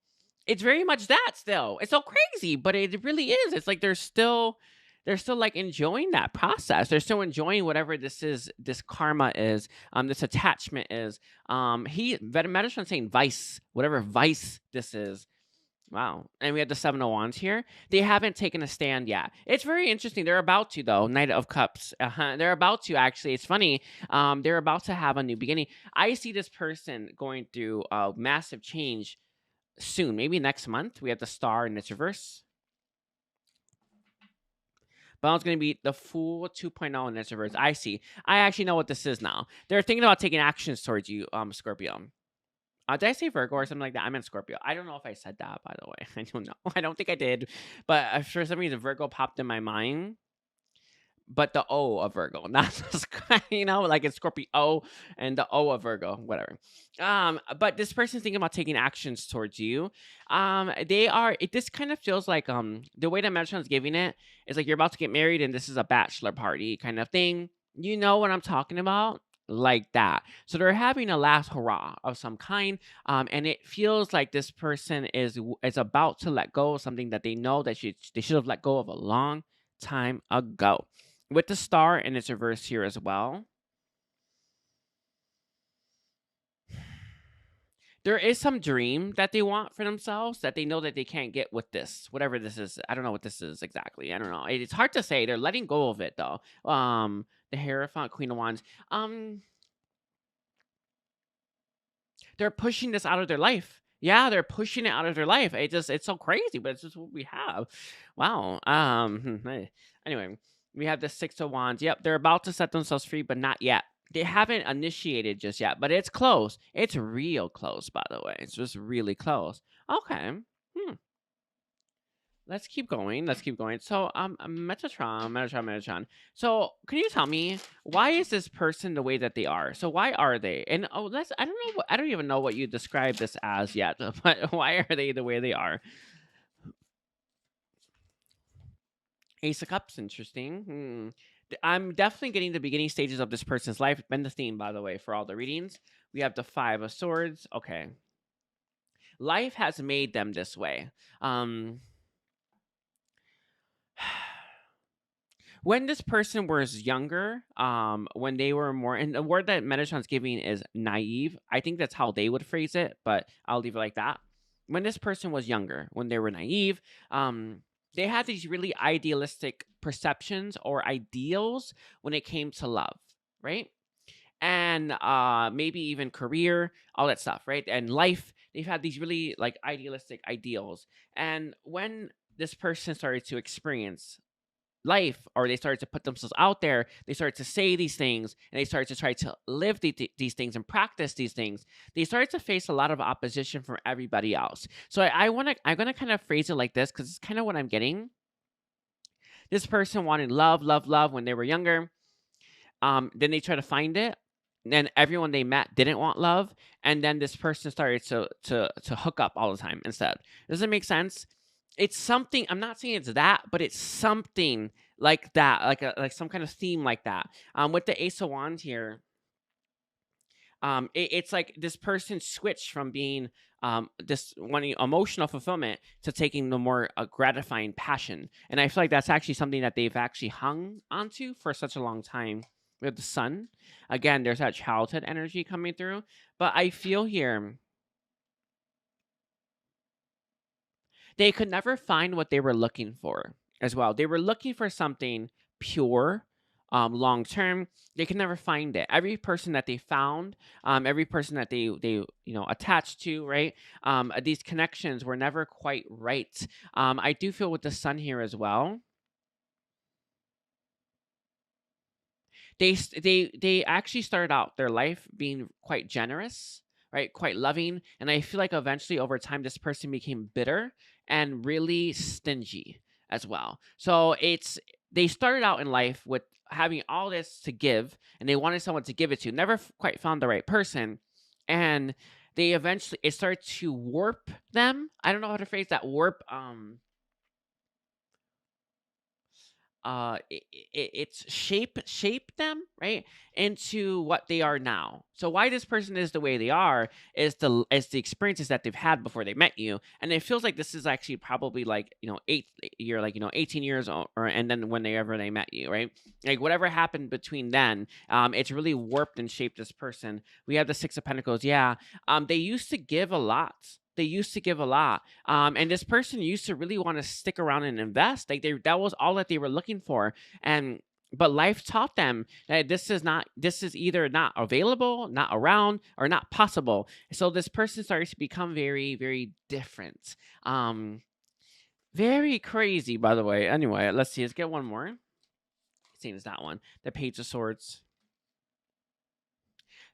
it's very much that still. It's so crazy, but it really is. It's like they're still like enjoying that process. They're still enjoying whatever this is, this karma is, this attachment is. Metatron saying vice, whatever vice this is. Wow. And we have the Seven of Wands here. They haven't taken a stand yet. It's very interesting. They're about to, though. Knight of Cups. They're about to, actually. It's funny. They're about to have a new beginning. I see this person going through a massive change soon. Maybe next month. We have the Star in its reverse. Balance going to be the Fool 2.0 in its reverse. I see. I actually know what this is now. They're thinking about taking actions towards you, Scorpio. Did I say Virgo or something like that? I meant Scorpio. I don't know if I said that, by the way. I don't know. I don't think I did. But for some reason, Virgo popped in my mind. But the O of Virgo, not the, like it's Scorpio and the O of Virgo, whatever. But this person's thinking about taking actions towards you. This kind of feels like the way that Metatron's giving it is like you're about to get married and this is a bachelor party kind of thing. You know what I'm talking about? Like that. So they're having a last hurrah of some kind. And it feels like this person is about to let go of something that they know that they should have let go of a long time ago. With the Star in its reverse here as well. There is some dream that they want for themselves that they know that they can't get with this. Whatever this is. I don't know what this is exactly. I don't know. It's hard to say. They're letting go of it, though. The Hierophant, Queen of Wands. They're pushing this out of their life. Yeah, they're pushing it out of their life. It's so crazy, but it's just what we have. Wow. Anyway. We have the Six of Wands. Yep, they're about to set themselves free, but not yet. They haven't initiated just yet, but it's close. It's real close, by the way. It's just really close. Okay. Let's keep going. So, Metatron. So, can you tell me why is this person the way that they are? So, why are they? And I don't even know what you describe this as yet. But why are they the way they are? Ace of Cups, interesting. I'm definitely getting the beginning stages of this person's life. Been the theme, by the way, for all the readings. We have the Five of Swords. Okay. Life has made them this way. Um, when this person was younger, when they were more, and the word that Metatron's giving is naive. I think that's how they would phrase it, but I'll leave it like that. When this person was younger, when they were naive, they had these really idealistic perceptions or ideals when it came to love, right? And maybe even career, all that stuff, right? And life, they've had these really like idealistic ideals. And when this person started to experience life, or they started to put themselves out there, they started to say these things, and they started to try to live these things and practice these things, they started to face a lot of opposition from everybody else. So I'm gonna kind of phrase it like this, because it's kind of what I'm getting. This person wanted love, love, love when they were younger. Then they tried to find it. And everyone they met didn't want love, and then this person started to hook up all the time instead. Does it make sense? It's something. I'm not saying it's that, but it's something like that, like some kind of theme like that. With the Ace of Wands here, it's like this person switched from being this wanting emotional fulfillment to taking the more gratifying passion, and I feel like that's actually something that they've actually hung onto for such a long time. With the Sun, again, there's that childhood energy coming through, but I feel here they could never find what they were looking for as well. They were looking for something pure, long term. They could never find it. Every person that they found, every person that they attached to, right? These connections were never quite right. I do feel with the Sun here as well. They actually started out their life being quite generous, right? Quite loving, and I feel like eventually over time this person became bitter and really stingy as well. So they started out in life with having all this to give, and they wanted someone to give it to. Never quite found the right person, and they eventually it started to warp them. I don't know how to phrase that. Warp. It's shape them, right, into what they are now. So why this person is the way they are is the experiences that they've had before they met you, and it feels like this is actually probably like you're like 18 years old, or and then whenever they met you, right? Like whatever happened between then, it's really warped and shaped this person. We have the Six of Pentacles. Yeah, they used to give a lot. They used to give a lot. And this person used to really want to stick around and invest. Like that was all that they were looking for. And but life taught them that this is either not available, not around, or not possible. So this person started to become very, very different. Very crazy, by the way. Anyway, let's see. Let's get one more. Same as that one. The Page of Swords.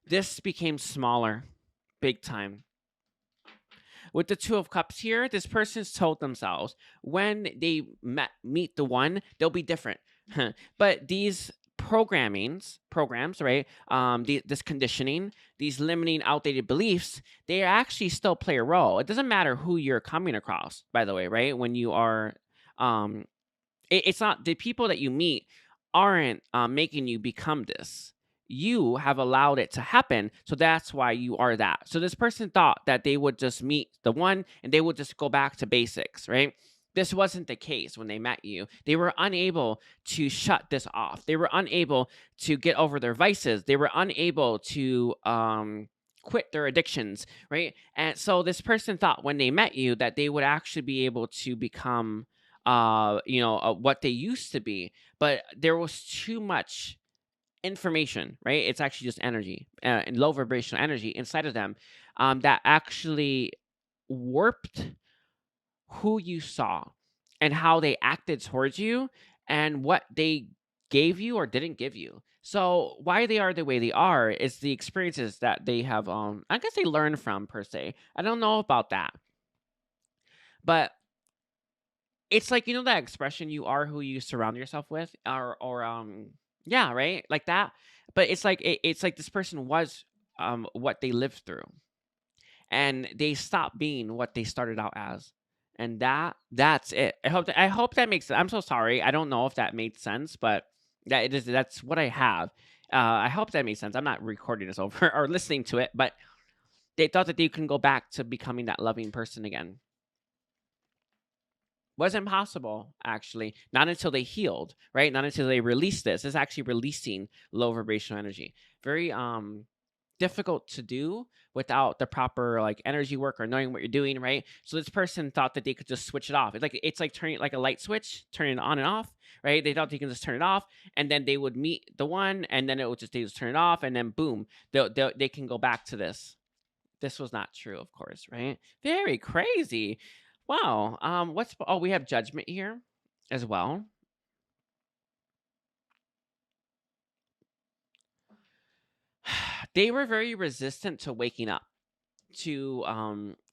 This became smaller, big time. With the Two of Cups here, this person's told themselves when they meet the one, they'll be different. But these programs, right? This conditioning, these limiting, outdated beliefs, they actually still play a role. It doesn't matter who you're coming across, by the way, right? When you are, it's not the people that you meet aren't making you become this. You have allowed it to happen, so that's why you are that. So this person thought that they would just meet the one and they would just go back to basics, right? This wasn't the case when they met you. They were unable to shut this off. They were unable to get over their vices. They were unable to quit their addictions, right? And so this person thought when they met you that they would actually be able to become what they used to be, but there was too much information, right? It's actually just energy, and low vibrational energy inside of them, that actually warped who you saw and how they acted towards you and what they gave you or didn't give you. So why they are the way they are is the experiences that they have, I guess they learn from, per se. I don't know about that, but it's like, that expression, you are who you surround yourself with, or yeah, right, like that. But it's like it's like this person was what they lived through, and they stopped being what they started out as, and that's it. I hope that makes sense. I'm so sorry, I don't know if that made sense, but That's what I have. I hope that makes sense. I'm not recording this over or listening to it, but they thought that they can go back to becoming that loving person again. Wasn't possible, actually. Not until they healed, right? Not until they released this. It's actually releasing low vibrational energy. Very difficult to do without the proper like energy work or knowing what you're doing, right? So this person thought that they could just switch it off. It's like turning like a light switch, turning it on and off, right? They thought they can just turn it off, and then they would meet the one, and then they just turn it off, and then boom, they can go back to this. This was not true, of course, right? Very crazy. Wow. We have judgment here as well. They were very resistant to waking up to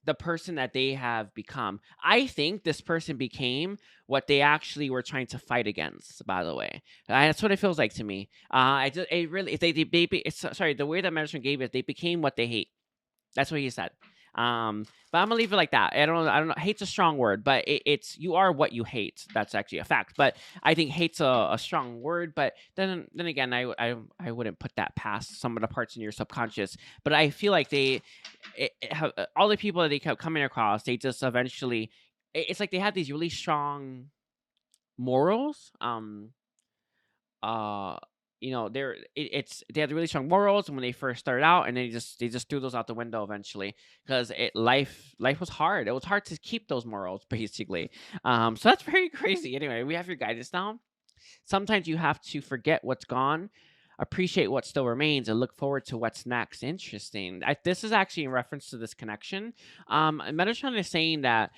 the person that they have become. I think this person became what they actually were trying to fight against, by the way. That's what it feels like to me. I just it really sorry, the way that management gave it, they became what they hate. That's what he said. But I'm gonna leave it like that. I don't know. Hate's a strong word, but it's you are what you hate. That's actually a fact. But I think hate's a strong word. But then again, I wouldn't put that past some of the parts in your subconscious. But I feel like all the people that they kept coming across, they just eventually, it's like they had these really strong morals. Uh they had really strong morals when they first started out, and they just threw those out the window eventually because life was hard. It was hard to keep those morals basically. So that's very crazy. Anyway, we have your guidance now. Sometimes you have to forget what's gone, appreciate what still remains, and look forward to what's next. Interesting. This is actually in reference to this connection. Metatron is saying that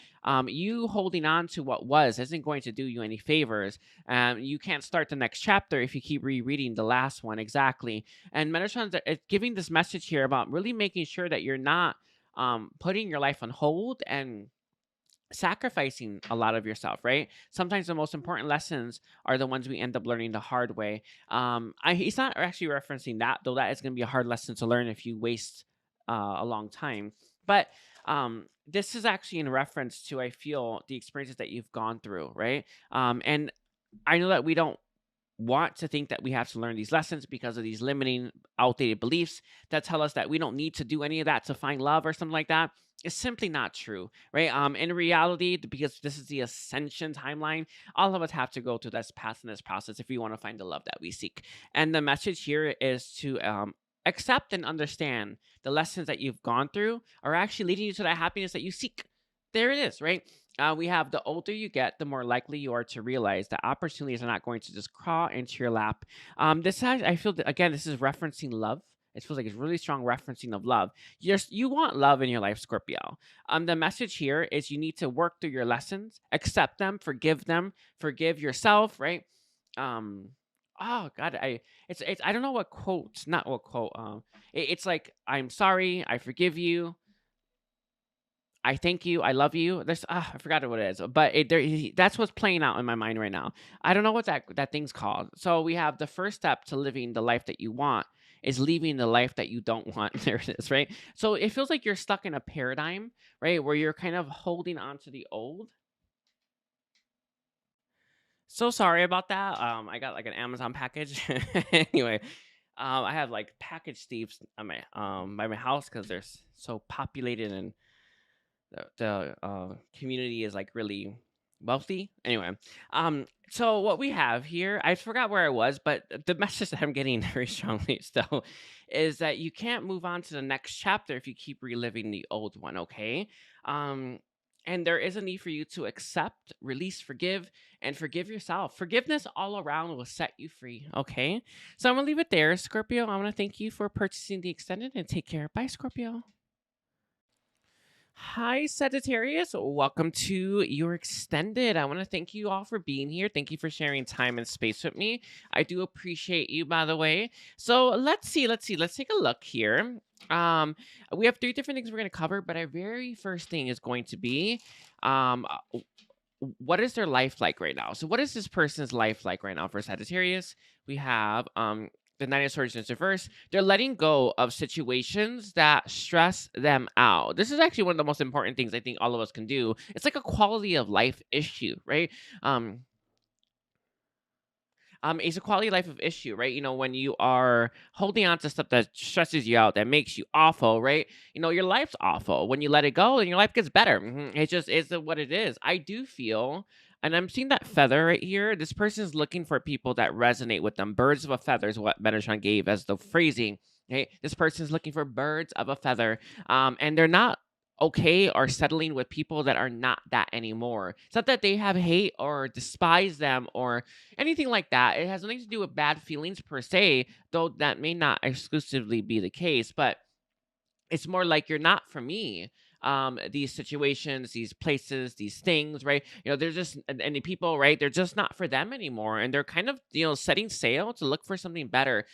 you holding on to what was isn't going to do you any favors. You can't start the next chapter if you keep rereading the last one. Exactly. And Metatron is giving this message here about really making sure that you're not putting your life on hold and sacrificing a lot of yourself, right? Sometimes the most important lessons are the ones we end up learning the hard way. He's not actually referencing that, though that is going to be a hard lesson to learn if you waste a long time. But this is actually in reference to, I feel, the experiences that you've gone through, right? And I know that we don't want to think that we have to learn these lessons because of these limiting, outdated beliefs that tell us that we don't need to do any of that to find love or something like that. It's simply not true, right? In reality, because this is the ascension timeline, all of us have to go through this path and this process if we want to find the love that we seek. And the message here is to accept and understand the lessons that you've gone through are actually leading you to that happiness that you seek. There it is, right? We have the older you get, the more likely you are to realize that opportunities are not going to just crawl into your lap. I feel that, again, this is referencing love. It feels like it's really strong referencing of love. You want love in your life, Scorpio. The message here is you need to work through your lessons, accept them, forgive yourself, right? Oh God, I don't know what quote, not what quote. It's like I'm sorry, I forgive you, I thank you, I love you. I forgot what it is, but that's what's playing out in my mind right now. I don't know what that thing's called. So we have the first step to living the life that you want is leaving the life that you don't want. There it is, right? So it feels like you're stuck in a paradigm, right, where you're kind of holding on to the old. So sorry about that. I got like an Amazon package. Anyway, I have like package thieves on by my house because they're so populated and the community is like really wealthy. Anyway, so what we have here, I forgot where I was, but the message that I'm getting very strongly still is that you can't move on to the next chapter if you keep reliving the old one. Okay. And there is a need for you to accept, release, forgive, and forgive yourself. Forgiveness all around will set you free. Okay. So I'm going to leave it there. Scorpio, I want to thank you for purchasing the extended and take care. Bye, Scorpio. Hi, Sagittarius. Welcome to your extended. I want to thank you all for being here. Thank you for sharing time and space with me. I do appreciate you, by the way. So let's see. Let's take a look here. We have 3 different things we're going to cover, but our very first thing is going to be what is their life like right now? So what is this person's life like right now for Sagittarius? We have the Nine of Swords in reverse. They're letting go of situations that stress them out. This is actually one of the most important things I think all of us can do. It's like a quality of life issue, right? It's a quality life of issue, right? You know, when you are holding on to stuff that stresses you out, that makes you awful, right? You know, your life's awful. When you let it go, then your life gets better. It just is what it is. I do feel, and I'm seeing that feather right here. This person is looking for people that resonate with them. Birds of a feather is what Benetron gave as the phrasing. Okay, this person is looking for birds of a feather, and they're not okay or settling with people that are not that anymore. It's not that they have hate or despise them or anything like that. It has nothing to do with bad feelings per se, though that may not exclusively be the case, but it's more like you're not for me. These situations, these places, these things, right? You know, they're just and the people, right? They're just not for them anymore, and they're kind of, you know, setting sail to look for something better.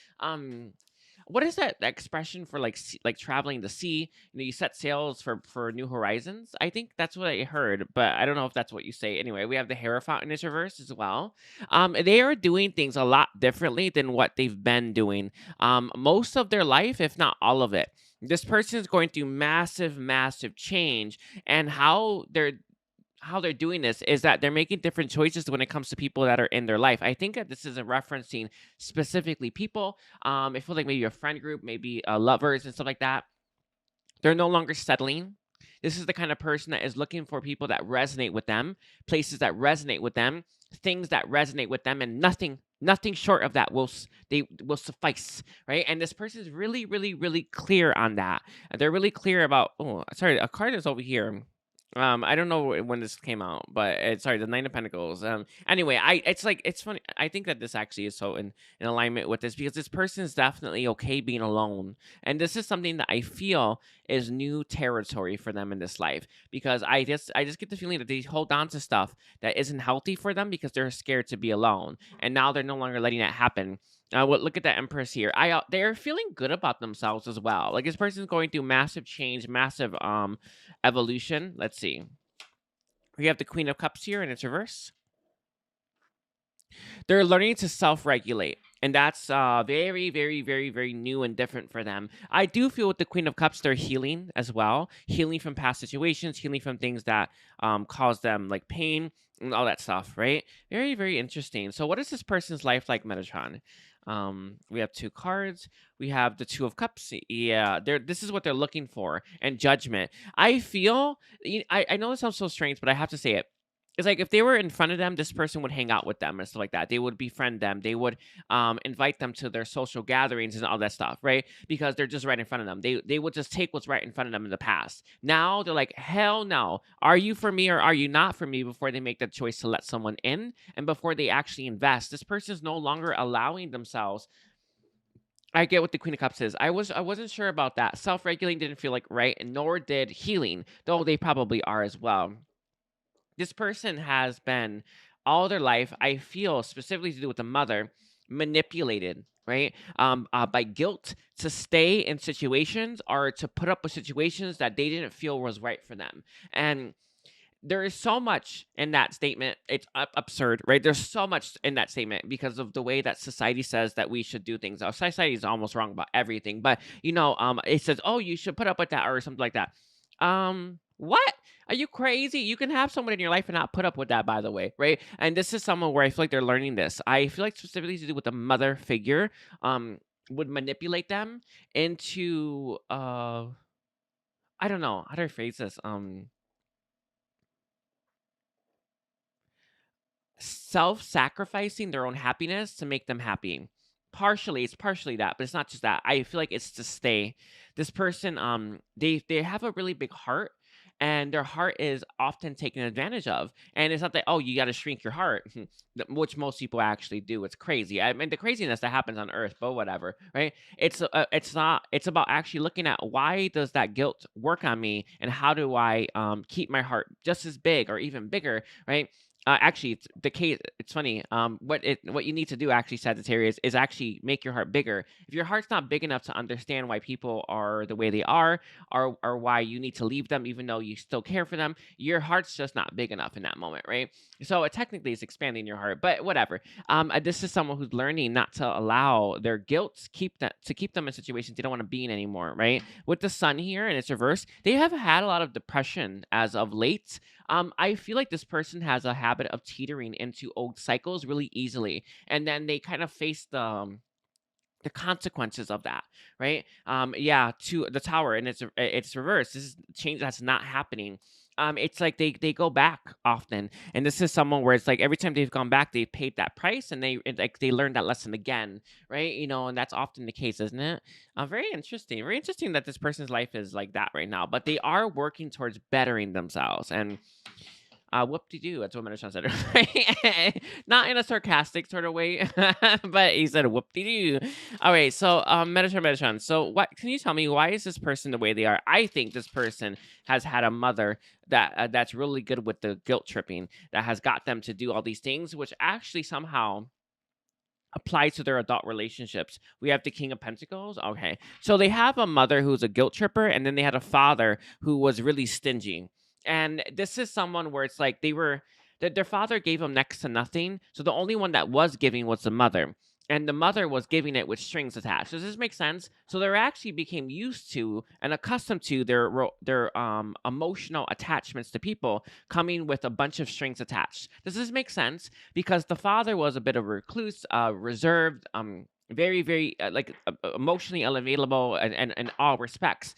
What is that expression for like like traveling the sea? You know, you set sails for new horizons. I think that's what I heard, but I don't know if that's what you say. Anyway, we have the Hierophant in this reverse as well. They are doing things a lot differently than what they've been doing. Most of their life, if not all of it. This person is going through massive, massive change, and how they're doing this is that they're making different choices when it comes to people that are in their life. I think that this is a referencing specifically people. It feels like maybe a friend group, maybe lovers and stuff like that. They're no longer settling. This is the kind of person that is looking for people that resonate with them, places that resonate with them, things that resonate with them, and nothing short of that they will suffice, right? And this person is really, really, really clear on that. They're really clear about. Oh, sorry, a card is over here. I don't know when this came out, but it's sorry, the Nine of Pentacles. Anyway, it's funny. I think that this actually is so in alignment with this because this person is definitely okay being alone, and this is something that I feel is new territory for them in this life because I just get the feeling that they hold on to stuff that isn't healthy for them because they're scared to be alone, and now they're no longer letting that happen. Look at that Empress here. They're feeling good about themselves as well. Like this person's going through massive change, massive evolution. Let's see. We have the Queen of Cups here in its reverse. They're learning to self-regulate, and that's very, very, very, very new and different for them. I do feel with the Queen of Cups, they're healing as well, healing from past situations, healing from things that cause them like pain and all that stuff, right? Very, very interesting. So, what is this person's life like, Metatron? We have two cards. We have the Two of Cups. Yeah, this is what they're looking for, and Judgment. I feel I know it sounds so strange, but I have to say it. It's like if they were in front of them, this person would hang out with them and stuff like that. They would befriend them. They would invite them to their social gatherings and all that stuff, right? Because they're just right in front of them. They would just take what's right in front of them in the past. Now they're like, hell no. Are you for me or are you not for me before they make that choice to let someone in and before they actually invest? This person is no longer allowing themselves. I get what the Queen of Cups is. I wasn't sure about that. Self-regulating didn't feel like right, and nor did healing, though they probably are as well. This person has been all their life, I feel, specifically to do with the mother, manipulated, right? By guilt to stay in situations or to put up with situations that they didn't feel was right for them. And there is so much in that statement. It's absurd, right? There's so much in that statement because of the way that society says that we should do things. Our society is almost wrong about everything, but it says, "Oh, you should put up with that," or something like that. What? Are you crazy? You can have someone in your life and not put up with that, by the way, right? And this is someone where I feel like they're learning this. I feel like specifically to do with the mother figure, would manipulate them into I don't know how do I phrase this. Self-sacrificing their own happiness to make them happy. It's partially that, but it's not just that. I feel like it's to stay. This person, they have a really big heart, and their heart is often taken advantage of. And it's not that, oh, you got to shrink your heart, which most people actually do. It's crazy. I mean, the craziness that happens on Earth, but whatever, right? It's not. It's about actually looking at why does that guilt work on me, and how do I keep my heart just as big or even bigger, right? Actually, it's the case. It's funny. What you need to do, actually, Sagittarius, is actually make your heart bigger. If your heart's not big enough to understand why people are the way they are, or why you need to leave them, even though you still care for them, your heart's just not big enough in that moment, right? So it technically is expanding your heart, but whatever. This is someone who's learning not to allow their guilt keep them in situations they don't want to be in anymore, right? With the Sun here and its reverse, they have had a lot of depression as of late. I feel like this person has a habit of teetering into old cycles really easily, and then they kind of face the consequences of that, right? Yeah, to the tower, and it's reversed. This is change that's not happening. It's like they go back often, and this is someone where it's like every time they've gone back, they've paid that price, and like they learned that lesson again, right? And that's often the case, isn't it? Very interesting. Very interesting that this person's life is like that right now, but they are working towards bettering themselves, and whoop-de-doo, that's what Metatron said, right? Not in a sarcastic sort of way, but he said whoop-de-doo. All right, so Metatron. So what can you tell me, why is this person the way they are? I think this person has had a mother that's really good with the guilt tripping, that has got them to do all these things, which actually somehow applies to their adult relationships. We have the King of Pentacles. Okay. So they have a mother who's a guilt tripper, and then they had a father who was really stingy. And this is someone where it's like that their father gave them next to nothing. So the only one that was giving was the mother. And the mother was giving it with strings attached. Does this make sense? So they actually became used to and accustomed to their emotional attachments to people coming with a bunch of strings attached. Does this make sense? Because the father was a bit of a recluse, reserved, very, very emotionally unavailable in all respects.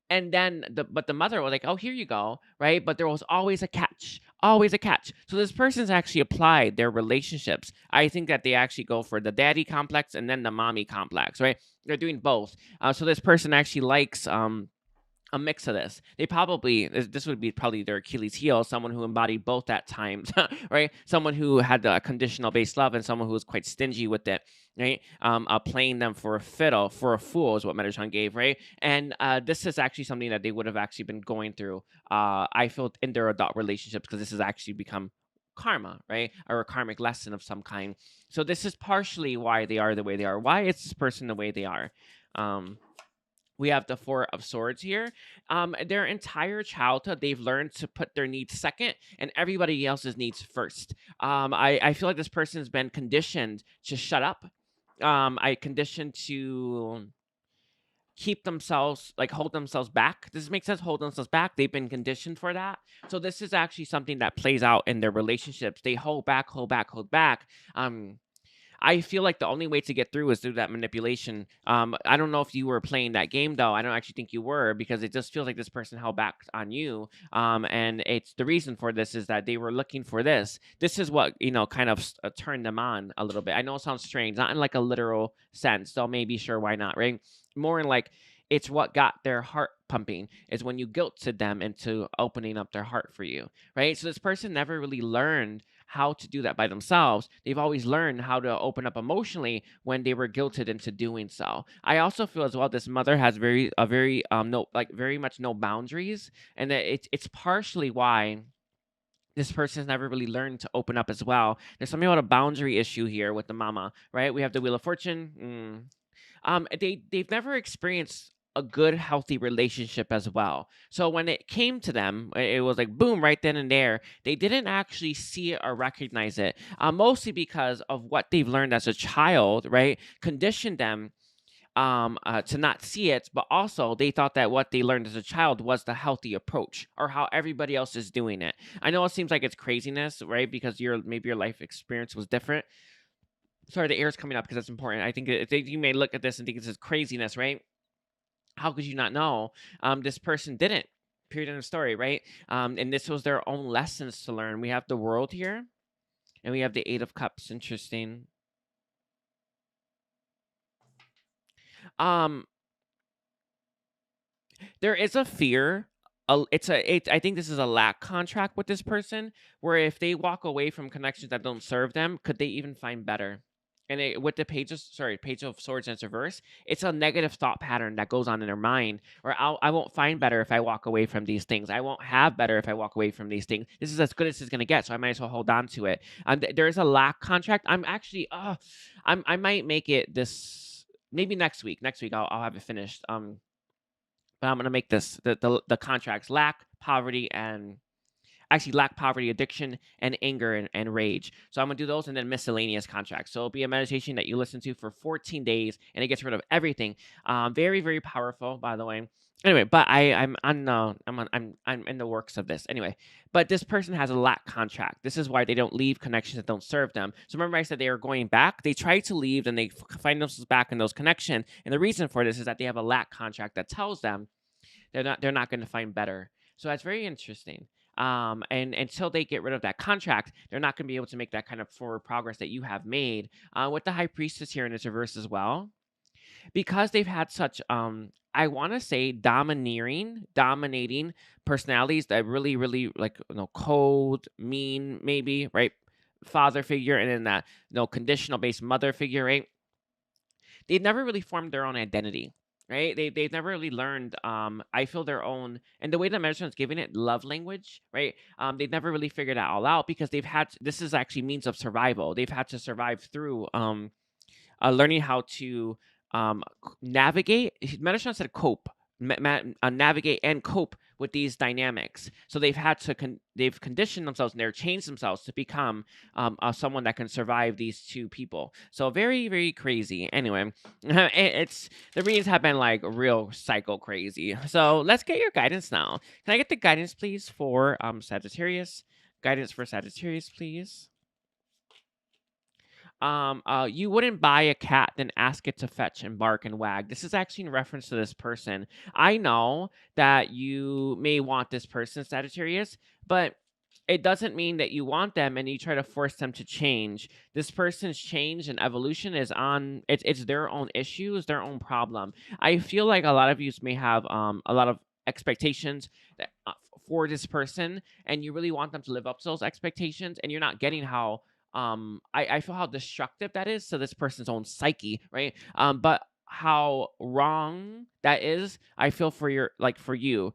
And then the mother was like, "Oh, here you go," right? But there was always a catch, always a catch. So this person's actually applied their relationships. I think that they actually go for the daddy complex and then the mommy complex, right? They're doing both. So this person actually likes a mix of this. This would be probably their Achilles heel, someone who embodied both at times, right? Someone who had the conditional based love and someone who was quite stingy with it, right? Playing them for a fiddle, for a fool is what Metatron gave, right? And this is actually something that they would have actually been going through, I feel, in their adult relationships, because this has actually become karma, right? Or a karmic lesson of some kind. So this is partially why they are the way they are. Why is this person the way they are? We have the Four of Swords here. Their entire childhood, they've learned to put their needs second and everybody else's needs first. I feel like this person's been conditioned to shut up. I conditioned to keep themselves, like, hold themselves back. Does this make sense? Hold themselves back. They've been conditioned for that. So this is actually something that plays out in their relationships. They hold back, hold back, hold back. I feel like the only way to get through is through that manipulation. I don't know if you were playing that game, though. I don't actually think you were, because it just feels like this person held back on you. And it's the reason for this is that they were looking for this. This is what, kind of turned them on a little bit. I know it sounds strange, not in like a literal sense, so maybe sure, why not, right? More in like, it's what got their heart pumping, is when you guilted them into opening up their heart for you, right? So this person never really learned how to do that by themselves. They've always learned how to open up emotionally when they were guilted into doing so. I also feel as well this mother has very much no boundaries, and that it's partially why this person's never really learned to open up as well. There's something about a boundary issue here with the mama, right? We have the Wheel of Fortune. They've never experienced a good, healthy relationship as well. So when it came to them, it was like boom, right then and there. They didn't actually see it or recognize it, mostly because of what they've learned as a child, right? Conditioned them to not see it, but also they thought that what they learned as a child was the healthy approach, or how everybody else is doing it. I know it seems like it's craziness, right? Because maybe your life experience was different. Sorry, the air is coming up because that's important. I think you may look at this and think this is craziness, right? How could you not know? This person didn't. Period, end of story, right? And this was their own lessons to learn. We have the World here, and we have the Eight of Cups. Interesting. Um, there is a fear. I think this is a lack contract with this person, where if they walk away from connections that don't serve them, could they even find better? And with the Page of Swords in its reverse, it's a negative thought pattern that goes on in their mind, or I won't find better if I walk away from these things. I won't have better if I walk away from these things. This is as good as it's gonna get, so I might as well hold on to it. There is a lack contract. I'm actually, I might make it this, maybe next week. Next week I'll have it finished. But I'm gonna make this the contracts: lack, poverty, and actually lack, poverty, addiction, and anger and rage. So I'm gonna do those and then miscellaneous contracts. So it'll be a meditation that you listen to for 14 days and it gets rid of everything. Very, very powerful, by the way. Anyway, but I'm in the works of this. Anyway, but this person has a lack contract. This is why they don't leave connections that don't serve them. So remember I said they are going back. They try to leave, then they find themselves back in those connections. And the reason for this is that they have a lack contract that tells them they're not going to find better. So that's very interesting. And until they get rid of that contract, they're not going to be able to make that kind of forward progress that you have made. With the High Priestess here in its reverse as well, because they've had such I want to say dominating personalities that really, really like cold, mean, maybe, right? Father figure, and then that conditional based mother figure, right? They've never really formed their own identity, right? They've never really learned I feel their own, and the way that medicine is giving it love language, right? They've never really figured that all out because they've had this is actually means of survival. They've had to survive through learning how to navigate. Medicine said cope, navigate and cope with these dynamics. So they've had to they've conditioned themselves and they've changed themselves to become someone that can survive these two people. So very, very crazy. Anyway, it's the readings have been like real psycho crazy. So let's get your guidance now. Can I get the guidance, please, for Sagittarius? Guidance for Sagittarius, please. You wouldn't buy a cat, then ask it to fetch and bark and wag. This is actually in reference to this person. I know that you may want this person, Sagittarius, but it doesn't mean that you want them and you try to force them to change. This person's change and evolution is on it's their own issues, their own problem. I feel like a lot of you may have a lot of expectations that, for this person, and you really want them to live up to those expectations, and you're not getting how I feel how destructive that is to this person's own psyche, right? But how wrong that is, I feel for for you.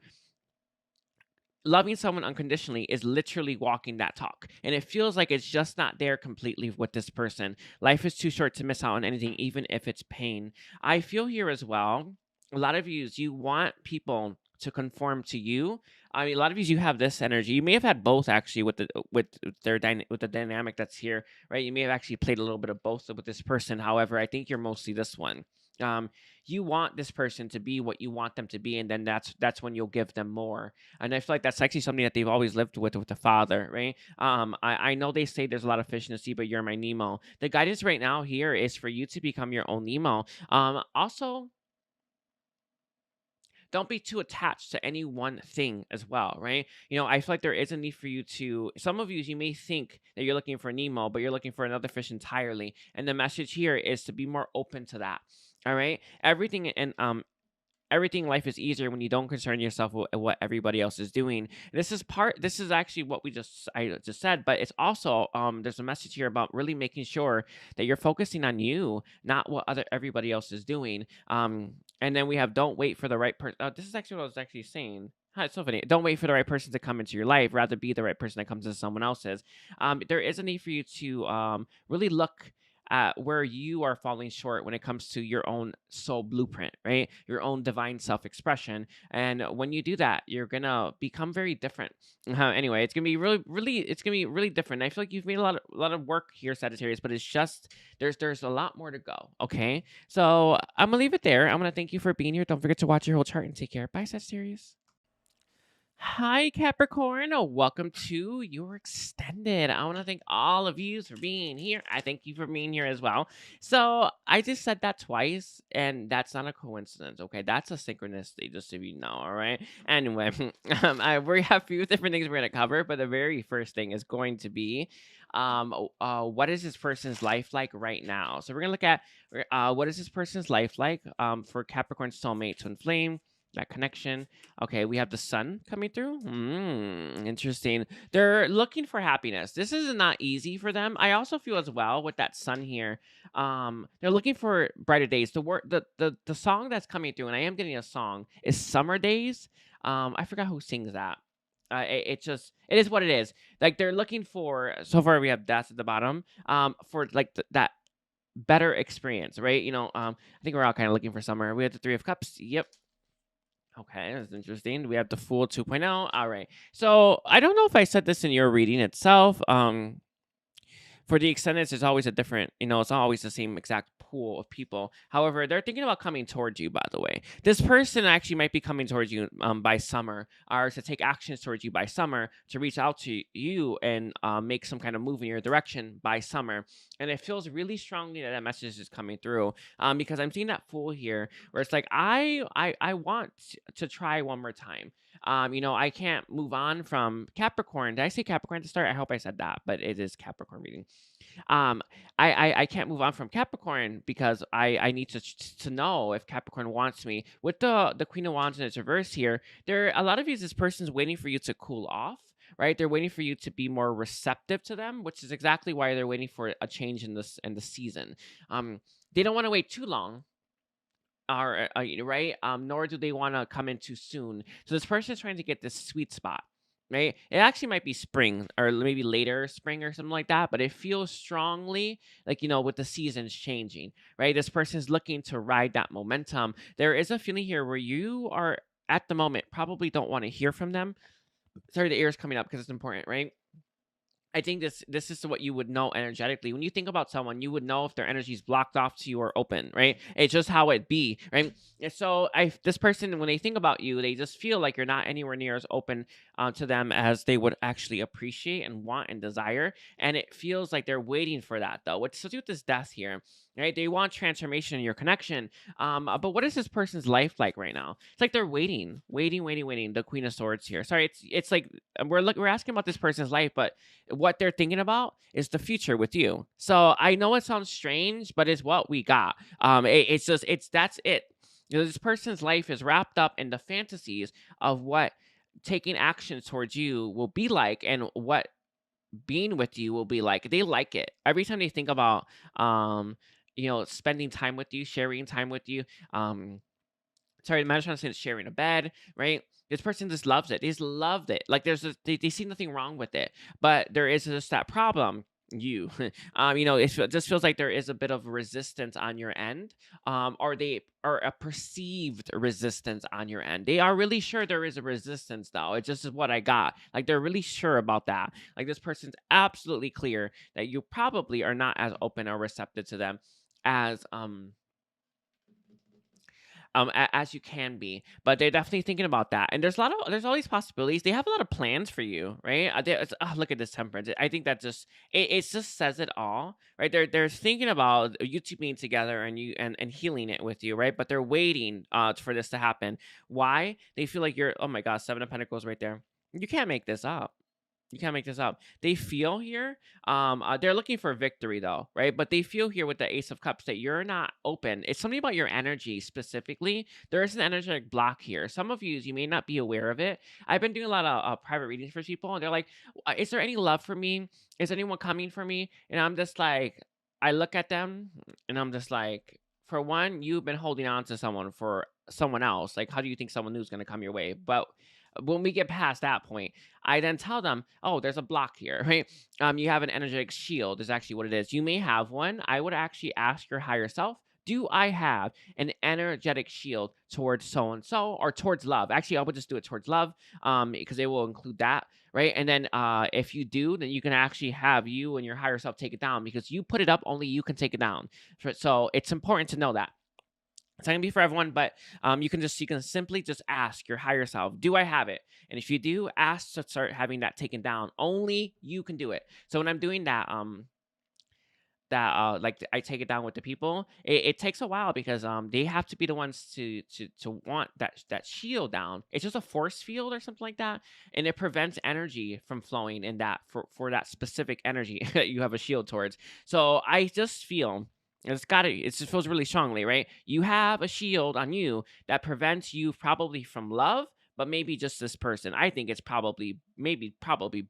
Loving someone unconditionally is literally walking that talk. And it feels like it's just not there completely with this person. Life is too short to miss out on anything, even if it's pain. I feel here as well, a lot of you want people to conform to you. I mean, a lot of you have this energy. You may have had both actually with the dynamic that's here, right? You may have actually played a little bit of both with this person. However, I think you're mostly this one. You want this person to be what you want them to be, and then that's when you'll give them more. And I feel like that's actually something that they've always lived with the father, right? I know they say there's a lot of fish in the sea, but you're my Nemo. The guidance right now here is for you to become your own Nemo. Also, don't be too attached to any one thing as well, right? I feel like there is a need for you to, some of you may think that you're looking for Nemo, but you're looking for another fish entirely. And the message here is to be more open to that. All right. Everything everything in life is easier when you don't concern yourself with what everybody else is doing. This is actually what I just said, but it's also there's a message here about really making sure that you're focusing on you, not what everybody else is doing. And then we have don't wait for the right person. This is actually what I was actually saying. It's so funny. Don't wait for the right person to come into your life. Rather be the right person that comes into someone else's. There is a need for you to really look at where you are falling short when it comes to your own soul blueprint, right? Your own divine self-expression. And when you do that, you're gonna become very different. Anyway, it's gonna be really different. I feel like you've made a lot of work here, Sagittarius, but it's just there's a lot more to go. Okay, so I'm gonna leave it there. I'm gonna thank you for being here. Don't forget to watch your whole chart and take care. Bye, Sagittarius. Hi, Capricorn. Welcome to your extended. I want to thank all of you for being here. I thank you for being here as well. So I just said that twice, and that's not a coincidence. Okay, that's a synchronicity, just so you know. All right. Anyway, we have a few different things we're gonna cover, but the very first thing is going to be, what is this person's life like right now? So we're gonna look at what is this person's life like for Capricorn soulmate twin flame. That connection. Okay, we have the sun coming through. Interesting. They're looking for happiness. This is not easy for them. I also feel as well with that sun here. They're looking for brighter days. The song that's coming through, and I am getting a song, is Summer Days. I forgot who sings that. It is what it is. Like they're looking for. So far, we have that's at the bottom. For like that better experience, right? I think we're all kind of looking for summer. We have the Three of Cups. Yep. Okay, that's interesting. We have the Fool 2.0. All right. So I don't know if I said this in your reading itself. For the extendeds, there's always a different, it's not always the same exact pool of people. However, they're thinking about coming towards you, by the way. This person actually might be coming towards you by summer, or to take actions towards you by summer, to reach out to you and make some kind of move in your direction by summer. And it feels really strongly that that message is coming through, because I'm seeing that Fool here where it's like, I want to try one more time. I can't move on from Capricorn. Did I say Capricorn to start? I hope I said that, but it is Capricorn reading. um I can't move on from Capricorn because I need to know if Capricorn wants me. With the Queen of Wands in its reverse here, there a lot of you, this person's waiting for you to cool off, right? They're waiting for you to be more receptive to them, which is exactly why they're waiting for a change in the season. They don't want to wait too long, or right, nor do they want to come in too soon. So this person is trying to get this sweet spot, right? It actually might be spring or maybe later spring or something like that, but it feels strongly like, with the seasons changing, right? This person is looking to ride that momentum. There is a feeling here where you are at the moment probably don't want to hear from them. Sorry, the ear is coming up because it's important, right? I think this is what you would know energetically. When you think about someone, you would know if their energy is blocked off to you or open, right? It's just how it be, right? And so this person, when they think about you, they just feel like you're not anywhere near as open to them as they would actually appreciate and want and desire. And it feels like they're waiting for that, though. What's to do with this death here, right? They want transformation in your connection. But what is this person's life like right now? It's like they're waiting. The Queen of Swords here. Sorry, it's like we're asking about this person's life, but what they're thinking about is the future with you. So I know it sounds strange, but it's what we got. That's it. This person's life is wrapped up in the fantasies of what taking action towards you will be like, and what being with you will be like. They like it. Every time they think about spending time with you, sharing time with you. Sorry, I'm trying to say sharing a bed, right? This person just loves it. They just loved it. Like they see nothing wrong with it, but there is just that problem. It just feels like there is a bit of resistance on your end, or they are a perceived resistance on your end. They are really sure there is a resistance, though. It just is what I got. Like they're really sure about that. Like this person's absolutely clear that you probably are not as open or receptive to them as as you can be, but they're definitely thinking about that. And there's all these possibilities. They have a lot of plans for you, right? Look at this Temperance. I think that it just says it all, right? They're thinking about you two being together and you and healing it with you, right? But they're waiting for this to happen. Why? They feel like you're, oh my God, Seven of Pentacles right there. You can't make this up. You can't make this up. They feel here, they're looking for victory, though, right? But they feel here with the Ace of Cups that you're not open. It's something about your energy specifically. There is an energetic block here. Some of you may not be aware of it. I've been doing a lot of private readings for people, and they're like, is there any love for me? Is anyone coming for me? And I'm just like, I look at them and I'm just like, for one, you've been holding on to someone for someone else. Like, how do you think someone new is going to come your way? But when we get past that point, I then tell them, oh, there's a block here, right? You have an energetic shield is actually what it is. You may have one. I would actually ask your higher self, do I have an energetic shield towards so-and-so or towards love? Actually, I would just do it towards love, because it will include that, right? And then if you do, then you can actually have you and your higher self take it down, because you put it up, only you can take it down. So it's important to know that. It's not gonna be for everyone, but you can simply just ask your higher self, do I have it? And if you do, ask to start having that taken down. Only you can do it. So when I'm doing that, like I take it down with the people, it takes a while, because they have to be the ones to want that shield down. It's just a force field or something like that, and it prevents energy from flowing in that for that specific energy that you have a shield towards. So I just feel. It just feels really strongly, right? You have a shield on you that prevents you probably from love, but maybe just this person. I think it's probably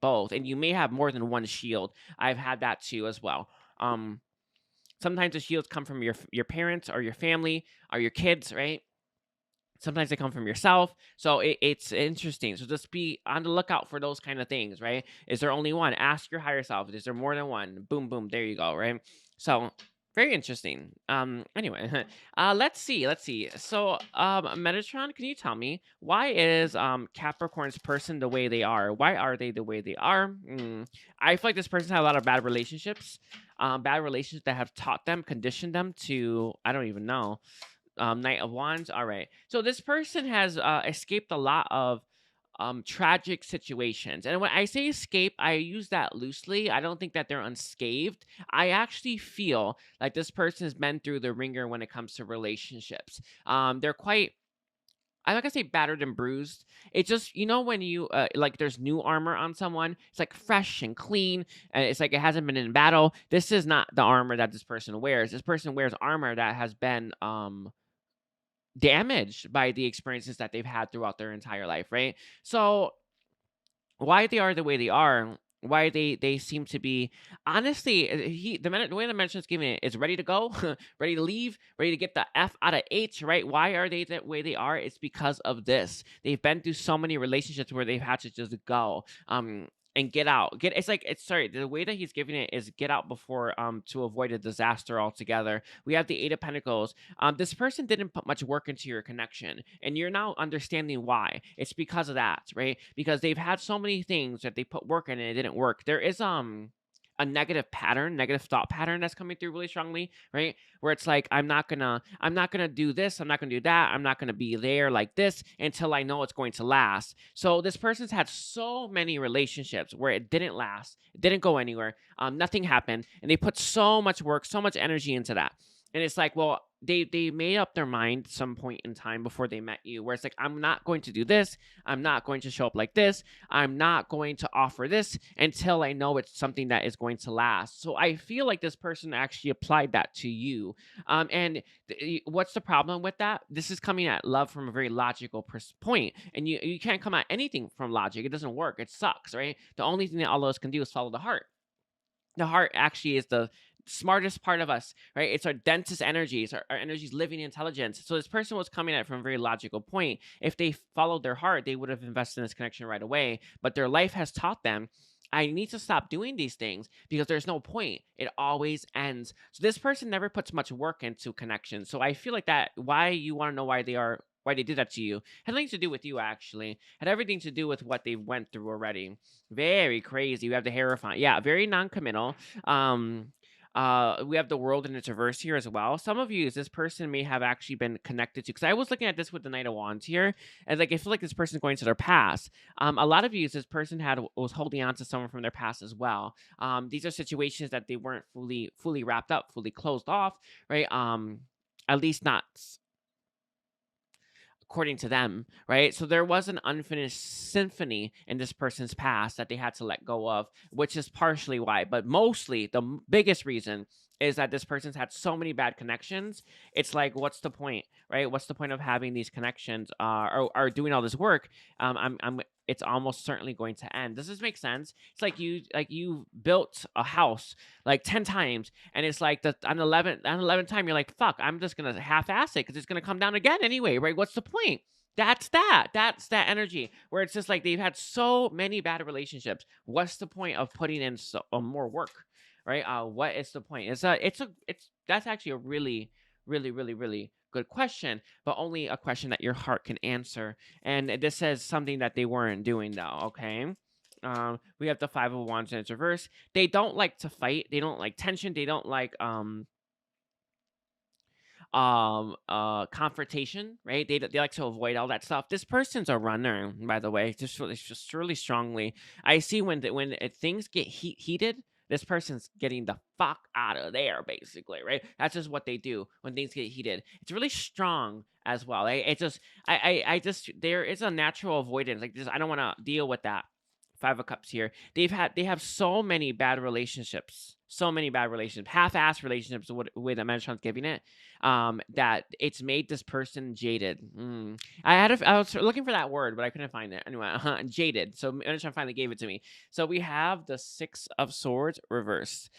both. And you may have more than one shield. I've had that too as well. Sometimes the shields come from your parents or your family or your kids, right? Sometimes they come from yourself. So it's interesting. So just be on the lookout for those kind of things, right? Is there only one? Ask your higher self. Is there more than one? Boom, boom. There you go, right? So Very interesting. Anyway, let's see. So, Metatron, can you tell me why is Capricorn's person the way they are? Why are they the way they are? I feel like this person had a lot of bad relationships that have taught them, conditioned them to, I don't even know. Knight of Wands. All right. So this person has escaped a lot of tragic situations. And when I say escape, I use that loosely. I don't think that they're unscathed. I actually feel like this person has been through the ringer when it comes to relationships. They're quite, I'm not gonna say battered and bruised. It's just, you know, when you like there's new armor on someone, it's like fresh and clean, and it's like it hasn't been in battle. This is not the armor that this person wears. This person wears armor that has been damaged by the experiences that they've had throughout their entire life, right? So why they are the way they are, why they seem to be, honestly, the way the mention is giving it is ready to go, ready to leave, ready to get the F out of H, right? Why are they the way they are? It's because of this. They've been through so many relationships where they've had to just go. And get out. It's like it's sorry. The way that he's giving it is get out before to avoid a disaster altogether. We have the Eight of Pentacles. This person didn't put much work into your connection, and you're now understanding why. It's because of that, right? Because they've had so many things that they put work in and it didn't work. There is a negative thought pattern that's coming through really strongly, right? Where it's like I'm not gonna do this, I'm not gonna do that, I'm not gonna be there like this until I know it's going to last. So this person's had so many relationships where it didn't last, it didn't go anywhere, nothing happened, and they put so much work, so much energy into that. And it's like, well, they made up their mind some point in time before they met you, where it's like, I'm not going to do this, I'm not going to show up like this, I'm not going to offer this until I know it's something that is going to last. So I feel like this person actually applied that to you. What's the problem with that? This is coming at love from a very logical point, and you can't come at anything from logic. It doesn't work. It sucks, right? The only thing that all of us can do is follow the heart. The heart actually is the smartest part of us, right? It's our densest energies, our energies, living intelligence. So this person was coming at it from a very logical point. If they followed their heart, they would have invested in this connection right away. But their life has taught them, I need to stop doing these things because there's no point. It always ends. So this person never puts much work into connection. So I feel like that, why you want to know why they did that to you, had nothing to do with you, actually. Had everything to do with what they went through already. Very crazy. We have the Hierophant. Yeah, very non-committal. We have the World in its reverse here as well. Some of you, this person may have actually been connected to, because I was looking at this with the Knight of Wands here, and like I feel like this person's going to their past. A lot of you, this person was holding on to someone from their past as well. These are situations that they weren't fully wrapped up, fully closed off, right? At least not according to them, right? So there was an unfinished symphony in this person's past that they had to let go of, which is partially why, but mostly the biggest reason is that this person's had so many bad connections. It's like, what's the point, right? What's the point of having these connections or doing all this work? It's almost certainly going to end. Does this make sense? It's like you built a house like 10 times, and it's like on 11th time you're like, fuck, I'm just gonna half-ass it because it's gonna come down again anyway, right? What's the point? That's that energy where it's just like they've had so many bad relationships. What's the point of putting in more work, right? What is the point? It's that's actually a really, really, really, really good question, but only a question that your heart can answer. And this says something that they weren't doing, though. Okay. We have the Five of Wands in its reverse. They don't like to fight. They don't like tension. They don't like confrontation, right? They like to avoid all that stuff. This person's a runner, by the way, just really strongly. I see when things get heated, this person's getting the fuck out of there, basically, right? That's just what they do when things get heated. It's really strong as well. It just I just, there is a natural avoidance, like this. I don't want to deal with that. Five of Cups here. They have so many bad relationships, half-ass relationships, the way that Metatron's giving it, that it's made this person jaded. I was looking for that word, but I couldn't find it. Anyway, jaded. So Metatron finally gave it to me. So we have the Six of Swords reversed.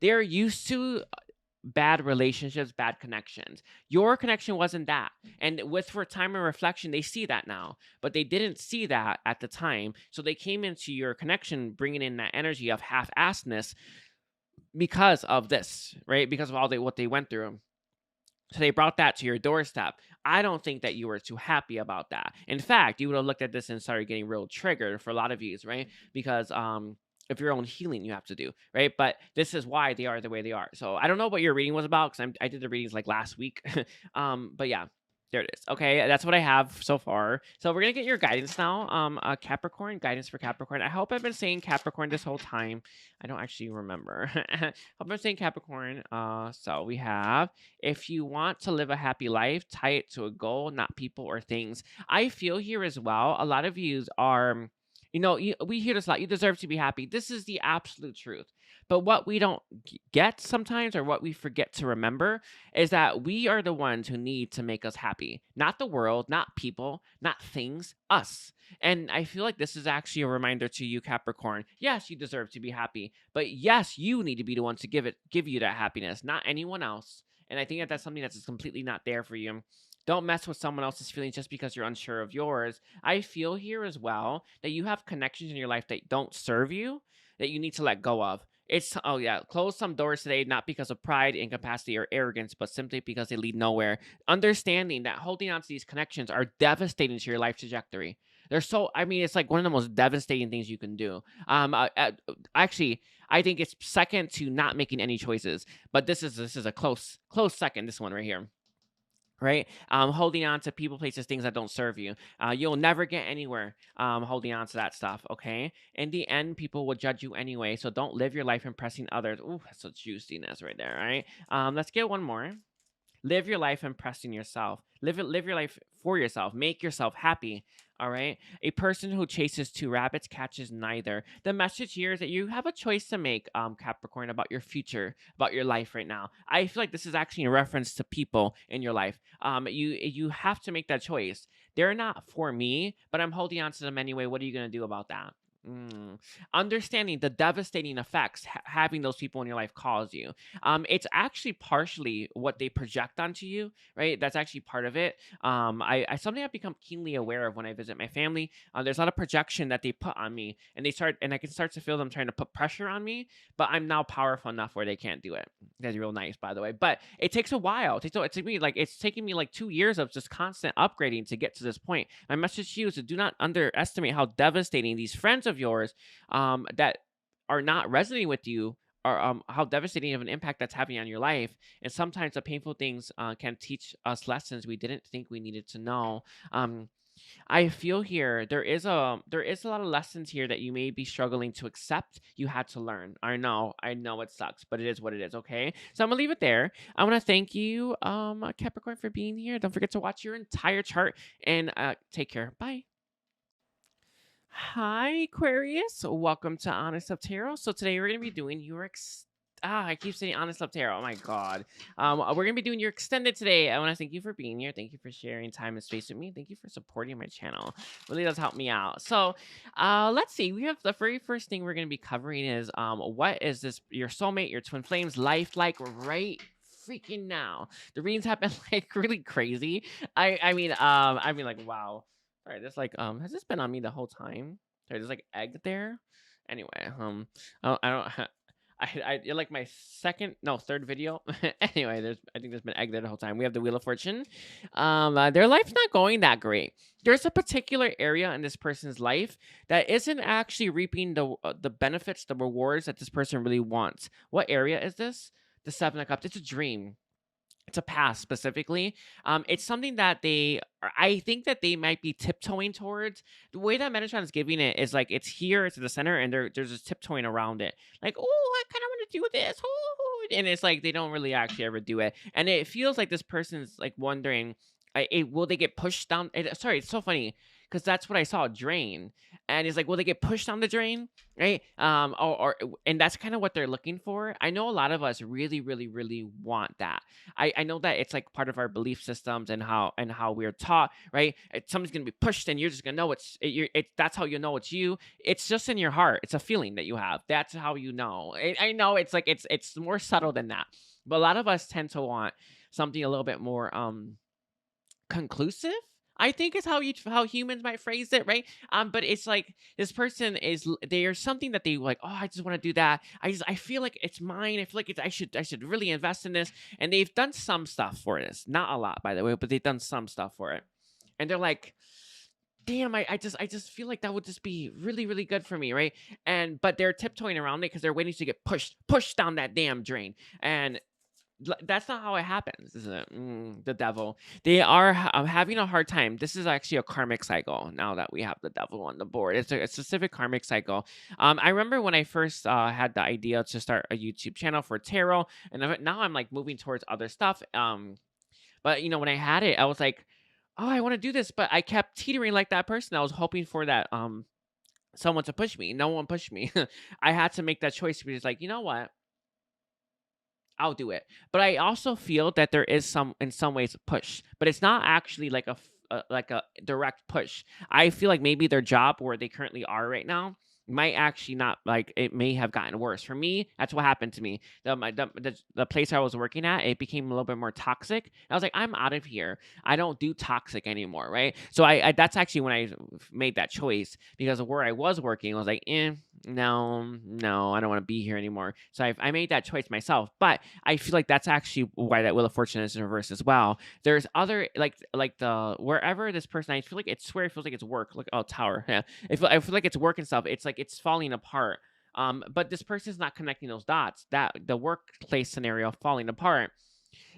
They're used to bad relationships, bad connections. Your connection wasn't that. And for time and reflection, they see that now. But they didn't see that at the time. So they came into your connection bringing in that energy of half-assedness. because of this, right? Because of what they went through. So they brought that to your doorstep. I don't think that you were too happy about that. In fact, you would have looked at this and started getting real triggered for a lot of yous, right? Because of your own healing you have to do, right? But this is why they are the way they are. So I don't know what your reading was about because I did the readings like last week. But yeah, there it is. Okay, that's what I have so far. So we're gonna get your guidance now. Capricorn, guidance for Capricorn. I hope I've been saying Capricorn this whole time. I don't actually remember. Hope I'm saying Capricorn. So we have, if you want to live a happy life, tie it to a goal, not people or things. I feel here as well. A lot of yous are, we hear this a lot. You deserve to be happy. This is the absolute truth. But what we don't get sometimes, or what we forget to remember, is that we are the ones who need to make us happy. Not the world, not people, not things, us. And I feel like this is actually a reminder to you, Capricorn. Yes, you deserve to be happy, but yes, you need to be the one to give you that happiness, not anyone else. And I think that that's something that's just completely not there for you. Don't mess with someone else's feelings just because you're unsure of yours. I feel here as well that you have connections in your life that don't serve you, that you need to let go of. It's, oh yeah, close some doors today, not because of pride, incapacity, or arrogance, but simply because they lead nowhere. Understanding that holding on to these connections are devastating to your life trajectory. They're so, I mean, it's like one of the most devastating things you can do. Actually, I think it's second to not making any choices, but this is a close second. This one right here. Right, holding on to people, places, things that don't serve you. You'll never get anywhere holding on to that stuff. Okay, in the end, people will judge you anyway, so don't live your life impressing others. Ooh, that's a juiciness right there. All right, let's get one more. Live your life impressing yourself. Live your life for yourself. Make yourself happy. All right. A person who chases two rabbits catches neither. The message here is that you have a choice to make, Capricorn, about your future, about your life right now. I feel like this is actually a reference to people in your life. You have to make that choice. They're not for me, but I'm holding on to them anyway. What are you gonna do about that? Understanding the devastating effects having those people in your life cause you. It's actually partially what they project onto you, right? That's actually part of it. I something I've become keenly aware of when I visit my family. There's a lot of projection that they put on me, and I can start to feel them trying to put pressure on me. But I'm now powerful enough where they can't do it. That's real nice, by the way. But it takes a while. It's taking me like 2 years of just constant upgrading to get to this point. My message to you is to do not underestimate how devastating these friends of yours, that are not resonating with you, are, how devastating of an impact that's having on your life. And sometimes the painful things can teach us lessons we didn't think we needed to know. I feel here there is a lot of lessons here that you may be struggling to accept you had to learn. I know it sucks, but it is what it is. Okay, so I'm gonna leave it there. I want to thank you, Capricorn, for being here. Don't forget to watch your entire chart, and take care. Bye. Hi, Aquarius. Welcome to Honest Love Tarot. So today we're gonna be doing your I keep saying Honest Love Tarot. Oh my god. We're gonna be doing your extended today. I want to thank you for being here. Thank you for sharing time and space with me. Thank you for supporting my channel. Really does help me out. So, let's see. We have the very first thing we're gonna be covering is what is this your soulmate, your twin flames life like right freaking now? The readings have been like really crazy. I mean like wow. All right, there's like has this been on me the whole time? Sorry, there's like egg there. Anyway, I don't. You're like my third video. Anyway, I think there's been egg there the whole time. We have the Wheel of Fortune. Their life's not going that great. There's a particular area in this person's life that isn't actually reaping the benefits, the rewards that this person really wants. What area is this? The Seven of Cups. It's a dream. It's a past specifically. It's something that I think that they might be tiptoeing towards. The way that Metatron is giving it is like it's here, it's in the center, and there's just tiptoeing around it. Like, oh, I kind of want to do this. Ooh. And it's like they don't really actually ever do it. And it feels like this person's like wondering, will they get pushed down? Sorry, it's so funny because that's what I saw, drain. And it's like, will they get pushed down the drain? Right? And that's kind of what they're looking for. I know a lot of us really, really, really want that. I know that it's like part of our belief systems and how we're taught, right? Somebody's gonna be pushed, and you're just gonna know that's how you know it's you. It's just in your heart. It's a feeling that you have. That's how you know. I know it's like it's more subtle than that, but a lot of us tend to want something a little bit more conclusive. I think is how humans might phrase it, right? But it's like this person is there's something that they like. Oh, I just want to do that. I feel like it's mine. I feel like I should really invest in this. And they've done some stuff for this, not a lot, by the way, but they've done some stuff for it. And they're like, damn, I just feel like that would just be really, really good for me, right? And but they're tiptoeing around it because they're waiting to get pushed down that damn drain. And that's not how it happens, is it? The devil. They are having a hard time. This is actually a karmic cycle. Now that we have the devil on the board, it's a specific karmic cycle. I remember when I first had the idea to start a YouTube channel for tarot, and now I'm like moving towards other stuff. But when I had it, I was like, oh, I want to do this, but I kept teetering like that person. I was hoping for that someone to push me. No one pushed me. I had to make that choice because like, you know what? I'll do it. But I also feel that there is in some ways, a push, but it's not actually like like a direct push. I feel like maybe their job where they currently are right now might actually not like it may have gotten worse. For me, that's what happened to me. The place I was working at, it became a little bit more toxic. I was like, I'm out of here. I don't do toxic anymore, right? So I that's actually when I made that choice because of where I was working. I was like, no, I don't want to be here anymore. So I made that choice myself. But I feel like that's actually why that Wheel of Fortune is in reverse as well. There's other like the wherever this person, I feel like it feels like it's work. Like, oh, tower, yeah. I feel like it's work and stuff. It's like it's falling apart. But this person's not connecting those dots. That the workplace scenario falling apart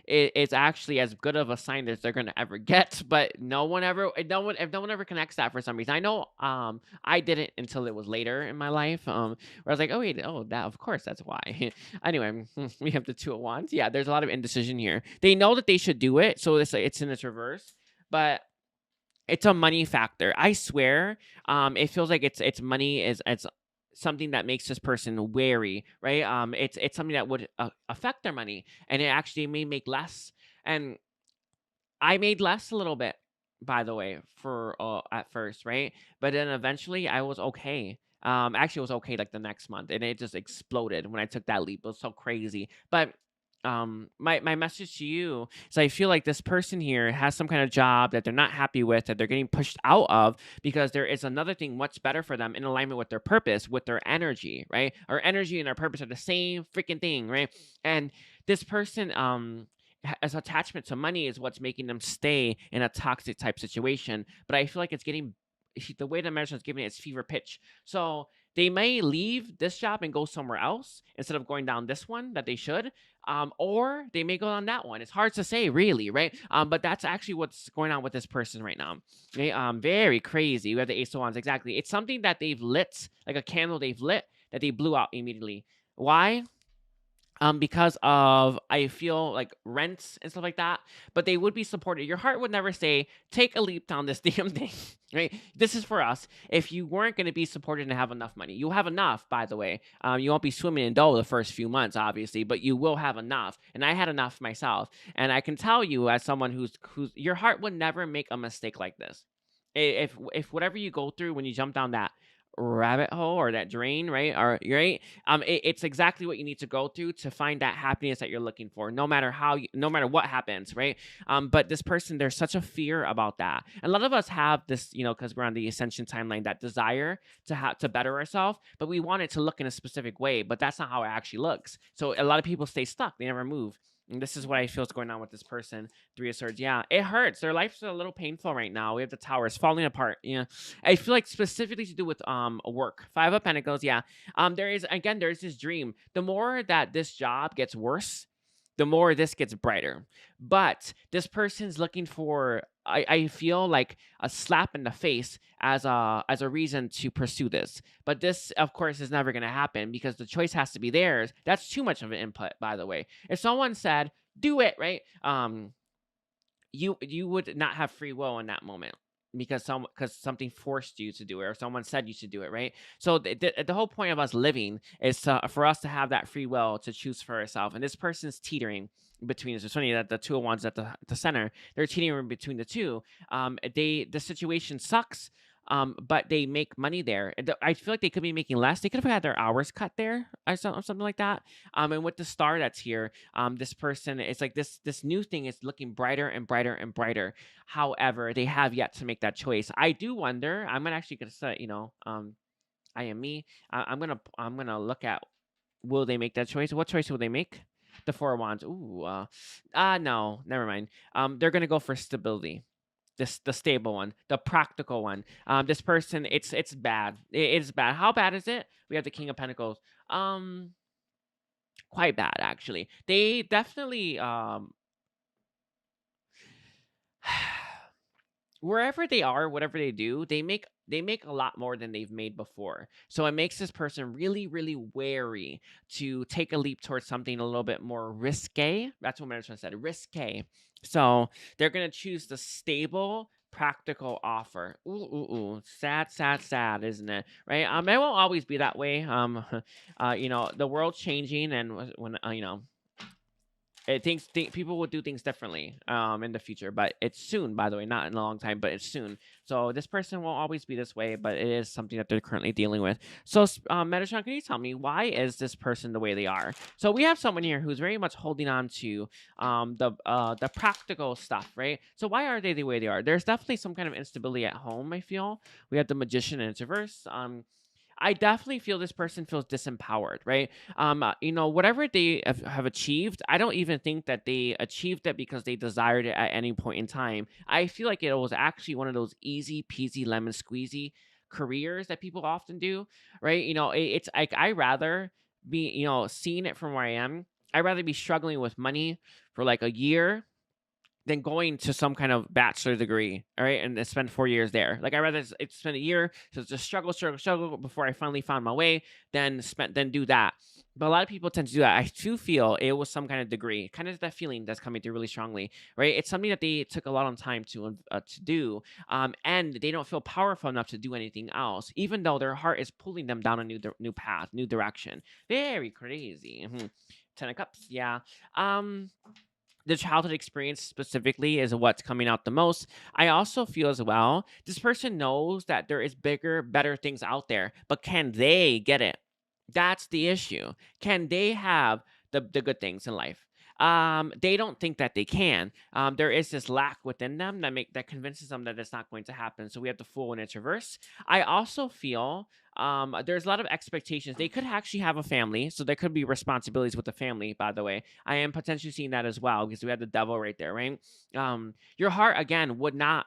it's actually as good of a sign as they're gonna ever get. But no one ever connects that for some reason. I know I didn't until it was later in my life. Where I was like, oh wait, oh that of course that's why. Anyway, we have the Two of Wands. Yeah, there's a lot of indecision here. They know that they should do it, so it's in its reverse, but it's a money factor. I swear, it feels like it's money is it's something that makes this person wary, right? It's something that would affect their money, and it actually may make less. And I made less a little bit, by the way, for at first, right? But then eventually, I was okay. Actually, it was okay like the next month, and it just exploded when I took that leap. It was so crazy, but my message to you is I feel like this person here has some kind of job that they're not happy with, that they're getting pushed out of because there is another thing much better for them in alignment with their purpose, with their energy, right? Our energy and our purpose are the same freaking thing, right? And this person as attachment to money is what's making them stay in a toxic type situation. But I feel like it's getting the way the medicine is giving it is fever pitch. So they may leave this job and go somewhere else instead of going down this one that they should. Or they may go on that one. It's hard to say, really, right? But that's actually what's going on with this person right now. Okay? Very crazy. We have the Ace of Wands, exactly. It's something that they've lit, like a candle they've lit that they blew out immediately. Why? Because of I feel like rents and stuff like that, but they would be supported. Your heart would never say, take a leap down this damn thing, right? This is for us. If you weren't going to be supported and have enough money, you'll have enough, by the way. You won't be swimming in dough the first few months, obviously, but you will have enough. And I had enough myself. And I can tell you as someone who's your heart would never make a mistake like this. If whatever you go through when you jump down that rabbit hole or that drain, right? Or right, it's exactly what you need to go through to find that happiness that you're looking for, no matter no matter what happens, right? But this person, there's such a fear about that. And a lot of us have this, because we're on the ascension timeline, that desire to better ourselves, but we want it to look in a specific way, but that's not how it actually looks. So a lot of people stay stuck; they never move. And this is what I feel is going on with this person. Three of Swords. Yeah, it hurts. Their life's a little painful right now. We have the Towers falling apart. Yeah. I feel like specifically to do with work. Five of Pentacles. Yeah. There's this dream. The more that this job gets worse, the more this gets brighter. But this person's looking for, I feel like a slap in the face as a reason to pursue this. But this, of course, is never going to happen because the choice has to be theirs. That's too much of an input, by the way. If someone said, do it, right? You would not have free will in that moment because something forced you to do it or someone said you should do it, right? So the whole point of us living is for us to have that free will to choose for ourselves. And this person's teetering between us. It's funny that the Two of Wands at the center, they're teetering between the two. The situation sucks. but they make money there. I feel like they could be making less. They could have had their hours cut there or something like that. And with the star that's here, this person, it's like this new thing is looking brighter and brighter and brighter. However, they have yet to make that choice. I do wonder. I'm gonna actually gonna say, I am me. I'm gonna look at, will they make that choice? What choice will they make? The Four of Wands. Ooh, no, never mind. They're gonna go for stability. The stable one, the practical one. This person, it's bad. It's bad. How bad is it? We have the King of Pentacles. Quite bad actually. They definitely wherever they are, whatever they do, they make a lot more than they've made before. So it makes this person really, really wary to take a leap towards something a little bit more risque. That's what Mendez said, risque. So they're gonna choose the stable, practical offer. Ooh, ooh, ooh. Sad, sad, sad, isn't it? Right? It won't always be that way. The world's changing, and when people will do things differently in the future, but it's soon, by the way, not in a long time, but it's soon. So this person won't always be this way, but it is something that they're currently dealing with. So Metatron, can you tell me, why is this person the way they are? So we have someone here who's very much holding on to the practical stuff, right? So why are they the way they are? There's definitely some kind of instability at home, I feel. We have the Magician and its reverse. I definitely feel this person feels disempowered, right? Whatever they have achieved, I don't even think that they achieved it because they desired it at any point in time. I feel like it was actually one of those easy peasy lemon squeezy careers that people often do, right? It's like, I rather be, seeing it from where I am. I'd rather be struggling with money for like a year than going to some kind of bachelor degree, all right, and then spend 4 years there. Like, I'd rather spend a year to just struggle before I finally found my way, than do that. But a lot of people tend to do that. I do feel it was some kind of degree, kind of that feeling that's coming through really strongly, right? It's something that they took a lot of time to do, and they don't feel powerful enough to do anything else, even though their heart is pulling them down a new path, new direction. Very crazy. 10 of Cups, yeah. The childhood experience specifically is what's coming out the most. I also feel as well, this person knows that there is bigger, better things out there, but can they get it? That's the issue. Can they have the good things in life? They don't think that they can. There is this lack within them that convinces them that it's not going to happen. So we have the Fool and its reverse. I also feel there's a lot of expectations. They could actually have a family, so there could be responsibilities with the family, by the way. I am potentially seeing that as well, because we have the Devil right there, right? Your heart, again, would not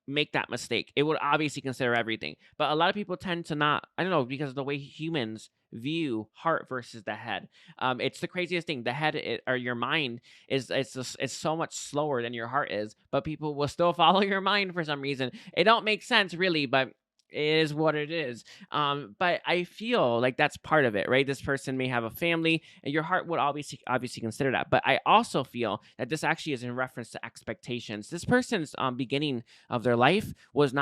make that mistake. It would obviously consider everything. But a lot of people tend to not, I don't know, because of the way humans view heart versus the head. It's the craziest thing. The head, or your mind, it's so much slower than your heart is, but people will still follow your mind for some reason. It don't make sense really, but it is what it is. But I feel like that's part of it, right? This person may have a family, and your heart would obviously consider that. But I also feel that this actually is in reference to expectations. This person's beginning of their life was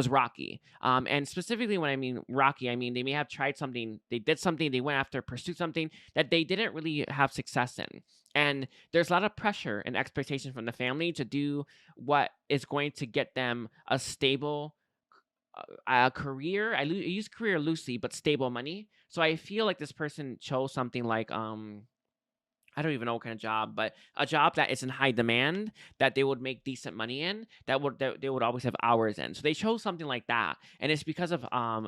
rocky. And specifically when I mean rocky, I mean they may have tried something, they did something, they went after, pursued something that they didn't really have success in. And there's a lot of pressure and expectation from the family to do what is going to get them a stable career. I use career loosely, but stable money. So I feel like this person chose something like I don't even know what kind of job, but a job that is in high demand, that they would make decent money in, that they would always have hours in. So they chose something like that, and it's because of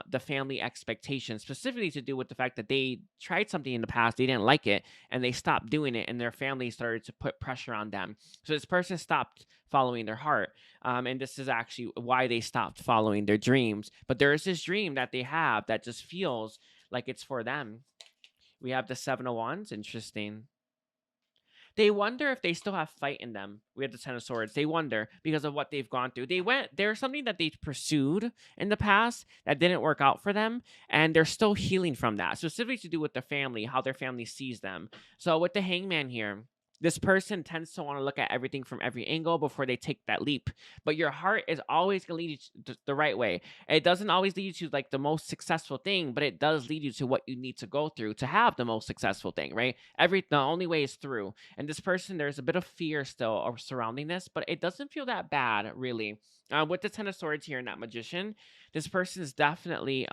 the family expectations, specifically to do with the fact that they tried something in the past, they didn't like it, and they stopped doing it, and their family started to put pressure on them. So this person stopped following their heart, and this is actually why they stopped following their dreams. But there is this dream that they have that just feels like it's for them. We have the Seven of Wands. Interesting. They wonder if they still have fight in them. We have the Ten of Swords. They wonder because of what they've gone through. There's something that they pursued in the past that didn't work out for them, and they're still healing from that. Specifically to do with the family, how their family sees them. So with the Hangman here, This person tends to want to look at everything from every angle before they take that leap. But your heart is always going to lead you the right way. It doesn't always lead you to like the most successful thing, but it does lead you to what you need to go through to have the most successful thing, right? The only way is through. And this person, there's a bit of fear still surrounding this, but it doesn't feel that bad, really. With the Ten of Swords here and that Magician, this person is definitely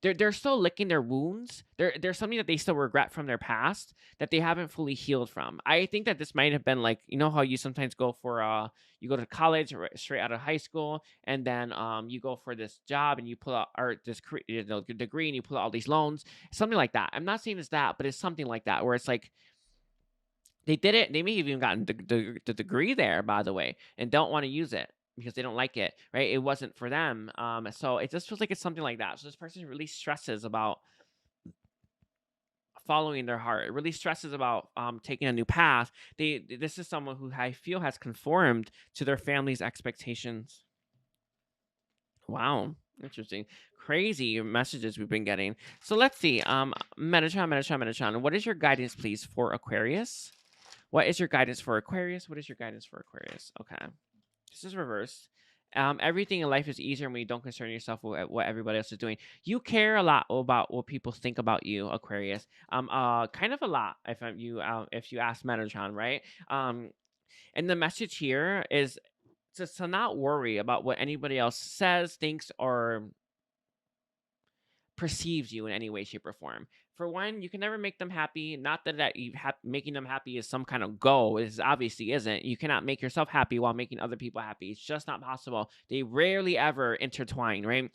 they're still licking their wounds. There's something that they still regret from their past that they haven't fully healed from. I think that this might have been like, you know how you sometimes go for you go to college straight out of high school, and then you go for this job and you pull out or this degree and you pull out all these loans, something like that. I'm not saying it's that, but it's something like that where it's like they did it. They may have even gotten the degree there, by the way, and don't want to use it because they don't like it, right? It wasn't for them. So it just feels like it's something like that. So this person really stresses about following their heart. It really stresses about taking a new path. This is someone who I feel has conformed to their family's expectations. Wow. Interesting. Crazy messages we've been getting. So let's see. Metatron. What is your guidance, please, for Aquarius? What is your guidance for Aquarius? What is your guidance for Aquarius? Okay. This is reversed. Everything in life is easier when you don't concern yourself with what everybody else is doing. You care a lot about what people think about you, Aquarius. Kind of a lot if you ask Metatron, right? And the message here is to not worry about what anybody else says, thinks, or perceives you in any way, shape, or form. For one, you can never make them happy. Not that making them happy is some kind of goal. It obviously isn't. You cannot make yourself happy while making other people happy. It's just not possible. They rarely ever intertwine, right?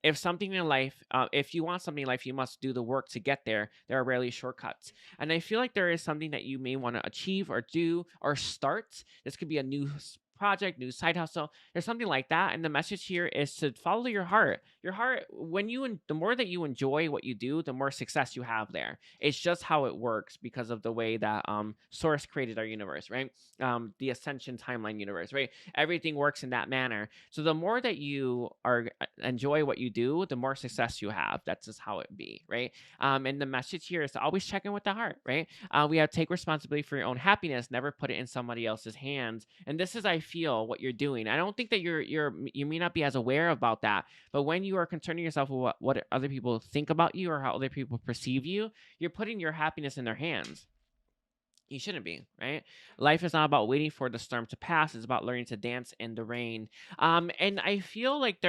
If something in life, if you want something in life, you must do the work to get there. There are rarely shortcuts. And I feel like there is something that you may want to achieve or do or start. This could be a new project, new side hustle. There's something like that. And the message here is to follow your heart. Your heart, the more that you enjoy what you do, the more success you have there. It's just how it works because of the way that Source created our universe, right? The Ascension timeline universe, right? Everything works in that manner. So the more that you enjoy what you do, the more success you have. That's just how it be, right? And the message here is to always check in with the heart, right? We have to take responsibility for your own happiness, never put it in somebody else's hands. And this is, I feel, what you're doing. I don't think that you may not be as aware about that, but when you are concerning yourself with what other people think about you or how other people perceive you, you're putting your happiness in their hands. You shouldn't be, right? Life is not about waiting for the storm to pass. It's about learning to dance in the rain. And I feel like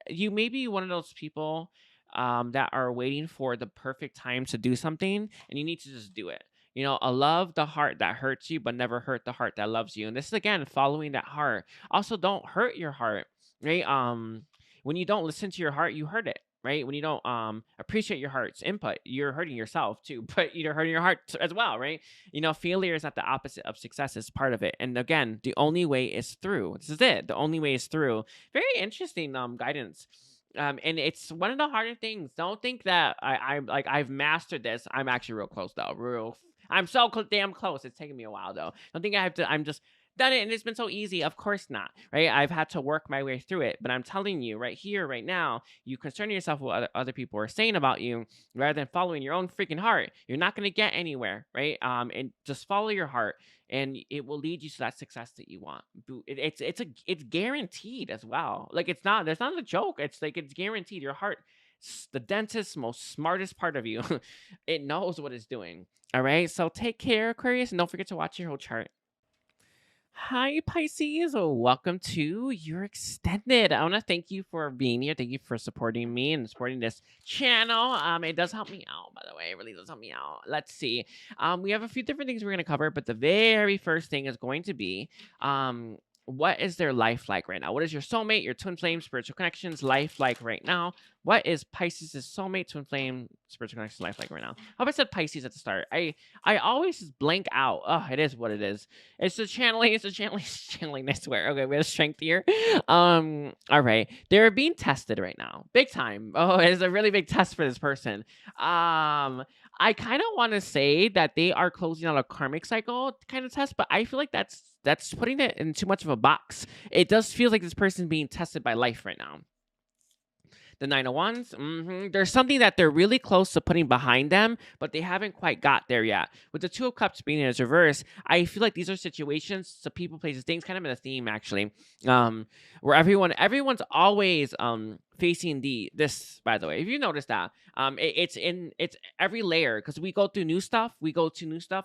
you may be one of those people that are waiting for the perfect time to do something, and you need to just do it. You know, love the heart that hurts you, but never hurt the heart that loves you. And this is, again, following that heart. Also, don't hurt your heart, right? When you don't listen to your heart, you hurt it, right? When you don't appreciate your heart's input, you're hurting yourself too, but you're hurting your heart as well, right? You know, failure is not the opposite of success. It's part of it. And again, the only way is through. This is it. The only way is through. Very interesting guidance. And it's one of the harder things. Don't think that I've mastered this. I'm actually real close though. I'm so damn close. It's taking me a while though. Don't think I have to. I'm just done it and it's been so easy. Of course not, right? I've had to work my way through it. But I'm telling you right here, right now, you concern yourself with what other people are saying about you rather than following your own freaking heart. You're not going to get anywhere, right? And just follow your heart, and it will lead you to that success that you want. It's guaranteed as well. Like there's not a joke. It's like it's guaranteed. Your heart, the dentist, most smartest part of you, it knows what it's doing. All right. So take care, Aquarius, and don't forget to watch your whole chart. Hi, Pisces. Welcome to your extended. I want to thank you for being here. Thank you for supporting me and supporting this channel. It does help me out, by the way. It really does help me out. Let's see. We have a few different things we're going to cover, but the very first thing is going to be what is their life like right now? What is your soulmate, your twin flame, spiritual connections life like right now? What is Pisces' soulmate, twin flame, spiritual connection life like right now? I hope I said Pisces at the start. I always blank out. Oh, it is what it is. It's the channeling. It's channeling. I swear. Okay, we have strength here. All right. They're being tested right now, big time. Oh, it's a really big test for this person. I kind of want to say that they are closing out a karmic cycle kind of test, but I feel like that's putting it in too much of a box. It does feel like this person's being tested by life right now. The Nine of Wands, there's something that they're really close to putting behind them, but they haven't quite got there yet. With the Two of Cups being in its reverse, I feel like these are situations, so people, places, things, kind of in a theme actually, where everyone's always facing this. By the way, if you notice that, it's every layer, because we go to new stuff,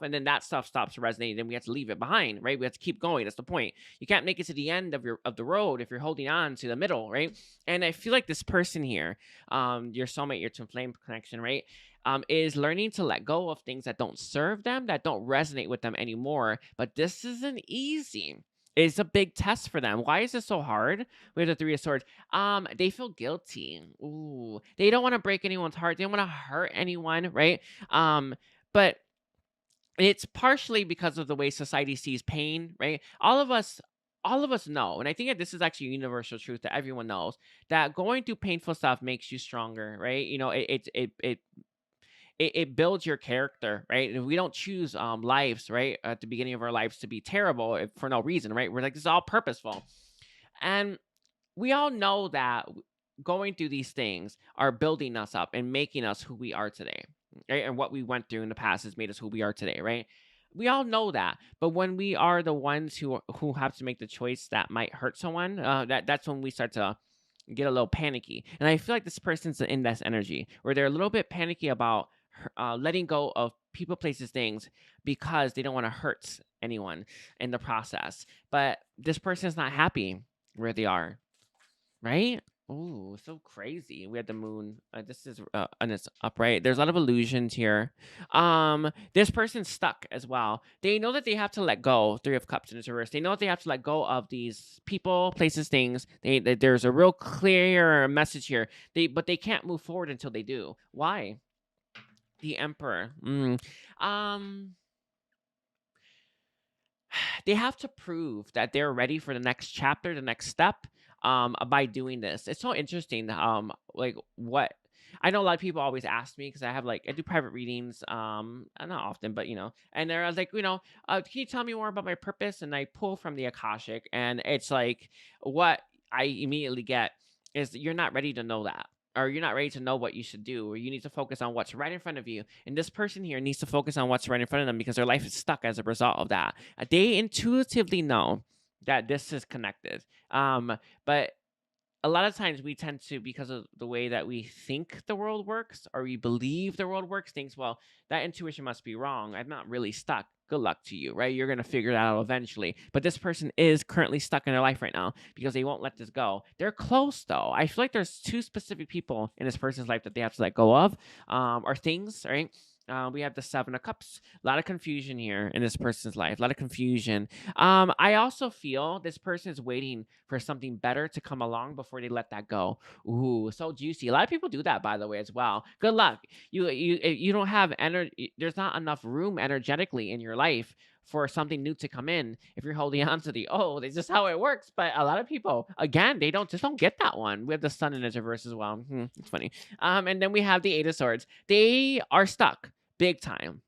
and then that stuff stops resonating, and we have to leave it behind, right? We have to keep going. That's the point. You can't make it to the end of the road if you're holding on to the middle, right? And I feel like this person here, your soulmate, your twin flame connection, right, is learning to let go of things that don't serve them, that don't resonate with them anymore. But this isn't easy. It's a big test for them. Why is this so hard? We have the Three of Swords. They feel guilty. Ooh, they don't want to break anyone's heart. They don't want to hurt anyone, right? But it's partially because of the way society sees pain, right? All of us know, and I think that this is actually a universal truth that everyone knows, that going through painful stuff makes you stronger, right? You know, it builds your character, right? And we don't choose lives, right, at the beginning of our lives to be terrible for no reason, right? We're like, this is all purposeful. And we all know that going through these things are building us up and making us who we are today, right? And what we went through in the past has made us who we are today, right? We all know that. But when we are the ones who have to make the choice that might hurt someone, that's when we start to get a little panicky. And I feel like this person's in this energy where they're a little bit panicky about letting go of people, places, things, because they don't want to hurt anyone in the process. But this person's not happy where they are, right? Ooh, so crazy. We had the moon. This is and it's upright. There's a lot of illusions here. This person's stuck as well. They know that they have to let go. Three of Cups in its reverse. They know that they have to let go of these people, places, things. There's a real clear message here. But they can't move forward until they do. Why? The Emperor. They have to prove that they're ready for the next chapter, the next step, by doing this. It's so interesting. Like what I know a lot of people always ask me, because I do private readings, not often, but and they're like, can you tell me more about my purpose? And I pull from the Akashic, and it's like what I immediately get is you're not ready to know that. Or you're not ready to know what you should do, or you need to focus on what's right in front of you. And this person here needs to focus on what's right in front of them, because their life is stuck as a result of that. They intuitively know that this is connected. But a lot of times we tend to, because of the way that we think the world works, or we believe the world works, thinks, well, that intuition must be wrong. I'm not really stuck. Good luck to you, right? You're going to figure that out eventually. But this person is currently stuck in their life right now because they won't let this go. They're close, though. I feel like there's two specific people in this person's life that they have to let go of, or things, right? We have the Seven of Cups. A lot of confusion here in this person's life. A lot of confusion. I also feel this person is waiting for something better to come along before they let that go. Ooh, so juicy. A lot of people do that, by the way, as well. Good luck. You don't have energy. There's not enough room energetically in your life for something new to come in if you're holding on to the old. It's just how it works. But a lot of people, again, they don't get that one. We have the Sun in its reverse as well. It's funny. And then we have the Eight of Swords. They are stuck big time.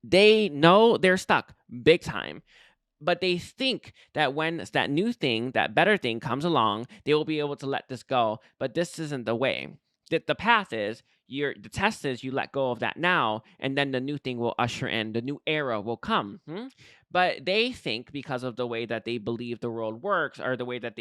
They know they're stuck big time. But they think that when that new thing, that better thing comes along, they will be able to let this go. But this isn't the way. The path is, the test is you let go of that now, and then the new thing will usher in. The new era will come. But they think, because of the way that they believe the world works, or the way that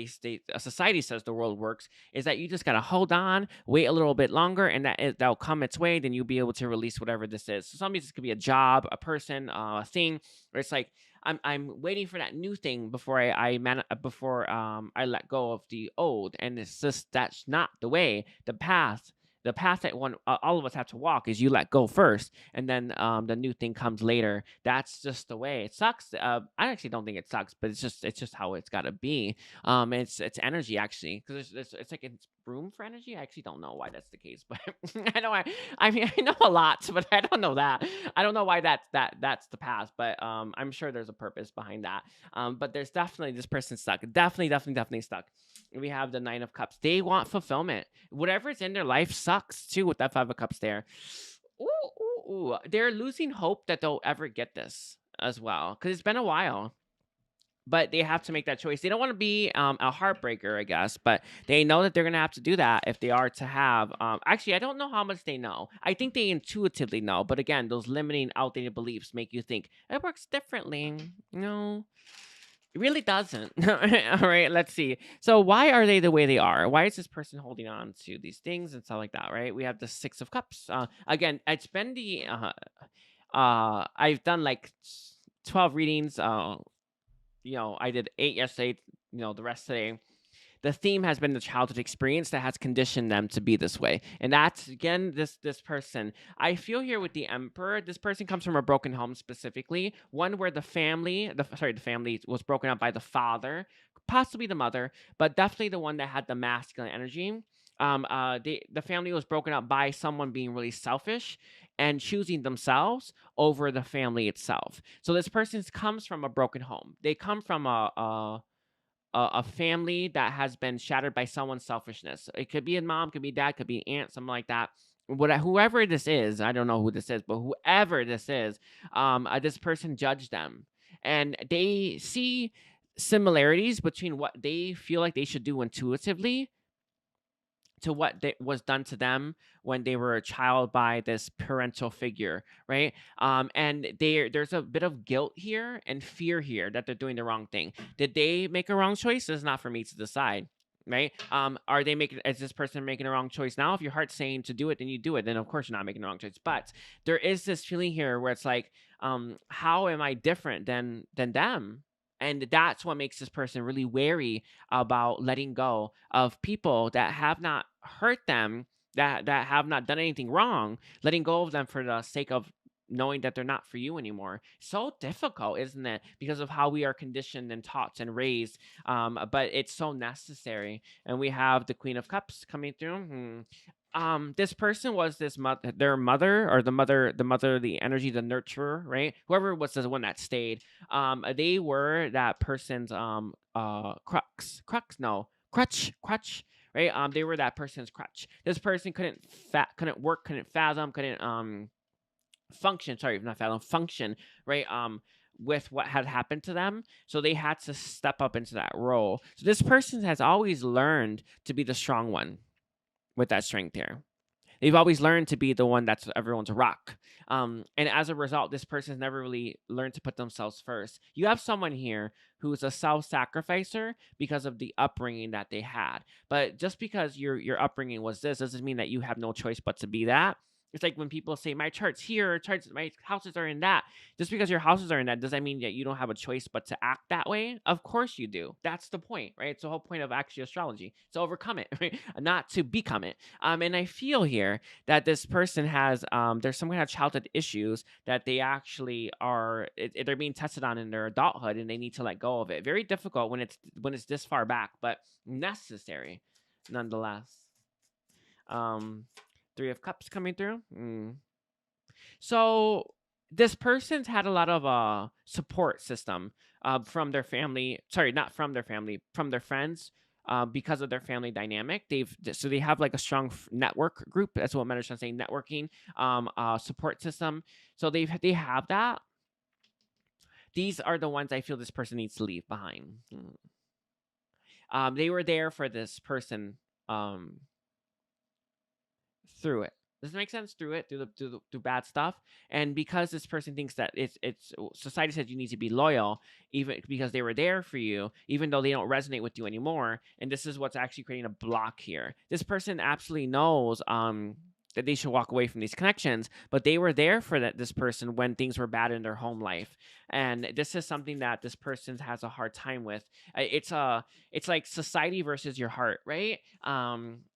society says the world works, is that you just gotta hold on, wait a little bit longer, and that'll come its way. Then you'll be able to release whatever this is. So sometimes this could be a job, a person, a thing, where it's like, I'm waiting for that new thing before I let go of the old. And it's just, that's not the way. The path that all of us have to walk is you let go first, and then the new thing comes later. That's just the way. It sucks. I actually don't think it sucks, but it's just how it's got to be. It's energy, actually, because it's like it's room for energy. I actually don't know why that's the case, but I know I mean, I know a lot, but I don't know that. I don't know why that's the path, but I'm sure there's a purpose behind that. But there's definitely this person stuck. Definitely stuck. We have the Nine of Cups. They want fulfillment. Whatever's in their life sucks too, with that Five of Cups there. Ooh. They're losing hope that they'll ever get this as well, because it's been a while. but they have to make that choice. They don't want to be a heartbreaker, I guess, but they know that they're gonna have to do that if they are to have. Actually, I don't know how much they know. I think they intuitively know, but again, those limiting, outdated beliefs make you think it works differently. No, it really doesn't. All right, let's see. So why are they the way they are? Why is this person holding on to these things and stuff like that? Right? We have the Six of Cups. Again, it's been the I've done like 12 readings. I did 8 yesterday, the rest today. The theme has been the childhood experience that has conditioned them to be this way. And that's again this person. I feel here with the Emperor, this person comes from a broken home specifically, one where the family was broken up by the father, possibly the mother, but definitely the one that had the masculine energy. The family was broken up by someone being really selfish and choosing themselves over the family itself. So this person comes from a broken home. They come from a family that has been shattered by someone's selfishness. It could be a mom, could be dad, could be aunt, something like that. Whoever this is, I don't know who this is, but whoever this is, this person judged them, and they see similarities between what they feel like they should do intuitively to what was done to them when they were a child by this parental figure, right? And there's a bit of guilt here and fear here that they're doing the wrong thing. Did they make a wrong choice? It's not for me to decide, right? Is this person making a wrong choice now? If your heart's saying to do it, then you do it. Then of course you're not making the wrong choice. But there is this feeling here where it's like, how am I different than them? And that's what makes this person really wary about letting go of people that have not hurt them, that have not done anything wrong, letting go of them for the sake of knowing that they're not for you anymore. So difficult, isn't it? Because of how we are conditioned and taught and raised. But it's so necessary. And we have the Queen of Cups coming through. This person was their mother, or the energy, the nurturer, right? Whoever was the one that stayed, they were that person's crutch, right? They were that person's crutch. This person couldn't work, couldn't fathom, couldn't function, sorry, not fathom, function, right? With what had happened to them, so they had to step up into that role. So this person has always learned to be the strong one with that strength there. They've always learned to be the one that's everyone's rock. And as a result, this person's never really learned to put themselves first. You have someone here who's a self-sacrificer because of the upbringing that they had. But just because your upbringing was this doesn't mean that you have no choice but to be that. It's like when people say my chart's here, my houses are in that. Just because your houses are in that, does that mean that you don't have a choice but to act that way? Of course you do. That's the point, right? It's the whole point of actually astrology, to overcome it, right? Not to become it. And I feel here that this person has there's some kind of childhood issues that they actually they're being tested on in their adulthood, and they need to let go of it. Very difficult when it's this far back, but necessary nonetheless. Three of Cups coming through. So this person's had a lot of support system from their family. Sorry, not from their family, from their friends. Because of their family dynamic, they have like a strong network group. That's what Mendez is saying, networking, support system. So they have that. These are the ones I feel this person needs to leave behind. They were there for this person through it. Does it make sense? Through bad stuff, and because this person thinks that it's society says you need to be loyal, even because they were there for you, even though they don't resonate with you anymore, and this is what's actually creating a block here. This person absolutely knows that they should walk away from these connections, but they were there for this person when things were bad in their home life, and this is something that this person has a hard time with. It's like society versus your heart, right?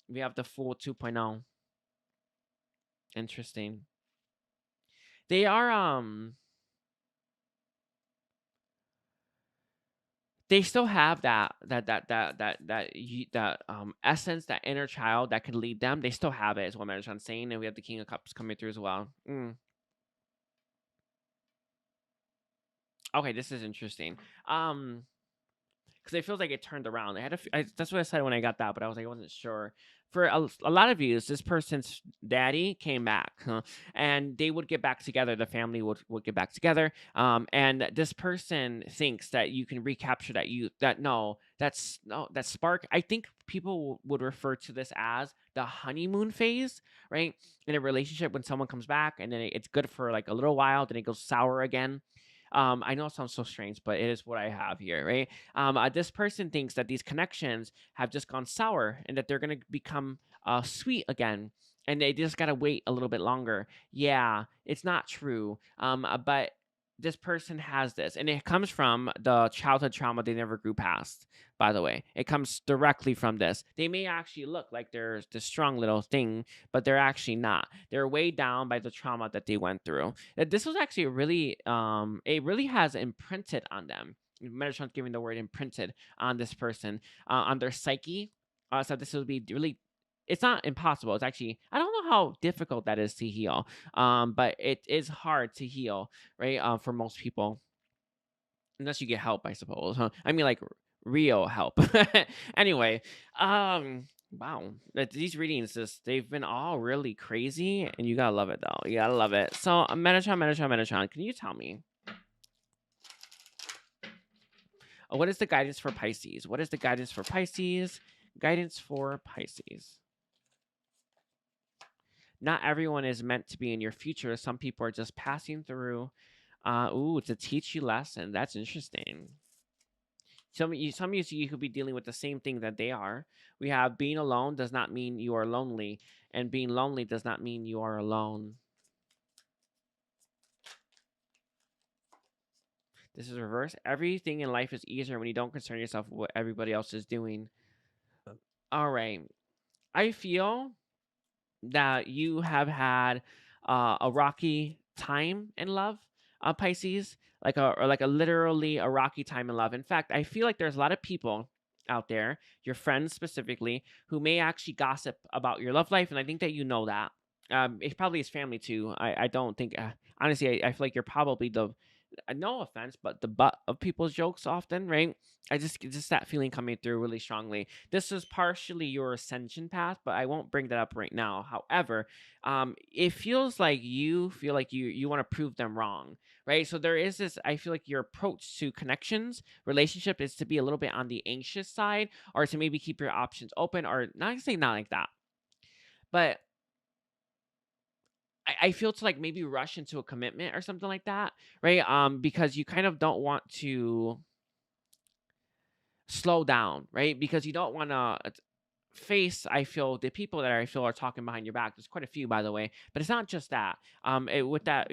We have the Fool 2.0. Interesting. They are they still have that essence, that inner child that could lead them. They still have it, is what I'm saying. And we have the King of Cups coming through as well. Okay, this is interesting. Because because it feels like it turned around. I had that's what I said when I got that, but I was like, I wasn't sure. For a lot of views, this person's daddy came back, and they would get back together. The family would get back together. And this person thinks that you can recapture that that spark. I think people would refer to this as the honeymoon phase, right? In a relationship, when someone comes back and then it's good for like a little while, then it goes sour again. I know it sounds so strange, but it is what I have here, right? This person thinks that these connections have just gone sour and that they're going to become sweet again. And they just got to wait a little bit longer. Yeah, it's not true. But this person has this, and it comes from the childhood trauma they never grew past. By the way, it comes directly from this. They may actually look like they're this strong little thing, but they're actually not. They're weighed down by the trauma that they went through. This was actually really, it really has imprinted on them. Metatron's giving the word imprinted on this person, on their psyche. So this would be really, it's not impossible. It's actually, I don't know how difficult that is to heal. But it is hard to heal, right? For most people, unless you get help, I suppose. Huh? I mean, like real help. Anyway, wow, these readings they've been all really crazy, and you gotta love it though. You gotta love it. So, Metatron, can you tell me what is the guidance for Pisces? What is the guidance for Pisces? Guidance for Pisces. Not everyone is meant to be in your future. Some people are just passing through. To teach you lesson. That's interesting. Some of you could be dealing with the same thing that they are. We have being alone does not mean you are lonely, and being lonely does not mean you are alone. This is reverse. Everything in life is easier when you don't concern yourself with what everybody else is doing. All right. I feel that you have had a rocky time in love, Pisces, like a literally a rocky time in love. In fact, I feel like there's a lot of people out there, your friends specifically, who may actually gossip about your love life, and I think that you know that. It probably is family too. I don't think honestly, I feel like you're probably the no offense, but the butt of people's jokes often, right? Just that feeling coming through really strongly. This is partially your ascension path, but I won't bring that up right now. However, it feels like you feel like you want to prove them wrong, right? So there is this. I feel like your approach to connections, relationship, is to be a little bit on the anxious side, or to maybe keep your options open, or not say not like that, but I feel to like maybe rush into a commitment or something like that, right? Because you kind of don't want to slow down, right? Because you don't want to face, I feel, the people that I feel are talking behind your back. There's quite a few, by the way, but it's not just that. With that,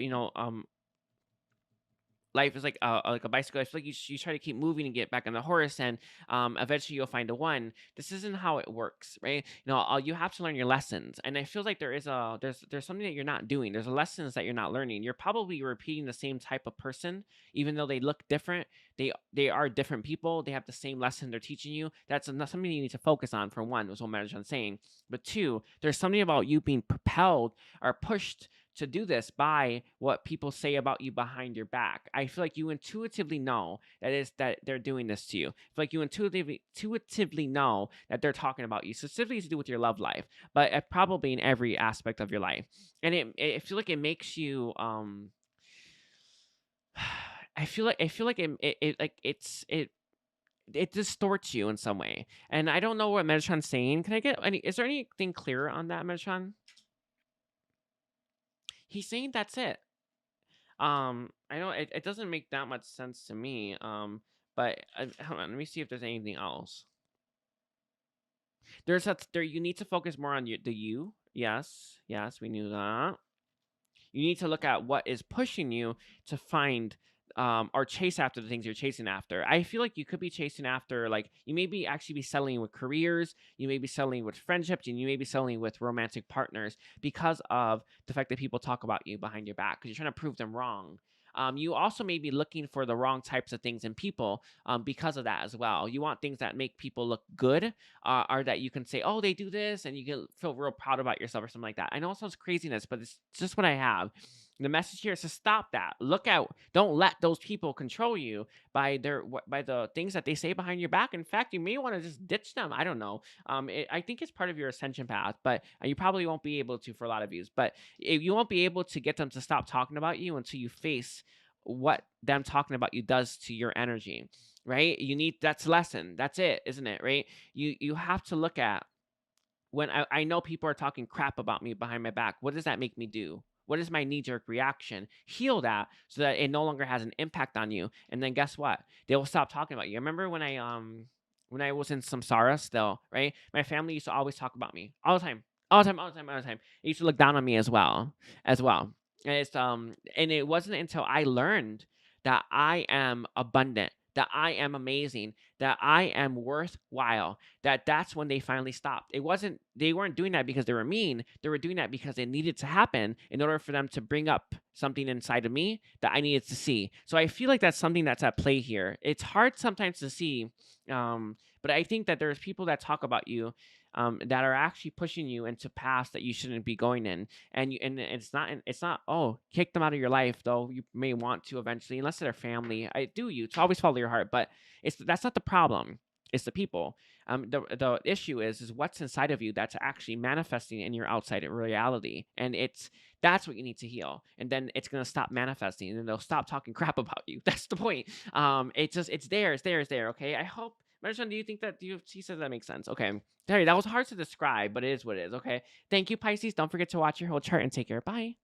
life is like a bicycle. I feel like you try to keep moving and get back on the horse, and eventually you'll find the one. This isn't how it works, right? You have to learn your lessons, and I feel like there's something that you're not doing. There's lessons that you're not learning. You're probably repeating the same type of person, even though they look different. They are different people. They have the same lesson they're teaching you. That's not something you need to focus on. For one, was what Manager's saying. But two, there's something about you being propelled or pushed to do this by what people say about you behind your back. I feel like you intuitively know that they're doing this to you. I feel like you intuitively know that they're talking about you, specifically to do with your love life, but probably in every aspect of your life. And I feel like it makes you I feel like it distorts you in some way. And I don't know what Metatron's saying. Is there anything clearer on that, Metatron? He's saying that's it. I know it doesn't make that much sense to me. But hold on, let me see if there's anything else. You need to focus more on the you. Yes, we knew that. You need to look at what is pushing you to find or chase after the things you're chasing after. I feel like you could be chasing after, like, you may be actually be settling with careers, you may be settling with friendships, and you may be settling with romantic partners because of the fact that people talk about you behind your back, because you're trying to prove them wrong. You also may be looking for the wrong types of things in people because of that as well. You want things that make people look good, or that you can say, oh, they do this, and you can feel real proud about yourself or something like that. I know it sounds craziness, but it's just what I have. The message here is to stop that. Look out. Don't let those people control you by by the things that they say behind your back. In fact, you may want to just ditch them. I don't know. I think it's part of your ascension path, but you probably won't be able to for a lot of views. But you won't be able to get them to stop talking about you until you face what them talking about you does to your energy, right? You need that's lesson. That's it, isn't it? Right? You have to look at when I know people are talking crap about me behind my back, what does that make me do? What is my knee jerk reaction? Heal that so that it no longer has an impact on you. And then guess what? They will stop talking about you. Remember when I was in Samsara still, right? My family used to always talk about me all the time. All the time, all the time, all the time. They used to look down on me as well. And it's and it wasn't until I learned that I am abundant, that I am amazing, that I am worthwhile, that's when they finally stopped. They weren't doing that because they were mean. They were doing that because it needed to happen in order for them to bring up something inside of me that I needed to see. So I feel like that's something that's at play here. It's hard sometimes to see, but I think that there's people that talk about you that are actually pushing you into paths that you shouldn't be going in, and it's not, oh, kick them out of your life, though you may want to eventually, unless they're family. I do you to always follow your heart, but that's not the problem. It's the people. The issue is what's inside of you that's actually manifesting in your outside reality, and that's what you need to heal, and then it's gonna stop manifesting, and then they'll stop talking crap about you. That's the point. It's there, it's there. Okay, I hope. Marjan, do you think that she says that makes sense? Okay, Terry, that was hard to describe, but it is what it is. Okay, thank you, Pisces. Don't forget to watch your whole chart and take care. Bye.